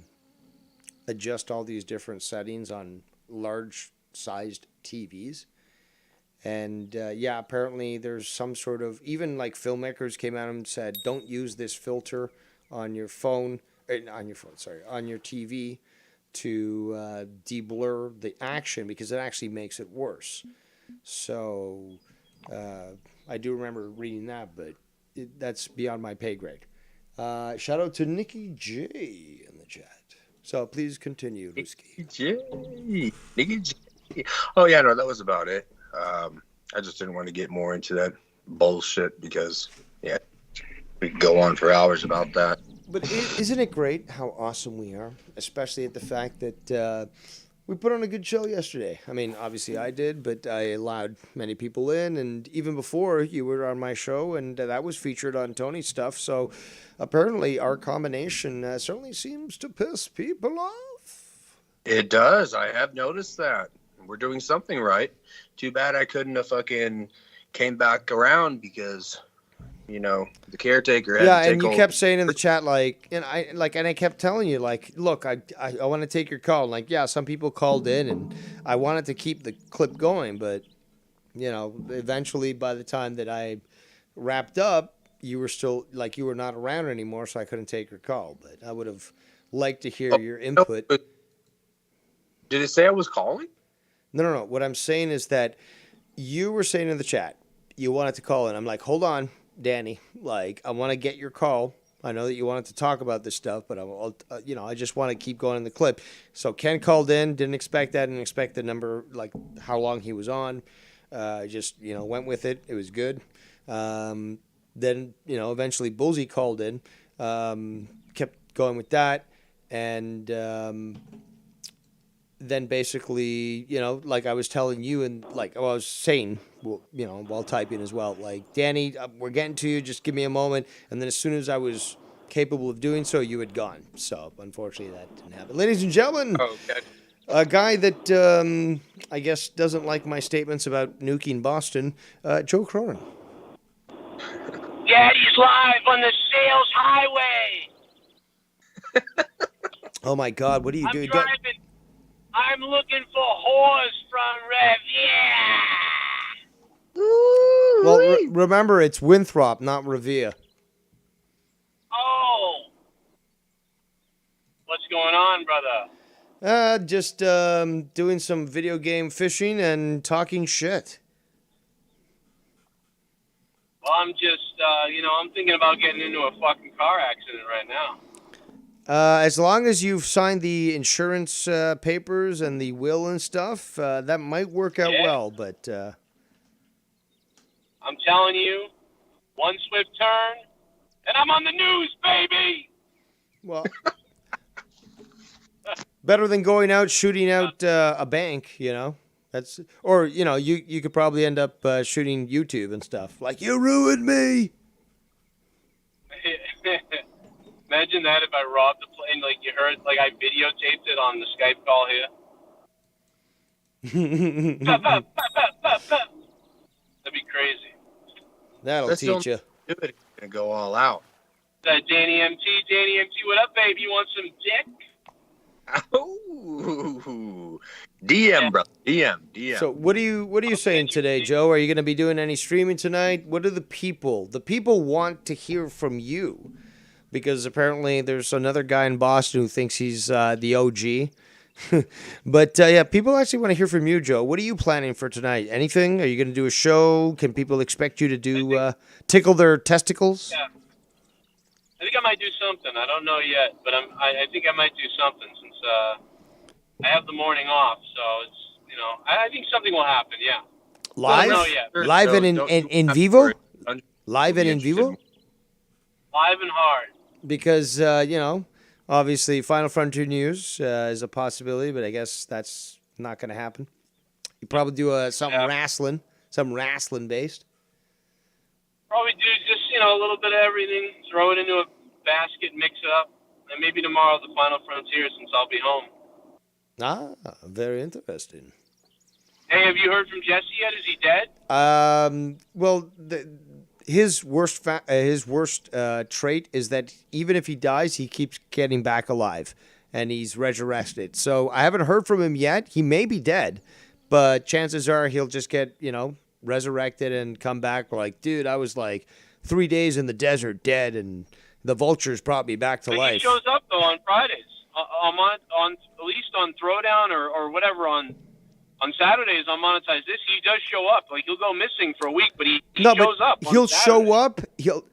adjust all these different settings on large-sized TVs. And yeah, apparently there's some sort of, even like filmmakers came out and said, don't use this filter on your phone, on your TV to deblur the action because it actually makes it worse. So I do remember reading that, but that's beyond my pay grade. Shout out to Nikki J in the chat. So please continue, Ruski. Nicky J. Oh yeah, no, that was about it. I just didn't want to get more into that bullshit because yeah, we could go on for hours about that. But isn't it great how awesome we are, especially at the fact that we put on a good show yesterday. I mean, obviously I did, but I allowed many people in, and even before you were on my show, and that was featured on Tony's stuff. So apparently our combination certainly seems to piss people off. It does. I have noticed that. We're doing something right. Too bad I couldn't have fucking came back around because, you know, the caretaker had to take and you over. kept saying in the chat and I kept telling you look, I want to take your call. Like, yeah, some people called in and I wanted to keep the clip going, but you know, eventually by the time that I wrapped up, you were still you were not around anymore, so I couldn't take your call. But I would have liked to hear your input. No, did it say I was calling? No. What I'm saying is that you were saying in the chat you wanted to call in. I'm like, hold on, Danny. I want to get your call. I know that you wanted to talk about this stuff, but I just want to keep going in the clip. So Ken called in, didn't expect that, didn't expect the number, how long he was on. Just went with it. It was good. Then eventually Bullseye called in. Kept going with that, and then basically, like I was telling you, and like I was saying, while typing as well, like, Danny, we're getting to you. Just give me a moment. And then as soon as I was capable of doing so, you had gone. So unfortunately, that didn't happen. Ladies and gentlemen, Okay. a guy that I guess doesn't like my statements about nuking Boston, Joe Cronin. Daddy's live on the Sales Highway. Oh my God, what are you I'm doing? driving. I'm looking for whores from Riviera. Well, remember, it's Winthrop, not Revere. Oh. What's going on, brother? Just doing some video game fishing and talking shit. Well, I'm just, I'm thinking about getting into a fucking car accident right now. As long as you've signed the insurance papers and the will and stuff, that might work out well, but... I'm telling you, one swift turn, and I'm on the news, baby! Well... better than going out shooting out a bank, That's, or, you could probably end up shooting YouTube and stuff. Like, you ruined me! Imagine that if I robbed the plane, like you heard, like I videotaped it on the Skype call here. That'd be crazy. That'll That's teach you. Do it. It's gonna go all out. Danny MT, what up, babe? You want some dick? Oh, DM, bro. DM. So what are you saying today, Joe? Are you going to be doing any streaming tonight? What do the people want to hear from you? Because apparently there's another guy in Boston who thinks he's the OG. But yeah, people actually want to hear from you, Joe. What are you planning for tonight? Anything? Are you going to do a show? Can people expect you to do tickle their testicles? Yeah. I think I might do something. I don't know yet, but I think I might do something since I have the morning off. So it's I think something will happen. Yeah. Live? I don't know yet. Live So and in vivo? Live and in vivo? Live and hard. Because obviously Final Frontier News is a possibility, but I guess that's not going to happen. You probably do something wrestling based. Probably do just a little bit of everything. Throw it into a basket, mix it up, and maybe tomorrow the Final Frontier since I'll be home. Ah, very interesting. Hey, have you heard from Jesse yet? Is he dead? Well, his worst trait is that even if he dies, he keeps getting back alive, and he's resurrected. So I haven't heard from him yet. He may be dead, but chances are he'll just get resurrected and come back. Like, dude, I was like 3 days in the desert, dead, and the vultures brought me back to But life. he shows up though on Fridays, on at least on Throwdown or whatever on Saturdays on Monetize This. He does show up. Like he'll go missing for a week, but he shows up. on He'll Saturdays. show up.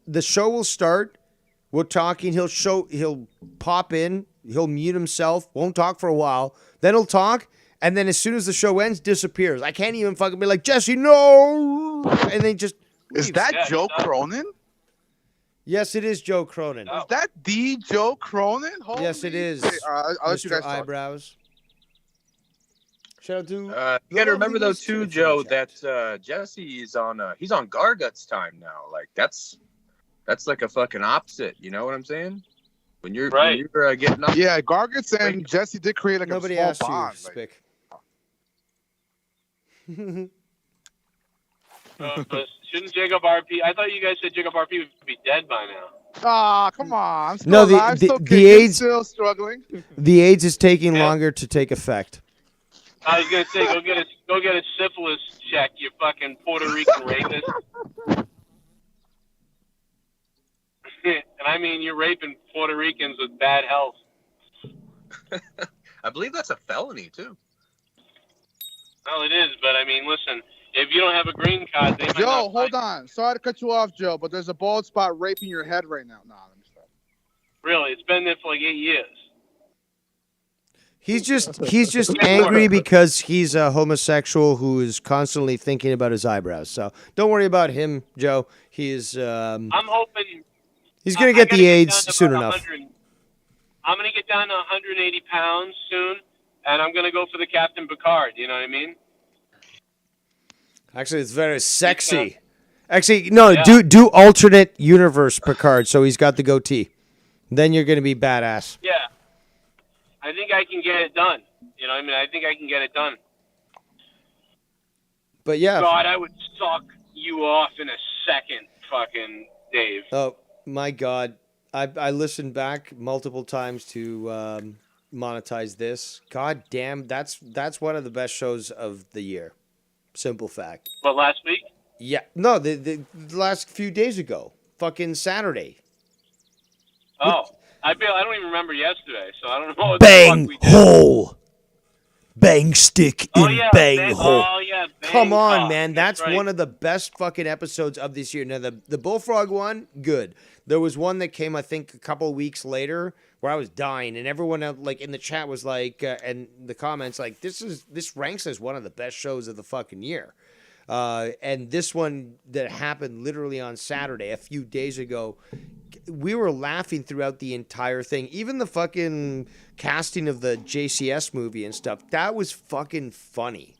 The show will start. We're talking. He'll pop in. He'll mute himself. Won't talk for a while. Then he'll talk. And then as soon as the show ends, disappears. I can't even fucking be like, Jesse, no! And then just Is leaves. that Yeah, Joe he does. Cronin? Yes, it is Joe Cronin. Oh. Is that the Joe Cronin? Holy Yes, it is. shit. I'll let you Mr. guys talk. Eyebrows. Shout out to You got to remember though too, Joe, that Jesse is on. He's on Gargut's time now. Like that's like a fucking opposite. You know what I'm saying? When you're getting up. Yeah, Gargets and Jesse did create like Nobody a small asked you, bond. Spick. Shouldn't Jacob RP? I thought you guys said Jacob RP would be dead by now. Come on. I'm still No, alive, still the kicking, AIDS- still struggling. The AIDS is taking Yeah. longer to take effect. I was gonna say go get a syphilis check, you fucking Puerto Rican rapist. And I mean, you're raping Puerto Ricans with bad health. I believe that's a felony too. Oh, Well, it is, but I mean, listen, if you don't have a green card, they might Joe, not hold find- on. Sorry to cut you off, Joe, but there's a bald spot raping your head right now. Nah, let me stop. Really, it's been there for like 8 years. He's just angry because he's a homosexual who is constantly thinking about his eyebrows. So don't worry about him, Joe. He's I'm hoping He's gonna I get gotta the get AIDS down to soon about enough. 100. I'm gonna get down to 180 pounds soon, and I'm gonna go for the Captain Picard. You know what I mean? Actually, it's very sexy. Actually, no, Yeah. do alternate universe Picard, so he's got the goatee. Then you're gonna be badass. Yeah. I think I can get it done. You know what I mean? I think I can get it done. But yeah. God, I would suck you off in a second, fucking Dave. Oh my God, I listened back multiple times to monetize this. God damn, that's one of the best shows of the year. Simple fact. But last week? Yeah, no, the last few days ago, fucking Saturday. Oh, I don't even remember yesterday, so I don't know what Bang the fuck we did. hole, bang stick in Oh yeah, bang hole. Oh yeah, Come on, Bangkok. man. That's right. one of the best fucking episodes of this year. Now, the Bullfrog one, good. There was one that came, I think, a couple of weeks later where I was dying, and everyone like in the chat was like, and the comments like, this ranks as one of the best shows of the fucking year. And this one that happened literally on Saturday, a few days ago, we were laughing throughout the entire thing. Even the fucking casting of the JCS movie and stuff, that was fucking funny.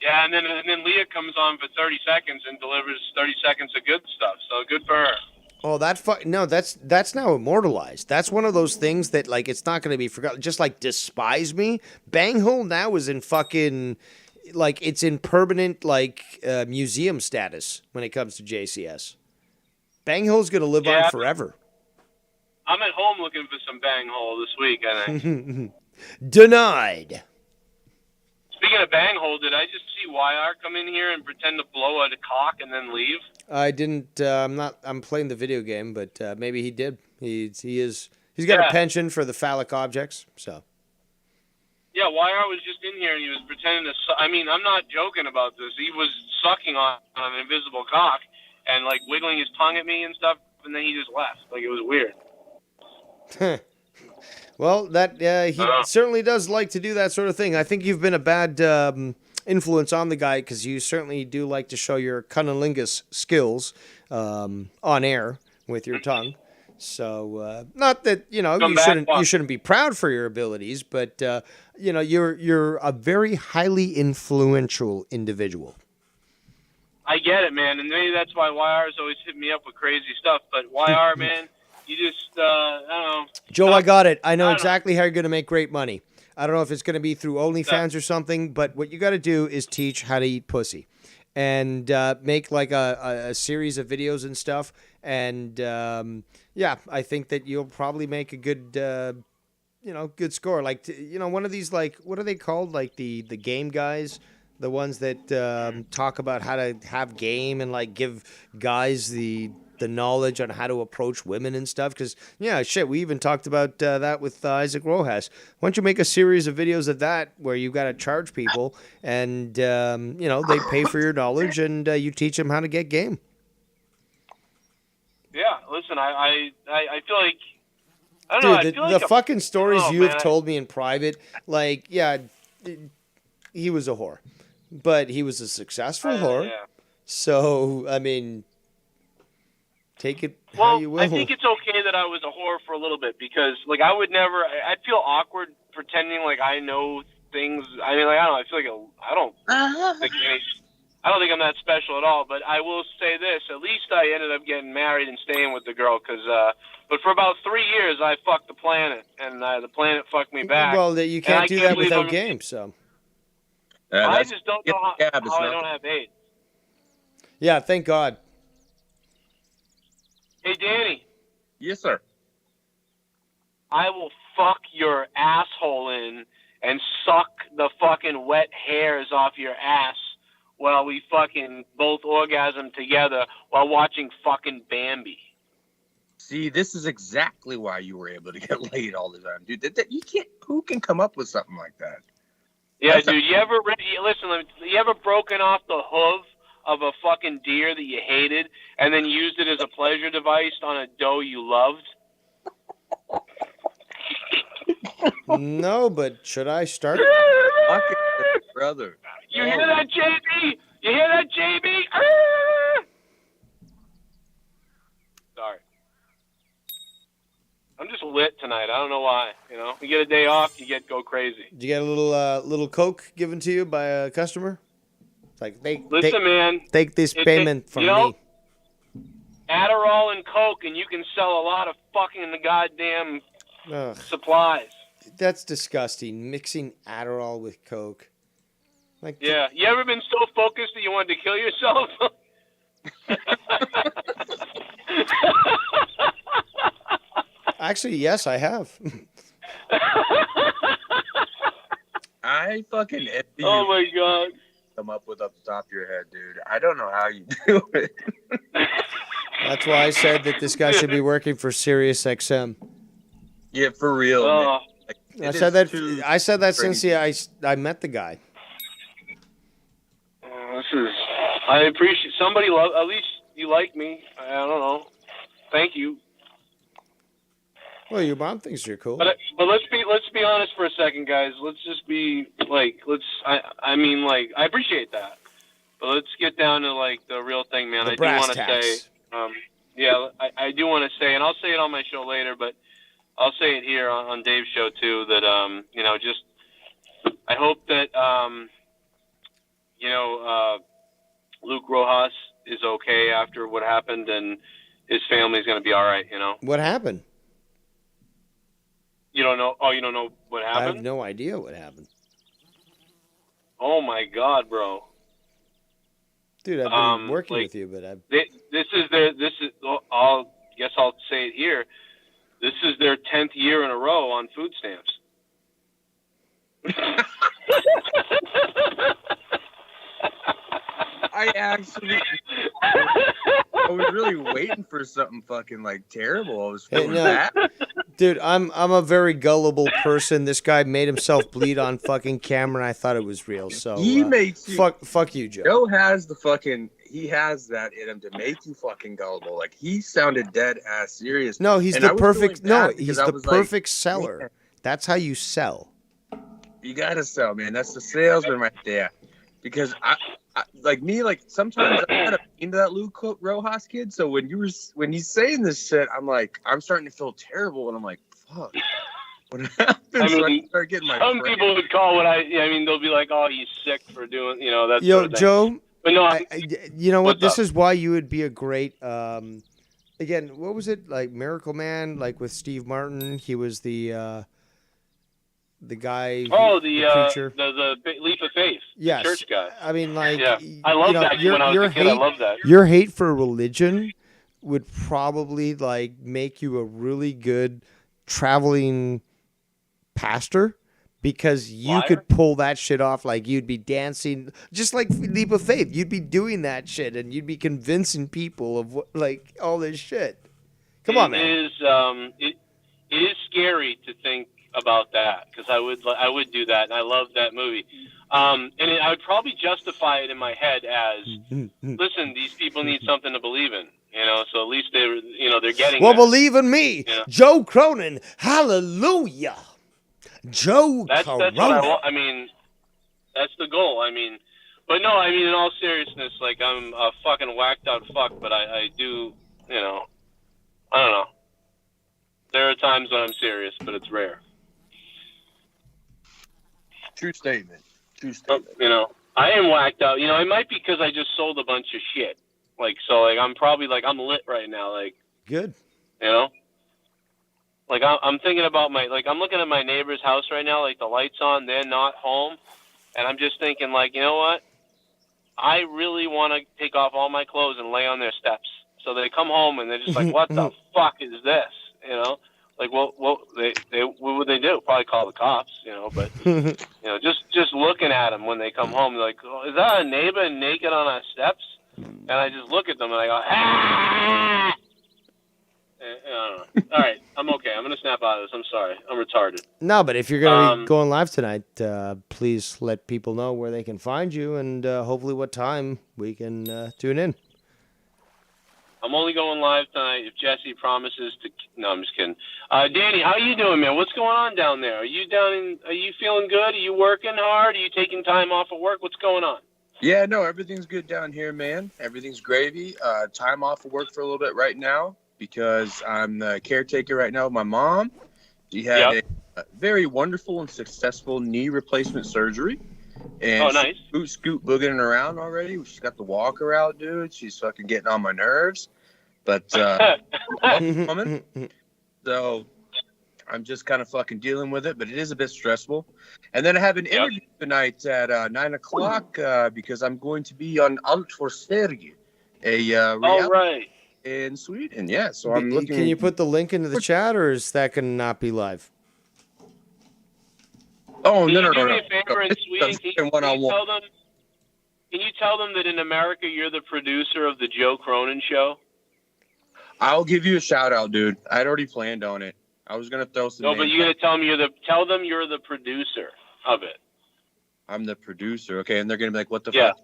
Yeah, and then Leah comes on for 30 seconds and delivers 30 seconds of good stuff. So good for her. Oh, that's now immortalized. That's one of those things that like it's not going to be forgotten. Just like Despise Me, Banghole now is in fucking like it's in permanent like museum status when it comes to JCS. Banghole's going to live on forever. I'm at home looking for some bang hole this week, I think. Denied. Speaking of bang hole, did I just see YR come in here and pretend to blow out a cock and then leave? I didn't. I'm playing the video game, but maybe he did. He's got a penchant for the phallic objects. So. Yeah, YR was just in here and he was pretending to. I mean, I'm not joking about this. He was sucking on an invisible cock and like wiggling his tongue at me and stuff, and then he just left. Like it was weird. Well, that he certainly does like to do that sort of thing. I think you've been a bad influence on the guy because you certainly do like to show your cunnilingus skills on air with your tongue. So, not that you shouldn't be proud for your abilities, but you're a very highly influential individual. I get it, man, and maybe that's why YR's always hitting me up with crazy stuff. But YR, man, you just I don't know. Joe, I got it. I know exactly how you're going to make great money. I don't know if it's going to be through OnlyFans or something, but what you got to do is teach how to eat pussy, and make like a series of videos and stuff. And I think that you'll probably make a good good score. Like one of these, like, what are they called? Like the game guys. The ones that talk about how to have game and like give guys the knowledge on how to approach women and stuff. Because we even talked about that with Isaac Rojas. Why don't you make a series of videos of that where you got to charge people and they pay for your knowledge and you teach them how to get game. Yeah, listen, I feel like I don't know. I feel the like fucking stories you've told me in private, like he was a whore. But he was a successful whore. Yeah. So, I mean, take it how you will. I think it's okay that I was a whore for a little bit because, like, I would never. I'd feel awkward pretending like I know things. I mean, like, I don't know. I feel like I don't think I'm that special at all. But I will say this: at least I ended up getting married and staying with the girl. But for about 3 years, I fucked the planet, and the planet fucked me back. Well, you can't do that without game. So. I just don't know how I don't have AIDS. Yeah, thank God. Hey, Danny. Yes, sir. I will fuck your asshole in and suck the fucking wet hairs off your ass while we fucking both orgasm together while watching fucking Bambi. See, this is exactly why you were able to get laid all the time, dude. You can't. Who can come up with something like that? Yeah, dude, you ever broken off the hoof of a fucking deer that you hated and then used it as a pleasure device on a doe you loved? No, but should I start? Brother. You hear that, JB? You hear that, JB? lit tonight. I don't know why. You know, you get a day off, you go crazy. Did you get a little Coke given to you by a customer? It's like Listen, man, take this payment from me. Adderall and Coke, and you can sell a lot of fucking the goddamn Ugh, supplies. that's disgusting. Mixing Adderall with Coke. Like, Yeah, you ever been so focused that you wanted to kill yourself? Actually, yes, I have. I fucking envy you. Oh my god. Come up with up the top of your head, dude. I don't know how you do it. That's why I said that this guy should be working for Sirius XM. Yeah, for real. Oh. Man. Like, I it said is that. too I said that since crazy. I met the guy. I appreciate somebody love. At least you like me. I don't know. Thank you. Well, your mom thinks you're cool. But let's be honest for a second, guys. Let's just be like I mean like I appreciate that, but let's get down to like the real thing, man. The I do brass want to tacks. say, yeah, I do want to say, and I'll say it on my show later, but I'll say it here on Dave's show too. That you know, just I hope that you know, Luke Rojas is okay after what happened, and his family's going to be all right. You know. What happened? You don't know? Oh, you don't know what I happened? have no idea what happened. Oh my God, bro! Dude, I've been working like, with you, but I've... This is guess I'll say it here. This is their 10th year in a row on food stamps. I was really waiting for something fucking like terrible. I was feeling no. that. Dude, I'm a very gullible person. This guy made himself bleed on fucking camera, and I thought it was real. So He makes you. fuck you, Joe. Joe has the fucking. He has that in him to make you fucking gullible. Like he sounded dead ass serious. No, he's And the I was perfect. feeling No, bad he's because I the was like, perfect seller. man. That's how you sell. You gotta sell, man. That's the salesman right there. Because I like me, like sometimes I'm kind of into that Luke Rojas kid. So when he's saying this shit, I'm like, I'm starting to feel terrible, and I'm like, fuck. What happened? I So I mean, start getting my. some friend. people would call what I mean, they'll be like, "Oh, he's sick for doing," you know, that Yo, sort of thing. Joe. But no, You know what? What's This up? is why you would be a great. Again, what was it like? Miracle Man, like with Steve Martin. He was the guy. the preacher. the leap of faith, Yes. the church guy. I mean, like, Yeah, I love that when I was a kid. I love that. Your hate for religion would probably like make you a really good traveling pastor because you Liar? could pull that shit off. Like you'd be dancing just like Leap of Faith. You'd be doing that shit and you'd be convincing people of what, like all this shit. Come on, man. It is scary to think about that because I would do that, and I love that movie. I would probably justify it in my head as, listen, these people need something to believe in, you know. So at least they're getting. Well, that. believe in me, Yeah. Joe Cronin. Hallelujah, Joe That's Cronin. what I want. I mean, that's the goal. I mean, but no, I mean, in all seriousness, like I'm a fucking whacked out fuck, but I do, you know, I don't know. There are times when I'm serious, but it's rare. True statement. True statement. You know, I am whacked out. You know, it might be because I just sold a bunch of shit. Like, so, like, I'm probably, like, I'm lit right now. Like, Good. you know? Like, I'm thinking about I'm looking at my neighbor's house right now. Like, the light's on. They're not home. And I'm just thinking, like, you know what? I really want to take off all my clothes and lay on their steps. So they come home and they're just like, what the fuck is this? You know? Like, what would they do? Probably call the cops, you know, but, you know, just looking at them when they come home, they're like, oh, is that a neighbor naked on our steps? And I just look at them and I go, ah! And, I don't know. All right, I'm okay. I'm going to snap out of this. I'm sorry. I'm retarded. No, but if you're going to be going live tonight, please let people know where they can find you and hopefully what time we can tune in. I'm only going live tonight if Jesse promises to. No, I'm just kidding. Danny, how you doing, man? What's going on down there? Are you feeling good? Are you working hard? Are you taking time off of work? What's going on? Yeah, no, everything's good down here, man. Everything's gravy. Time off of work for a little bit right now. because I'm the caretaker right now of my mom. She had a very wonderful and successful knee replacement surgery. And nice. she's scoot booging around already. She's got the walker out, dude. She's fucking getting on my nerves. But woman. So I'm just kind of fucking dealing with it, but it is a bit stressful. And then I have an interview tonight at 9:00 because I'm going to be on Allt för Sverige, a reality in Sweden. Yeah, so I'm looking. Can you put the link into the chat, or is that going to not be live? Oh, Can no. you do me a favor in Sweden? Can you tell them that in America you're the producer of the Joe Cronin show? I'll give you a shout out, dude. I'd already planned on it. I was gonna throw some. No, but you're gonna tell them you're the producer of it. I'm the producer, okay, and they're gonna be like, "What the fuck?"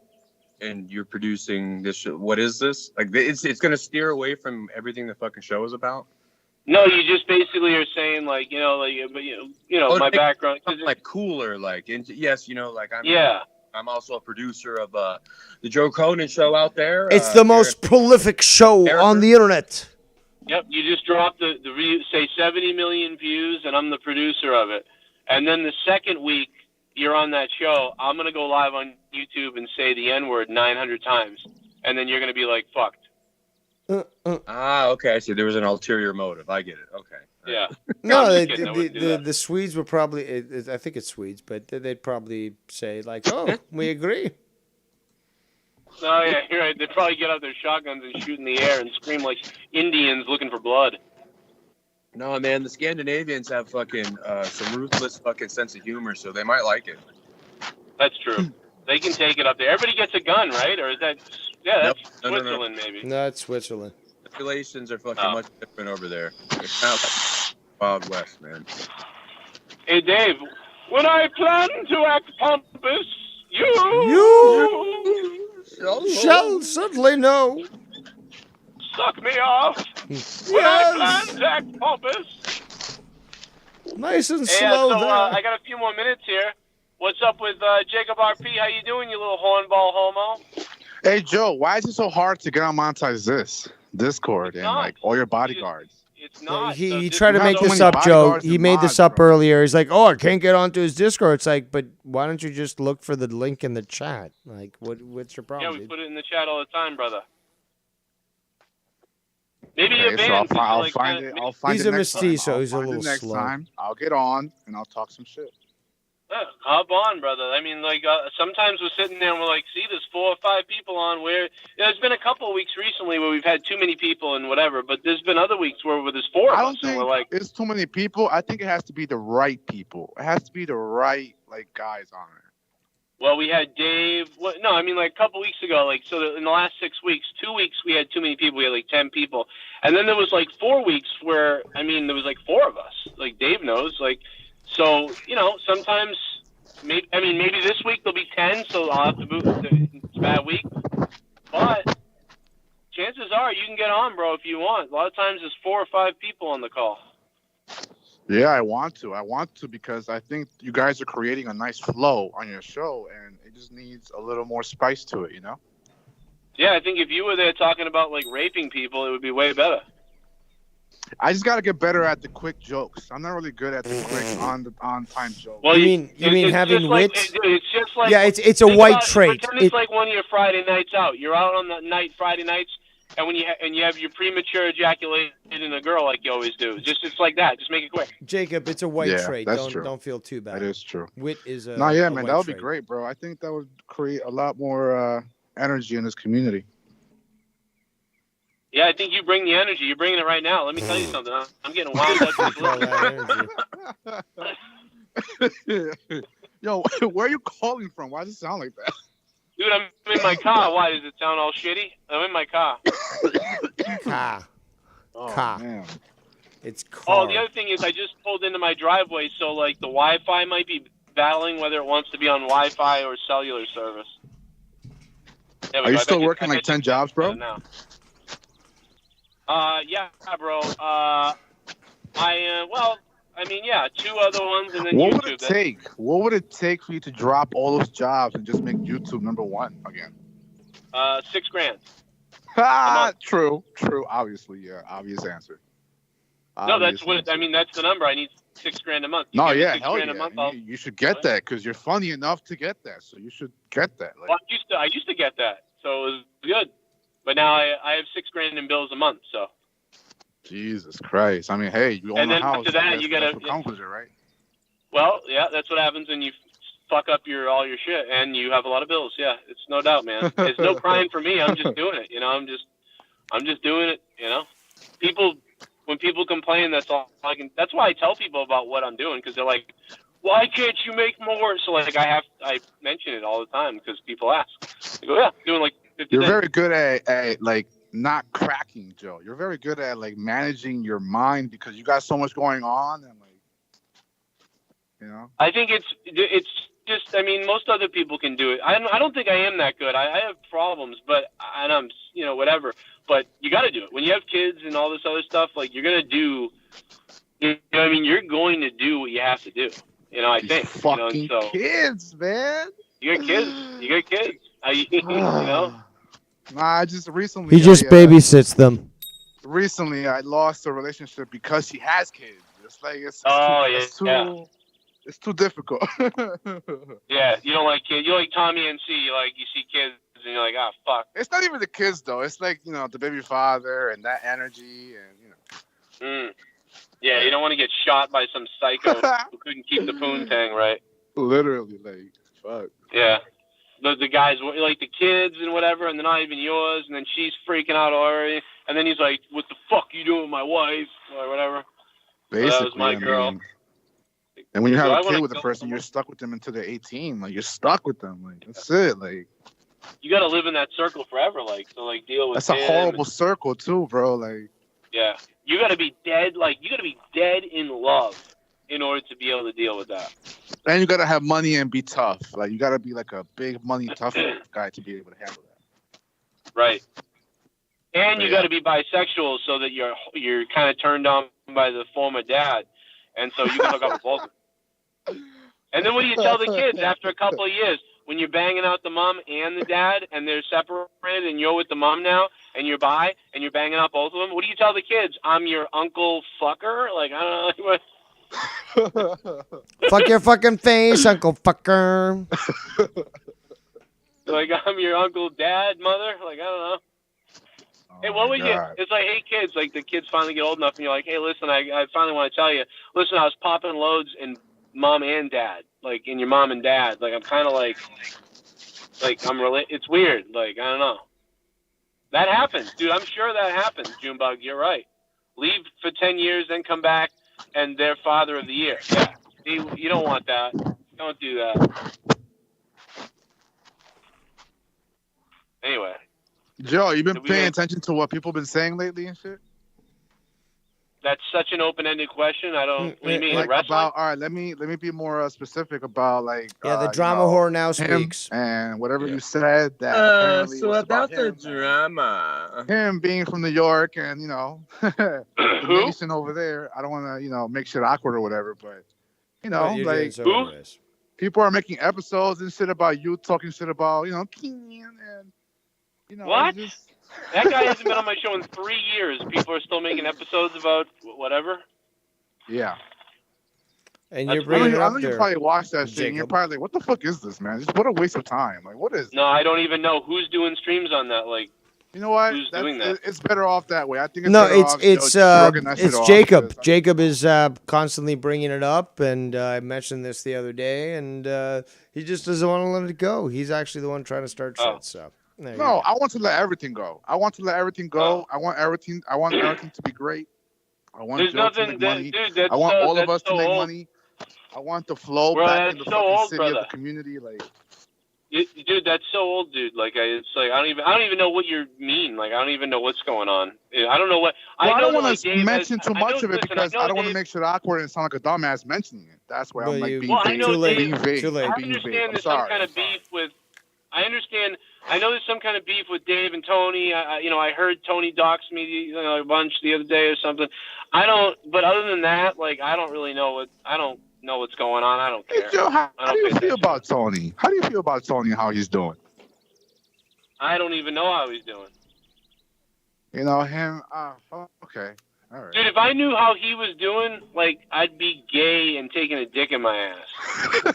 And you're producing this show. What is this? Like, it's gonna steer away from everything the fucking show is about. No, you just basically are saying like, my background. Like cooler, like, and yes, like I'm. Yeah. I'm also a producer of the Joe Cronin show out there. It's the most prolific show on the internet. Yep, you just dropped the say 70 million views, and I'm the producer of it. And then the second week you're on that show, I'm gonna go live on YouTube and say the N-word 900 times, and then you're gonna be like fucked. Okay, I see. There was an ulterior motive. I get it. Okay. Yeah. No, the Swedes would probably. I think it's Swedes, but they'd probably say like, "Oh, we agree." Oh yeah, you're right. They'd probably get out their shotguns and shoot in the air and scream like Indians looking for blood. No, man, the Scandinavians have fucking some ruthless fucking sense of humor, so they might like it. That's true. They can take it up there. Everybody gets a gun, right? Or is that? Yeah, that's Switzerland, maybe. No, it's Switzerland. The regulations are fucking much different over there. It's not like Wild West, man. Hey, Dave, when I plan to act pompous, you shall certainly know. Suck me off. When I plan to act pompous. Nice and Hey, slow so, there. I got a few more minutes here. What's up with Jacob RP? How you doing, you little hornball homo? Hey, Joe, why is it so hard to get on monetize this Discord and like all your bodyguards? It's not. He tried to make this up, Joe. He made this up earlier. He's like, "Oh, I can't get onto his Discord." It's like, but why don't you just look for the link in the chat? Like, what's your problem? Yeah, we put it in the chat all the time, brother. Maybe Okay, you're banned. so I'll find it. I'll find He's it a next time. mestizo. I'll He's a find it little next slow. time. I'll get on and I'll talk some shit. Hop on, brother. I mean, like, sometimes we're sitting there and we're like, see, there's 4 or 5 people on where there's been a couple of weeks recently where we've had too many people and whatever, but there's been other weeks where there's 4 of I don't us and think we're like, it's too many people. I think it has to be the right people. It has to be the right, like, guys on it. well, we had Dave. No, I mean, like a couple weeks ago, like, so in the last 6 weeks, 2 weeks we had too many people. We had like 10 people. And then there was like 4 weeks where, I mean, there was like 4 of us. Like Dave knows. Like, so, sometimes, maybe this week there'll be 10, so I'll have to move. It's a bad week. But chances are you can get on, bro, if you want. A lot of times there's 4 or 5 people on the call. Yeah, I want to. I want to because I think you guys are creating a nice flow on your show, and it just needs a little more spice to it, Yeah, I think if you were there talking about, like, raping people, it would be way better. I just got to get better at the quick jokes. I'm not really good at the quick on-time jokes. Well, You mean it's having just like, wit? It's just like... Yeah, it's a think white about it, trait. Pretend it's like one of your Friday nights out. You're out on the Friday nights, and when you have your premature ejaculation in a girl like you always do. It's like that. Just make it quick. Jacob, it's a white Yeah, trait. that's true. Don't feel too bad. That is true. Wit is a. No, yeah, a man, white that would be trait. great, bro. I think that would create a lot more energy in this community. Yeah, I think you bring the energy. You're bringing it right now. Let me tell you something. I'm getting wound up. All that energy. Yo, where are you calling from? Why does it sound like that? Dude, I'm in my car. Why? Does it sound all shitty? I'm in my car. Car. Oh, Car. man. It's car. Oh, the other thing is I just pulled into my driveway, so, like, the Wi-Fi might be battling whether it wants to be on Wi-Fi or cellular service. Yeah, Are you still working like 10 jobs, bro? Now. Yeah, bro. Yeah, 2 other ones and then What YouTube. would it take? What would it take for you to drop all those jobs and just make YouTube #1 again? $6,000. True. Obviously, yeah. Obvious answer. No, that's Obvious what answer. I mean. That's the number. I need $6,000 a month. You No, give me yeah, $6,000 hell a yeah. month. You should get that because you're funny enough to get that. So you should get that. Like, Well, I used to get that, so it was good. But now I have $6,000 in bills a month. So. Jesus Christ. I mean, hey, you own And a then house. after that, you gotta. That's what comes with it, right? Well, yeah, that's what happens when you fuck up all your shit, and you have a lot of bills. Yeah, it's no doubt, man. It's no crying for me. I'm just doing it. You know, I'm just doing it. You know, when people complain, that's all I can. That's why I tell people about what I'm doing because they're like, "Why can't you make more?" So like, I mention it all the time because people ask. I go, "Yeah, doing like 50 You're things." very good at like not cracking, Joe. You're very good at like managing your mind because you got so much going on and like, you know. I think it's just. I mean, most other people can do it. I don't think I am that good. I have problems, but and I'm whatever. But you got to do it when you have kids and all this other stuff. Like you're gonna do. You know what I mean, you're going to do what you have to do. You know, I These think. fucking So kids, man. you got kids. You got kids. You know. Nah, I just recently. He just babysits them. Recently, I lost a relationship because she has kids. It's like it's too difficult. Yeah, you don't like kids. You like Tommy and C. You see kids and you're like, fuck. It's not even the kids though. It's like the baby father and that energy and Yeah, you don't want to get shot by some psycho who couldn't keep the poontang right. Literally, like fuck. Yeah. The guys like the kids and whatever, and they're not even yours, and then she's freaking out already, and then he's like, "What the fuck you doing with my wife?" or whatever. Basically, that was my girl. mean, and when you have So I a wanna kid with a go person, somewhere. you're stuck with them until they're 18. Like you're stuck with them. Like that's it. Like You got to live in that circle forever, deal with. that's a him horrible circle too, bro. Like Yeah, you got to be dead. You got to be dead in love in order to be able to deal with that. and you gotta have money and be tough. Like you gotta be like a big money tough guy to be able to handle that. Right. And you Yeah. got to be bisexual so that you're kind of turned on by the former dad, and so you can hook up with both. And then what do you tell the kids after a couple of years when you're banging out the mom and the dad, and they're separated, and you're with the mom now, and you're bi, and you're banging out both of them? What do you tell the kids? I'm your uncle fucker. Like I don't know. Fuck your fucking face, Uncle Fucker. Like I'm your uncle dad mother. Like I don't know. Hey, what would you? It's like, hey, kids. Like the kids finally get old enough, and you're like, hey, listen, I finally want to tell you. Listen, I was popping loads in mom and dad, like in your mom and dad. Like I'm kind of like I'm It's weird. Like I don't know. That happens, dude. I'm sure that happens, Junebug. You're right. Leave for 10 years, then come back, and they're father of the year. Yeah, you don't want that. Don't do that. Anyway. Joe, you been paying attention to what people been saying lately and shit? That's such an open-ended question. I don't. What do you mean? Like wrestling? all right, let me be more specific about like the drama whore now speaks. And whatever you said that apparently so was about him, the drama. him being from New York and the Who? nation over there. I don't want to make shit awkward or whatever, but But you're doing like so Who? anyways. people are making episodes and shit about you talking shit about Keenan and What? it's just- That guy hasn't been on my show in 3 years. People are still making episodes about whatever. yeah. And That's you're I bringing know it up you there. probably watched that shit and you're Jacob. probably like, what the fuck is this, man? Just what a waste of time. Like, what is No, I don't even know who's doing streams on that. Like, You know what? Who's doing that? It's better off that way. I think it's No, better it's off it's shrugging that shit off Jacob. because- Jacob is constantly bringing it up, and I mentioned this the other day, and he just doesn't want to let it go. He's actually the one trying to start shit. Oh. So there you No, go. I want to let everything go. I want to let everything go. I want everything to be great. I want there's Joe to nothing, make money. dude. That's I want all of that's us to so make old. money. I want the flow Bro, back in that's the so fucking old, city of the brother. community. Like, Dude, that's so old, dude. Like, it's like I don't even know what you mean. Like, I don't even know what's going on. I don't know what. well, I know don't that, want like, to Dave mention has- too I much know- of it listen, because know I don't want to Dave- make shit awkward and sound like a dumbass mentioning it. That's why Well, I'm like you- being Well, I vague. know Too late. Being vague. Too late. I Being vague. understand I'm there's some sorry. kind of beef with. I understand. I know there's some kind of beef with Dave and Tony. I heard Tony dox me a bunch the other day or something. I don't. But other than that, like, I don't really know what. I don't know what's going on. I don't Hey, care. Joe, how I don't do you pay feel attention. about Tony? How do you feel about Tony and how he's doing? I don't even know how he's doing. You know him. Okay. All right. Dude, if I knew how he was doing, like, I'd be gay and taking a dick in my ass.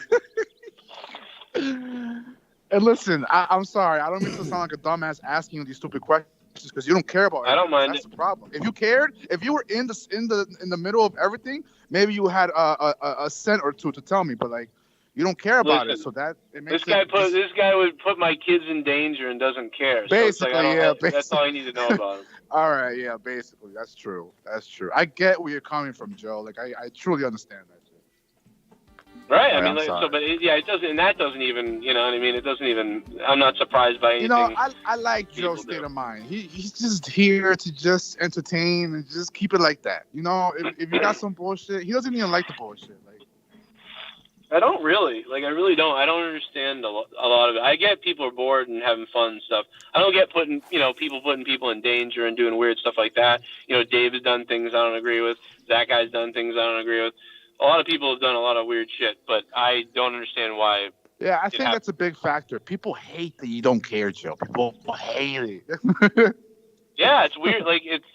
And listen, I'm sorry. I don't mean to sound like a dumbass asking you these stupid questions because you don't care about I don't everything. mind That's the problem. If you cared, if you were in the middle of everything, maybe you had a cent or two to tell me. But like, you don't care about it, Listen, so that it makes This guy would put my kids in danger and doesn't care. So it's like, Basically. that's all I need to know about him. All right, yeah, basically, that's true. That's true. I get where you're coming from, Joe. Like, I truly understand that. Right? I Right, mean, I'm like, sorry. so, but it doesn't, and that doesn't even, you know what I mean? It doesn't even, I'm not surprised by anything. You know, I like people Joe's do. state of mind. He's just here to just entertain and just keep it like that. You know, if you got some bullshit, he doesn't even like the bullshit. Like, I don't really. Like, I really don't. I don't understand a lot of it. I get people are bored and having fun and stuff. I don't get people putting people in danger and doing weird stuff like that. You know, Dave has done things I don't agree with. That guy's done things I don't agree with. A lot of people have done a lot of weird shit, but I don't understand why. yeah, I think happens. that's a big factor. People hate that you don't care, Joe. People hate it. Yeah, it's weird. Like it's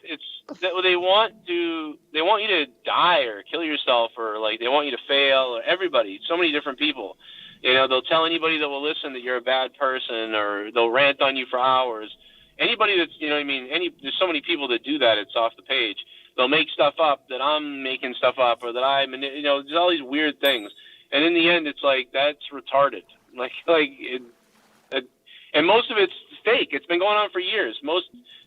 that they want you to die or kill yourself, or like they want you to fail, or everybody, so many different people. You know, they'll tell anybody that will listen that you're a bad person, or they'll rant on you for hours. Anybody that's, you know what I mean, there's so many people that do that, it's off the page. They'll make stuff up that I'm making stuff up, or that there's all these weird things. And in the end, it's like, that's retarded. And most of it's fake. It's been going on for years.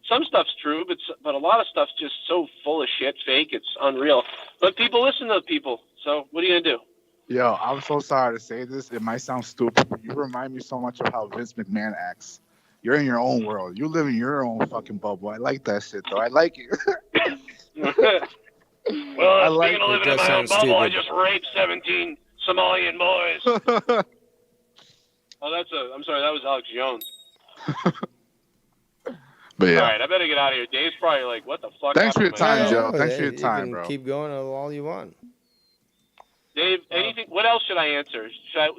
Some stuff's true, but a lot of stuff's just so full of shit, fake. It's unreal. But people listen to people. So what are you gonna do? Yo, I'm so sorry to say this. It might sound stupid, but you remind me so much of how Vince McMahon acts. You're in your own world. You live in your own fucking bubble. I like that shit, though. I like it. Well, I like speaking of it. living in Does my own sound bubble, I stupid. just raped 17 Somalian boys. I'm sorry, that was Alex Jones. But yeah. All right, I better get out of here. Dave's probably like, what the fuck? Thanks for your happened to my time, show? Joe. Thanks for your You time, can bro. keep going all you want. Dave, anything? What else should I answer?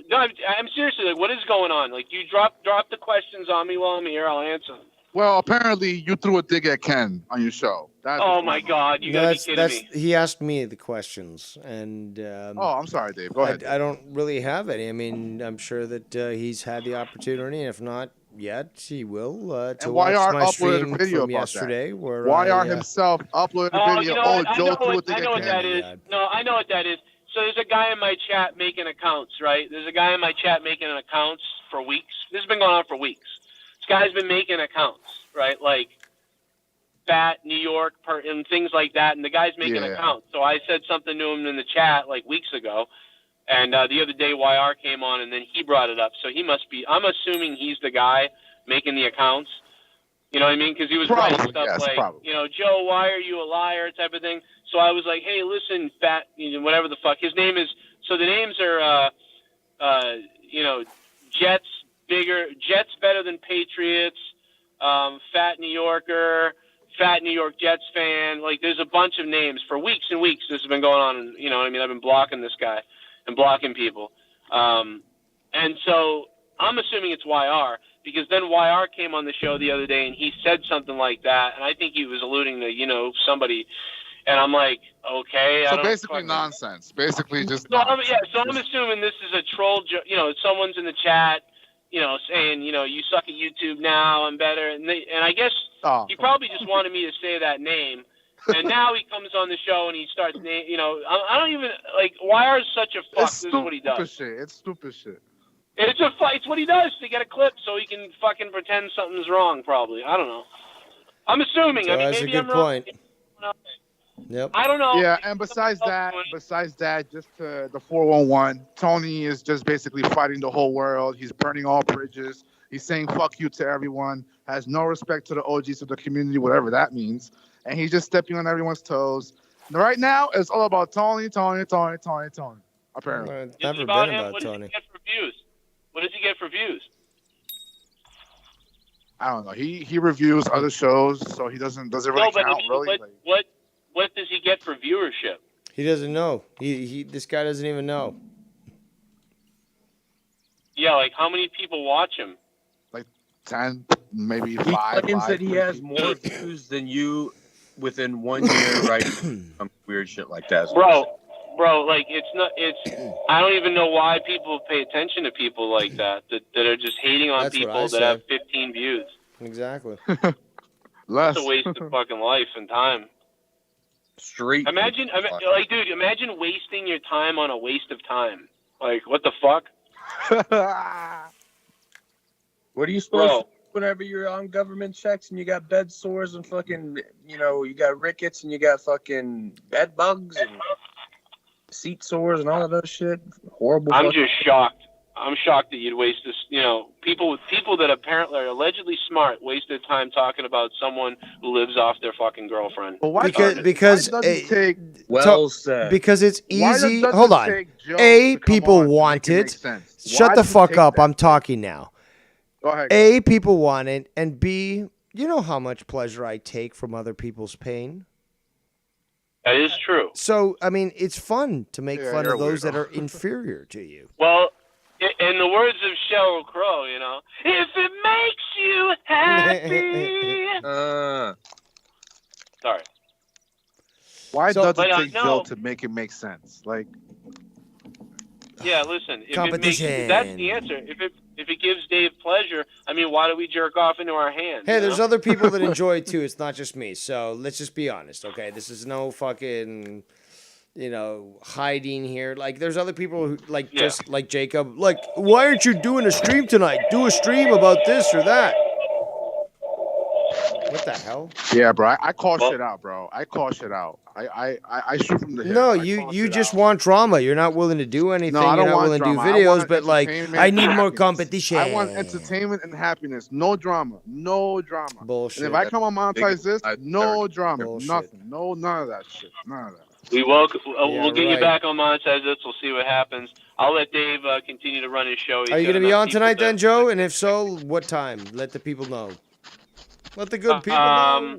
No, I'm seriously like, what is going on? Like, you drop the questions on me while I'm here. I'll answer them. Well, apparently you threw a dig at Ken on your show. That's Oh what's my going on. God, you gotta be kidding me. He asked me the questions, and Oh, I'm sorry, Dave. Go ahead. I don't really have any. I mean, I'm sure that he's had the opportunity, and if not yet, he will to And watch YR my uploaded stream a video from about yesterday. Where YR I, himself uploaded a Oh, video. you know Oh, what? Joe threw a dig I know at what that Ken. is. No, I know what that is. So there's a guy in my chat making accounts, right? There's a guy in my chat making accounts for weeks. This has been going on for weeks. This guy's been making accounts, right? Like Fat New York and things like that. And the guy's making accounts. So I said something to him in the chat like weeks ago. And the other day YR came on and then he brought it up. So he must be, I'm assuming he's the guy making the accounts. You know what I mean? Because he was writing stuff you know, Joe, why are you a liar type of thing. So I was like, hey, listen, Fat, whatever the fuck. His name is, so the names are, Jets better than Patriots, Fat New Yorker, Fat New York Jets fan. Like, there's a bunch of names. For weeks and weeks this has been going on. And, you know what I mean? I've been blocking this guy and blocking people. And so I'm assuming it's YR, because then YR came on the show the other day and he said something like that. And I think he was alluding to, somebody. And I'm like, okay. So basically nonsense. Basically just nonsense. So I'm assuming this is a troll, someone's in the chat, saying, you suck at YouTube now, I'm better. And I guess he probably just wanted me to say that name. And now he comes on the show and he starts, I don't even, like, YR is such a fuck. This is what he does. It's stupid shit. It's a fight. It's what he does to get a clip so he can fucking pretend something's wrong, probably. I don't know. I'm assuming. So that's maybe a good I'm wrong. point. Yep. I don't know. Yeah, and besides that, just to the 411, Tony is just basically fighting the whole world. He's burning all bridges. He's saying fuck you to everyone, has no respect to the OGs of the community, whatever that means. And he's just stepping on everyone's toes. And right now, it's all about Tony, apparently. It's never been about Tony. What does he get for views? What does he get for views? I don't know. He reviews other shows, so he doesn't really count, really. What does he get for viewership? He doesn't know. This guy doesn't even know. Yeah, like how many people watch him? Like 10. maybe He five. claims that he has more views than you within 1 year, right? Some weird shit like that. Bro, like I don't even know why people pay attention to people like that are just hating on That's what I people that say. have 15 views. Exactly. Less. It's a waste of fucking life and time. Straight. Imagine wasting your time on a waste of time. Like, what the fuck? What are you supposed Bro. to do whenever you're on government checks and you got bed sores and fucking, you got rickets and you got fucking bed bugs and seat sores and all of that shit? Horrible. I'm just shocked. I'm shocked that you'd waste this. People that apparently are allegedly smart waste their time talking about someone who lives off their fucking girlfriend. But why Because why does it take? Well said. because it's Why easy. does Hold it on. take Joe A, to come people on to want make it. make sense? Shut Why the does it fuck take up. that? I'm talking now. Go ahead. A, people want it, and B, you know how much pleasure I take from other people's pain. That is true. So, I mean, it's fun to make Yeah, fun you're of a those that weirdo. are inferior to you. Well, in the words of Sheryl Crow, if it makes you happy. Sorry. Why So- does But, it take no. Joe to make it make sense? Like, Yeah, listen. If Competition. that's the answer. If it gives Dave pleasure, I mean, why do we jerk off into our hands? Hey, you there's know? other people that enjoy it too. It's not just me. So let's just be honest, okay? This is no fucking, hiding here. Like, there's other people who, just like Jacob, like, why aren't you doing a stream tonight? Do a stream about this or that. What the hell? yeah, bro. I call Well- shit out, bro. I call shit out. I shoot from the hip. No, I you call you shit just out. want drama. You're not willing to do anything. No, I don't You're not want willing drama. to I do videos, want but like, entertainment I need and more happiness. competition. I want entertainment and happiness. No drama. No drama. Bullshit. And if I come on monetize this, no drama. Bullshit. Nothing. No, none of that shit. None of that. We'll Yeah, get you right. back on monetize this. We'll see what happens. I'll let Dave continue to run his show. He's Are you got going to be enough on people tonight to- then, Joe? And if so, what time? Let the people know. Let the good people know.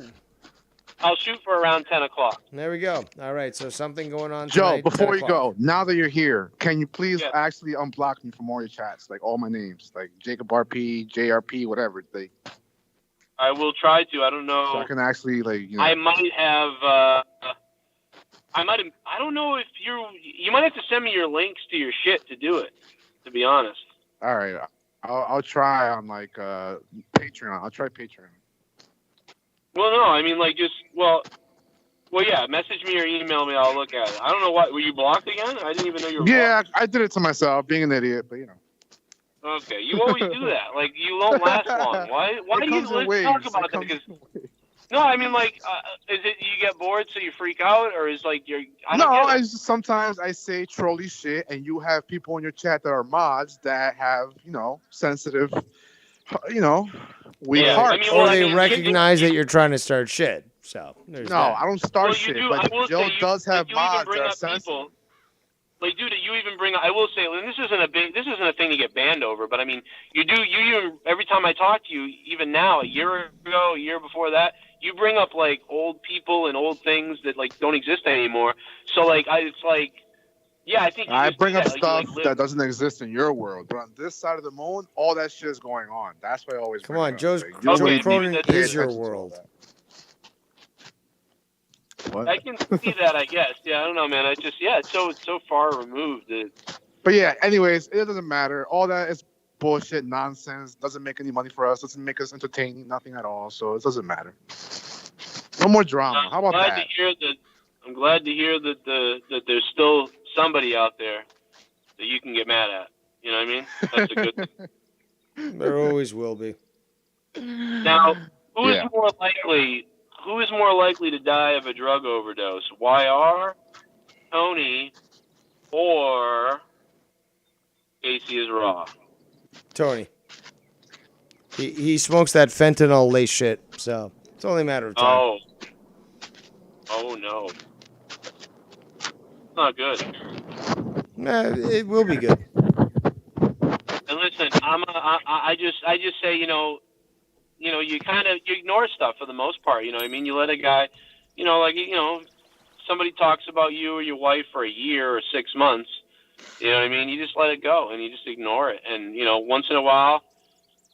I'll shoot for around 10 o'clock. There we go. All right, so something going on Joe, tonight, before 10 you o'clock. go, now that you're here, can you please Yeah. actually unblock me from all your chats? Like all my names, like Jacob RP, JRP, whatever. I will try to. I don't know. So I can actually I might have. I don't know if you might have to send me your links to your shit to do it. To be honest. All right, I'll try on Patreon. I'll try Patreon. Well, no, I mean yeah. Message me or email me. I'll look at it. I don't know why. Were you blocked again? I didn't even know you were. Yeah, I did it to myself, being an idiot, but blocked. Okay, you always do that. Like you won't last long. Why It do you comes in let's waves. talk about It that? comes Because in waves. no, I mean is it you get bored so you freak out, or is I don't No, get it. I just, sometimes I say trolly shit, and you have people in your chat that are mods that have, sensitive, weak Yeah, hearts. I mean, Or well, they I mean, recognize that you're trying to start shit. So there's No, that. I don't start Well, you shit, do. I but will Joe say does have you even mods bring that are up sensitive. people. Like, dude, you even bring up. I will say, and this isn't a thing to get banned over, but I mean, you every time I talk to you, even now, a year ago, a year before that, you bring up like old people and old things that like don't exist anymore. So like, yeah, I think you I just bring do up that. Like, stuff you, like, that doesn't exist in your world, but on this side of the moon, all that shit is going on. That's why I always Come bring on, it up. Joe Like, you Okay, wouldn't Cronin that's- pay is your attention to all world. that. What? I can see that, I guess. Yeah, I don't know, man. It's so far removed. But yeah, anyways, it doesn't matter. All that is bullshit, nonsense. Doesn't make any money for us. Doesn't make us entertaining. Nothing at all. So it doesn't matter. No more drama. How about glad that? to hear that. I'm glad to hear that that there's still somebody out there that you can get mad at. You know what I mean? That's a good thing. There always will be. Now, who is Yeah. more likely? Who is more likely to die of a drug overdose? YR, Tony, or Casey is raw? Tony. He smokes that fentanyl lace shit, so it's only a matter of time. Oh no, not good. Nah, it will be good. And listen, I just say, you ignore stuff for the most part. You know what I mean? You let a guy, somebody talks about you or your wife for a year or 6 months. You know what I mean? You just let it go and you just ignore it. And, once in a while,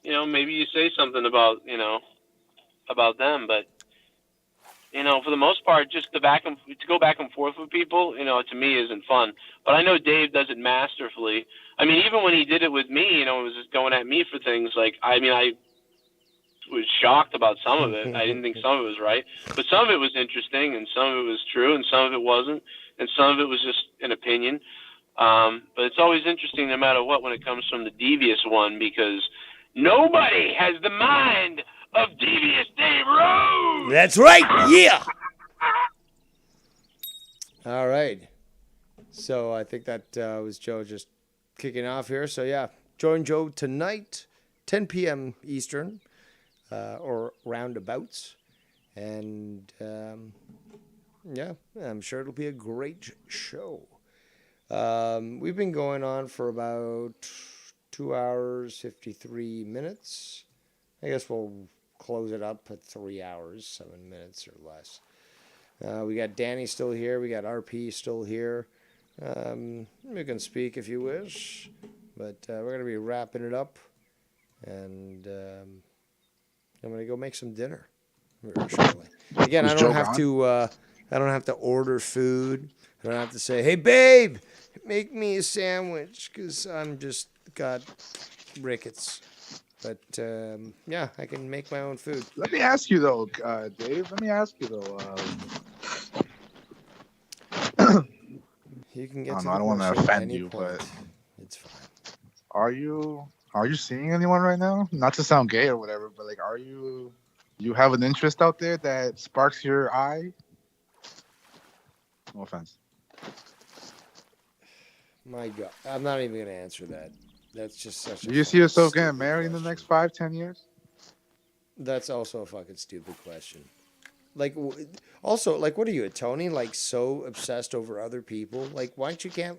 maybe you say something about about them, but for the most part, just to go back and forth with people, to me isn't fun. But I know Dave does it masterfully. I mean, even when he did it with me, it was just going at me for things like, I was shocked about some of it. I didn't think some of it was right, but some of it was interesting, and some of it was true, and some of it wasn't, and some of it was just an opinion. But it's always interesting, no matter what, when it comes from the devious one, because nobody has the mind of Devious Dave Rose. That's right. Yeah. All right. So I think that was Joe just kicking off here. So yeah, join Joe tonight, 10 p.m. Eastern, or roundabouts, and yeah, I'm sure it'll be a great show. We've been going on for about 2 hours 53 minutes. I guess we'll close it up at 3 hours 7 minutes or less. We got Danny still here. We got RP still here. You can speak if you wish, but we're gonna be wrapping it up, and I'm gonna go make some dinner very shortly. Again, I don't have to order food. I don't have to say, "Hey, babe, make me a sandwich," because I'm just got rickets. But yeah, I can make my own food. Let me ask you though, Dave. Let me ask you though. You can get. I don't want to offend you, but it's fine. Are you seeing anyone right now? Not to sound gay or whatever, but like, you have an interest out there that sparks your eye? No offense. My God, I'm not even gonna answer that. That's just such. Do you see yourself getting married in the next 5-10 years? That's also a fucking stupid question. Like, also, like, what are you, a Tony? Like, so obsessed over other people? Like, why don't you can't?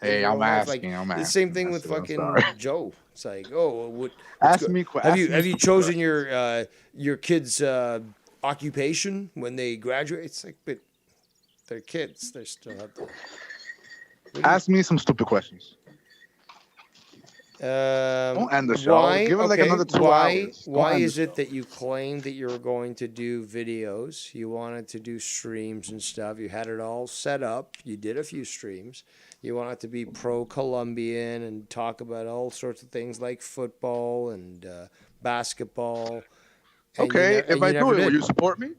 Hey, I'm asking. Like, I'm asking. the same thing with fucking Joe. It's like, oh, ask me. Have you chosen your kid's occupation when they graduate? It's like, but they're kids. They're still out there. Ask me some stupid questions. Don't end the show. Give it like another 2 hours. Why is it that you claimed that you were going to do videos? You wanted to do streams and stuff. You had it all set up. You did a few streams. You wanted to be pro-Colombian and talk about all sorts of things like football and basketball. Okay, if I do it, will you support me?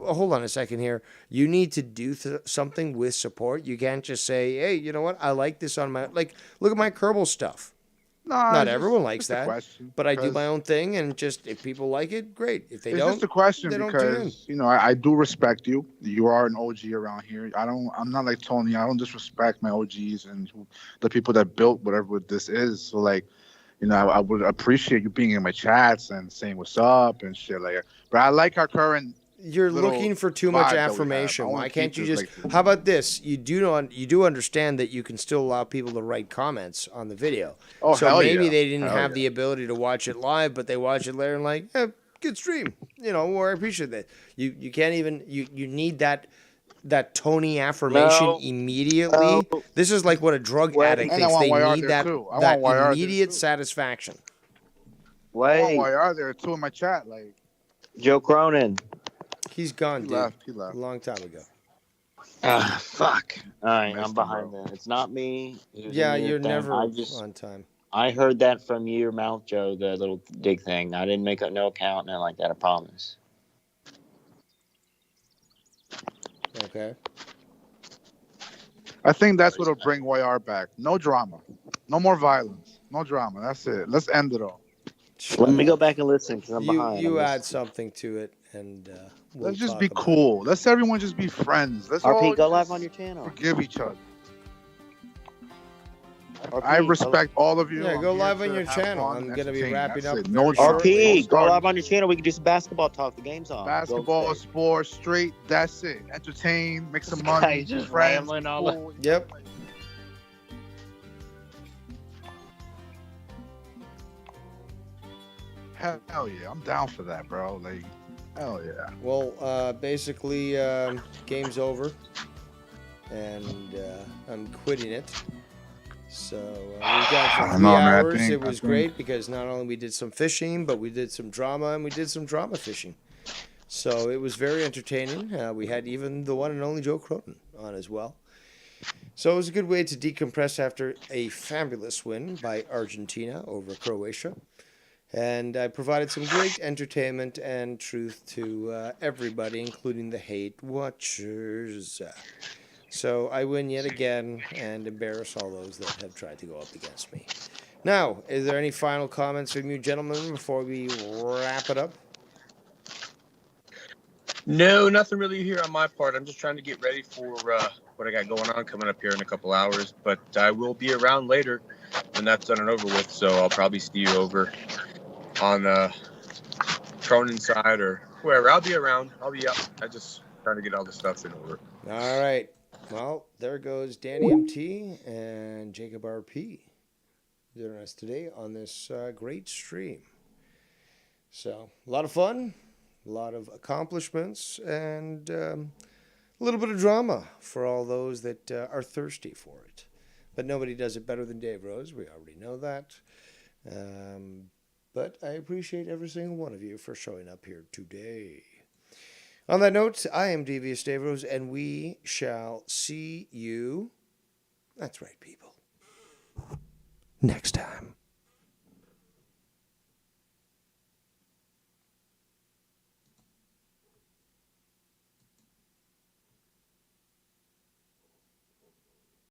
Hold on a second here. You need to do something with support. You can't just say, "Hey, you know what? I like this on my Look at my Kerbal stuff." Not everyone likes that, but I do my own thing, and just if people like it, great. If they don't, it's just a question because I do respect you. You are an OG around here. I'm not like Tony. I don't disrespect my OGs and the people that built whatever this is. So like, I would appreciate you being in my chats and saying what's up and shit like. But I like our current. You're looking for too much affirmation. Why can't you just? How about this? You do understand that you can still allow people to write comments on the video. Oh, so maybe they didn't have the ability to watch it live, but they watch it later and like, yeah, good stream. Or I appreciate that. You can't even. You need that Tony affirmation immediately. No. This is like what a drug addict thinks. They need that immediate satisfaction. Wait, why are there two in my chat? Like Joe Cronin. He's gone, dude. He left. A long time ago. Fuck. All right, I'm behind that. It's not me. Yeah, you're never on time. I heard that from your mouth, Joe, the little dig thing. I didn't make no account, nothing like that, I promise. Okay. I think that's what'll bring YR back. No drama. No more violence. No drama. That's it. Let's end it all. Let me go back and listen because I'm behind. You add something to it, and let's just be cool. Let's everyone just be friends. Let's RP, go live on your channel. Forgive each other. RP, I respect all of you. Yeah, go live on your channel. I'm going to be wrapping up. No RP, go live on your channel. We can do some basketball talk. The game's on. Basketball, sports, straight. That's it. Entertain, make some money. Just friends. Rambling all Yep. Hell yeah, I'm down for that, bro. Like, hell yeah. Well, basically, game's over, and I'm quitting it. So we got for I 3 know, man. hours. It I was think- great because not only we did some fishing, but we did some drama and we did some drama fishing. So it was very entertaining. We had even the one and only Joe Croton on as well. So it was a good way to decompress after a fabulous win by Argentina over Croatia. And I provided some great entertainment and truth to everybody, including the hate watchers. So I win yet again and embarrass all those that have tried to go up against me. Now, is there any final comments from you gentlemen before we wrap it up? No, nothing really here on my part. I'm just trying to get ready for what I got going on coming up here in a couple hours. But I will be around later when that's done and over with. So I'll probably see you over on Cronin side or wherever. I'll be around. I'll be up. I just trying to get all the stuff in order. All right. Well, there goes Danny MT and Jacob RP joining us today on this great stream. So, a lot of fun, a lot of accomplishments, and a little bit of drama for all those that are thirsty for it. But nobody does it better than Dave Rose. We already know that. But I appreciate every single one of you for showing up here today. On that note, I am Devious Dave Rose, and we shall see you. That's right, people. Next time.